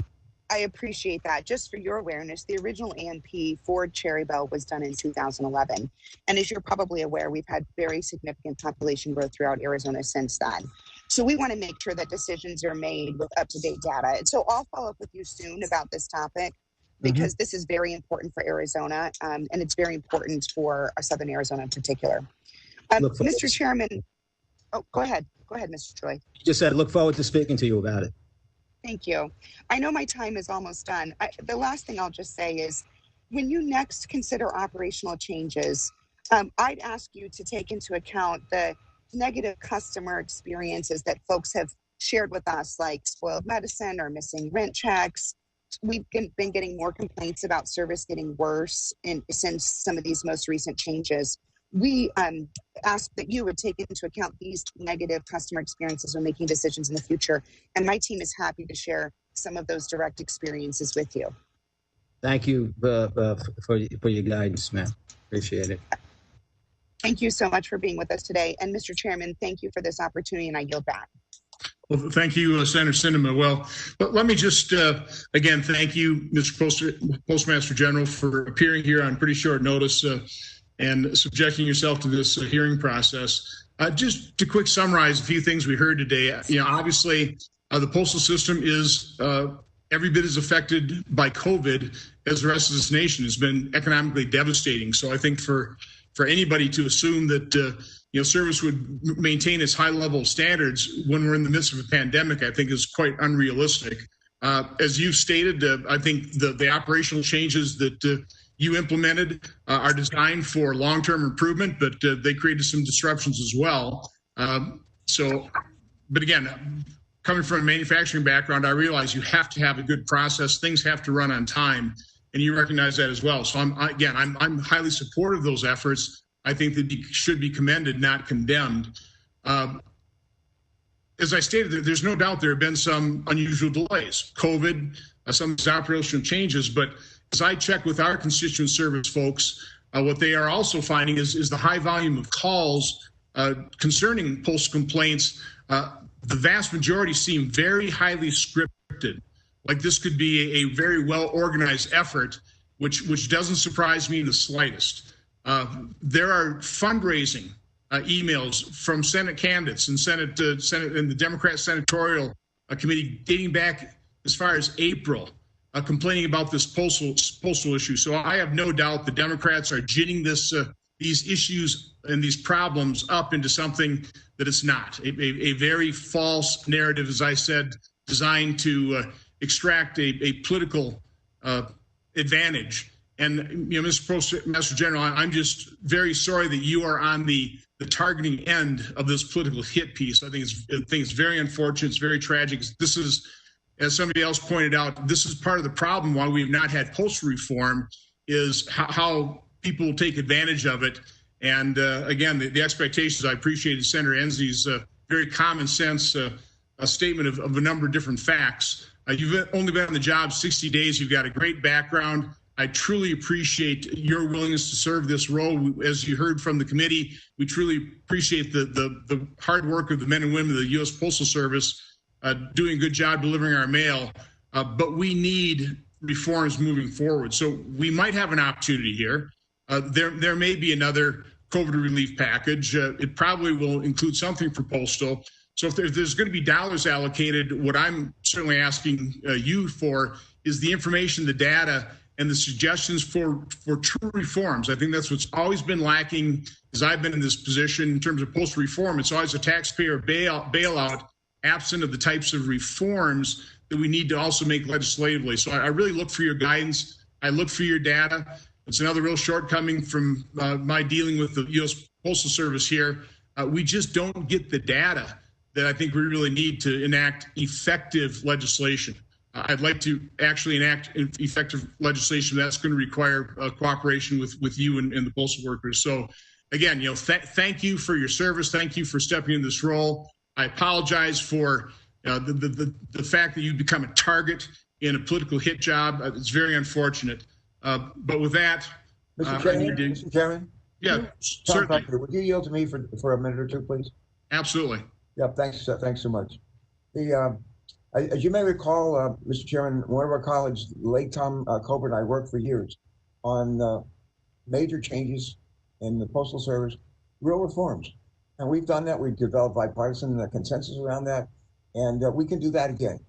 I appreciate that. Just for your awareness, the original AMP for Cherry Bell was done in 2011. And as you're probably aware, we've had very significant population growth throughout Arizona since then. So we want to make sure that decisions are made with up-to-date data. And so I'll follow up with you soon about this topic, because this is very important for Arizona, and it's very important for Southern Arizona in particular. Mr. Chairman, go ahead. Go ahead, Mr. Choi. Just said, look forward to speaking to you about it. Thank you. I know my time is almost done. The last thing I'll just say is, when you next consider operational changes, I'd ask you to take into account the negative customer experiences that folks have shared with us, like spoiled medicine or missing rent checks. We've been getting more complaints about service getting worse since some of these most recent changes. We ask that you would take into account these negative customer experiences when making decisions in the future. And my team is happy to share some of those direct experiences with you. Thank you for your guidance, ma'am. Appreciate it. Thank you so much for being with us today. And Mr. Chairman, thank you for this opportunity, and I yield back. Well, thank you, Senator Sinema. Well, but let me just, again, thank you, Mr. Postmaster General, for appearing here on pretty short notice and subjecting yourself to this hearing process. Just to quick summarize a few things we heard today. Obviously, the postal system is every bit as affected by COVID as the rest of this nation. Has been economically devastating. So I think for anybody to assume that service would maintain its high level of standards when we're in the midst of a pandemic, I think is quite unrealistic. As you've stated, I think the operational changes that you implemented are designed for long-term improvement, but they created some disruptions as well. But again, coming from a manufacturing background, I realize you have to have a good process. Things have to run on time, and you recognize that as well. So I'm highly supportive of those efforts. I think that should be commended, not condemned. As I stated, there's no doubt there have been some unusual delays, COVID, some of these operational changes, but as I check with our constituent service folks, what they are also finding is the high volume of calls concerning postal complaints. The vast majority seem very highly scripted, like this could be a very well-organized effort, which doesn't surprise me in the slightest. There are fundraising emails from Senate candidates and Senate and the Democrat Senatorial Committee dating back as far as April, complaining about this postal issue. So I have no doubt the Democrats are ginning these issues and these problems up into something that it's not. A very false narrative, as I said, designed to extract a political advantage. And Mr. Postmaster General, I'm just very sorry that you are on the targeting end of this political hit piece. I think it's very unfortunate. It's very tragic. This is, as somebody else pointed out, this is part of the problem why we've not had postal reform, is how people will take advantage of it. And again, the expectations, I appreciated Senator Ensley's very common sense a statement of a number of different facts. You've only been on the job 60 days. You've got a great background. I truly appreciate your willingness to serve this role. As you heard from the committee, we truly appreciate the hard work of the men and women of the U.S. Postal Service doing a good job delivering our mail. But we need reforms moving forward. So we might have an opportunity here. There may be another COVID relief package. It probably will include something for postal. So if there's going to be dollars allocated, what I'm certainly asking you for is the information, the data, and the suggestions for true reforms. I think that's what's always been lacking as I've been in this position in terms of postal reform. It's always a taxpayer bailout absent of the types of reforms that we need to also make legislatively. So I really look for your guidance. I look for your data. It's another real shortcoming from my dealing with the U.S. Postal Service here. We just don't get the data that I think we really need to enact effective legislation. I'd like to actually enact effective legislation that's going to require cooperation with you and the postal workers. So again, thank you for your service. Thank you for stepping in this role. I apologize for the fact that you've become a target in a political hit job. It's very unfortunate. But with that, Mr. Chairman, yeah, certainly. Would you yield to me for a minute or two, please? Absolutely. Yeah, thanks so much. As you may recall, Mr. Chairman, one of our colleagues, late Tom Colbert, and I worked for years on major changes in the Postal Service, real reforms. And we've done that. We've developed bipartisan consensus around that. And we can do that again.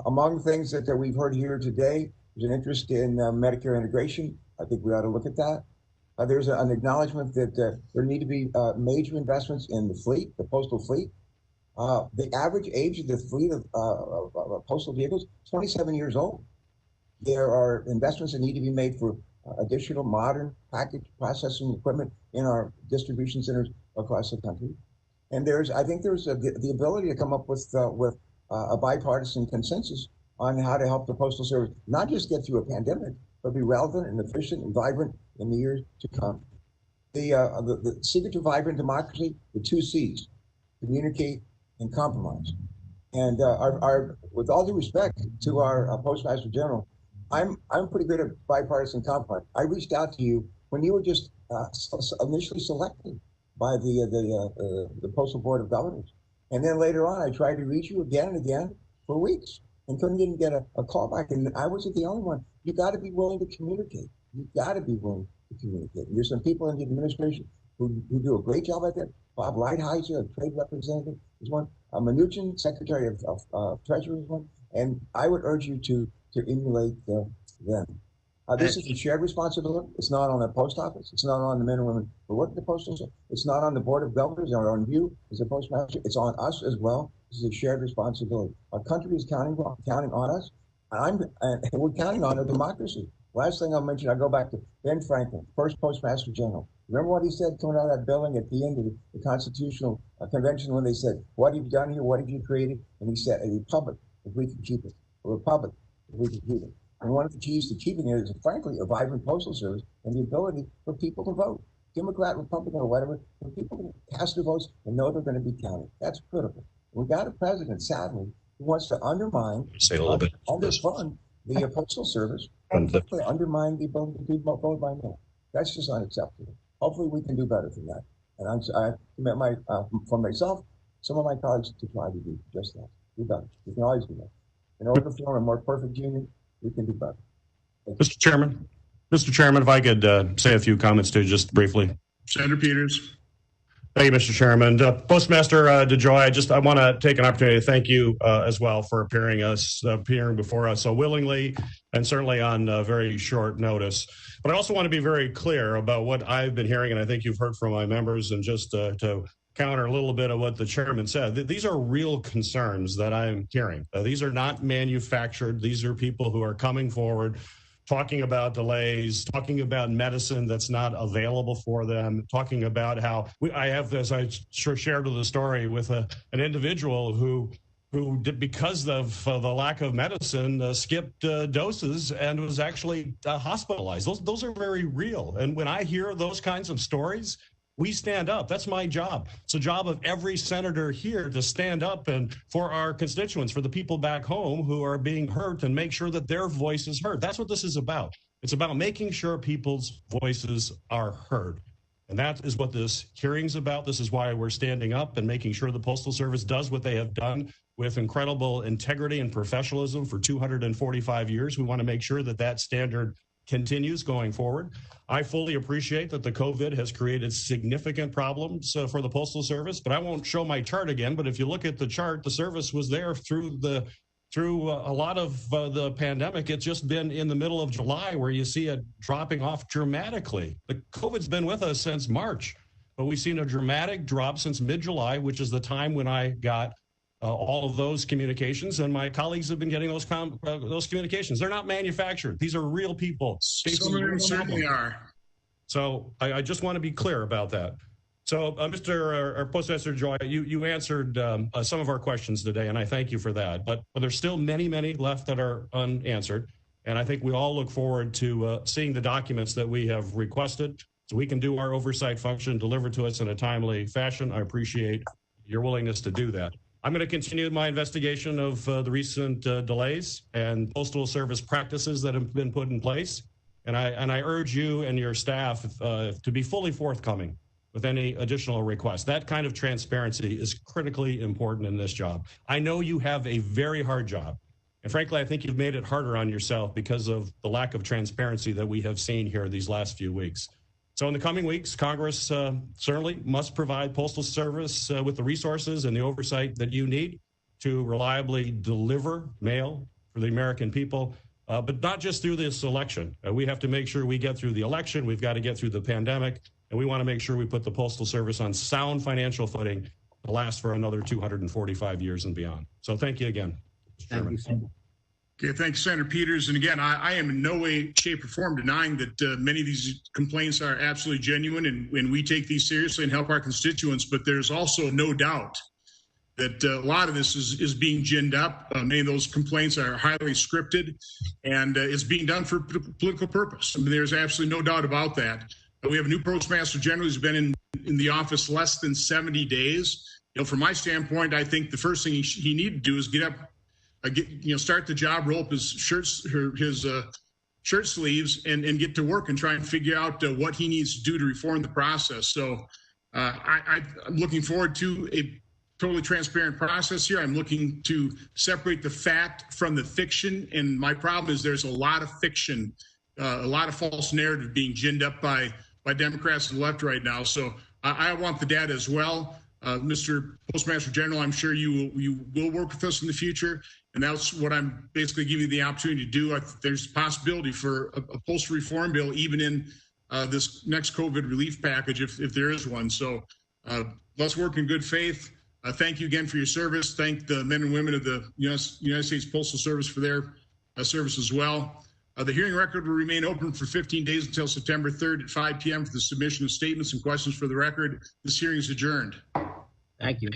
Among the things that we've heard here today, there's an interest in Medicare integration. I think we ought to look at that. There's an acknowledgement that there need to be major investments in the fleet, the postal fleet. The average age of the fleet of postal vehicles, 27 years old. There are investments that need to be made for additional modern package processing equipment in our distribution centers across the country. And I think there's the ability to come up with a bipartisan consensus on how to help the Postal Service not just get through a pandemic, but be relevant and efficient and vibrant in the years to come. The secret to vibrant democracy, the 2 C's, communicate and compromise. And with all due respect to our Postmaster General, I'm pretty good at bipartisan compromise. I reached out to you when you were just initially selected by the Postal Board of Governors. And then later on, I tried to reach you again and again for weeks and couldn't even get a call back. And I wasn't the only one. You got to be willing to communicate. You got to be willing to communicate. There's some people in the administration who do a great job at that. Bob Lighthizer, a trade representative, is one. Mnuchin, Secretary of Treasury, is one. And I would urge you to emulate them. This is a shared responsibility. It's not on the post office. It's not on the men and women who work at the Postal Service. It's not on the Board of Governors or on you as a postmaster. It's on us as well. This is a shared responsibility. Our country is counting on us, and we're counting on our democracy. Last thing I'll mention, I go back to Ben Franklin, first Postmaster General. Remember what he said coming out of that building at the end of the Constitutional Convention when they said, "What have you done here? What have you created?" And he said, "A republic, if we can keep it. A republic, if we can keep it." And one of the keys to keeping it is, frankly, a vibrant Postal Service and the ability for people to vote, Democrat, Republican, or whatever, for people to cast their votes and know they're going to be counted. That's critical. We've got a president, sadly, who wants to undermine, underfund the Postal Service, and undermine the ability to vote by mail. That's just unacceptable. Hopefully, we can do better than that. And I commit for myself, some of my colleagues, to try to do just that. Do better. We can always do that. In order to form a more perfect union, we can do better. Mr. Chairman, if I could say a few comments too, just briefly. Senator Peters. Thank you, Mr. Chairman. Postmaster DeJoy, I want to take an opportunity to thank you as well for appearing before us so willingly and certainly on very short notice. But I also want to be very clear about what I've been hearing, and I think you've heard from my members, and just to counter a little bit of what the chairman said. These are real concerns that I'm hearing. These are not manufactured. These are people who are coming forward, talking about delays, talking about medicine that's not available for them, talking about how I have this, I shared the story with an individual who did, because of the lack of medicine, skipped doses and was actually hospitalized. Those are very real. And when I hear those kinds of stories, we stand up. That's my job. It's the job of every senator here to stand up and for our constituents, for the people back home who are being hurt, and make sure that their voice is heard. That's what this is about. It's about making sure people's voices are heard. And that is what this hearing's about. This is why we're standing up and making sure the Postal Service does what they have done with incredible integrity and professionalism for 245 years. We want to make sure that that standard continues going forward. I fully appreciate that the COVID has created significant problems for the Postal Service, but I won't show my chart again. But if you look at the chart, the service was there through a lot of the pandemic. It's just been in the middle of July where you see it dropping off dramatically. The COVID's been with us since March, but we've seen a dramatic drop since mid-July, which is the time when I got all of those communications, and my colleagues have been getting those communications. They're not manufactured. These are real people. Some of them certainly are. So I just want to be clear about that. So, Mr. Postmaster DeJoy, you answered some of our questions today, and I thank you for that. But there's still many, many left that are unanswered, and I think we all look forward to seeing the documents that we have requested so we can do our oversight function, deliver to us in a timely fashion. I appreciate your willingness to do that. I'm going to continue my investigation of the recent delays and Postal Service practices that have been put in place. And I urge you and your staff to be fully forthcoming with any additional requests. That kind of transparency is critically important in this job. I know you have a very hard job. And frankly, I think you've made it harder on yourself because of the lack of transparency that we have seen here these last few weeks. So in the coming weeks, Congress certainly must provide Postal Service with the resources and the oversight that you need to reliably deliver mail for the American people, but not just through this election. We have to make sure we get through the election. We've got to get through the pandemic, and we want to make sure we put the Postal Service on sound financial footing to last for another 245 years and beyond. So thank you again, Mr. Chairman. Thank you. Okay, thanks, Senator Peters. And again, I am in no way, shape, or form denying that many of these complaints are absolutely genuine, and we take these seriously and help our constituents. But there's also no doubt that a lot of this is being ginned up. Many of those complaints are highly scripted, and it's being done for political purpose. I mean, there's absolutely no doubt about that. But we have a new Postmaster General who's been in the office less than 70 days. You know, from my standpoint, I think the first thing he needed to do is get up. Start the job, roll up his shirt sleeves, and get to work and try and figure out what he needs to do to reform the process. So I'm looking forward to a totally transparent process here. I'm looking to separate the fact from the fiction. And my problem is there's a lot of fiction, a lot of false narrative being ginned up by Democrats and the left right now. So I want the data as well. Mr. Postmaster General, I'm sure you will work with us in the future. And that's what I'm basically giving you the opportunity to do. There's a possibility for a postal reform bill, even in this next COVID relief package, if there is one. So let's work in good faith. Thank you again for your service. Thank the men and women of the United States Postal Service for their service as well. The hearing record will remain open for 15 days until September 3rd at 5 p.m. for the submission of statements and questions for the record. This hearing is adjourned. Thank you.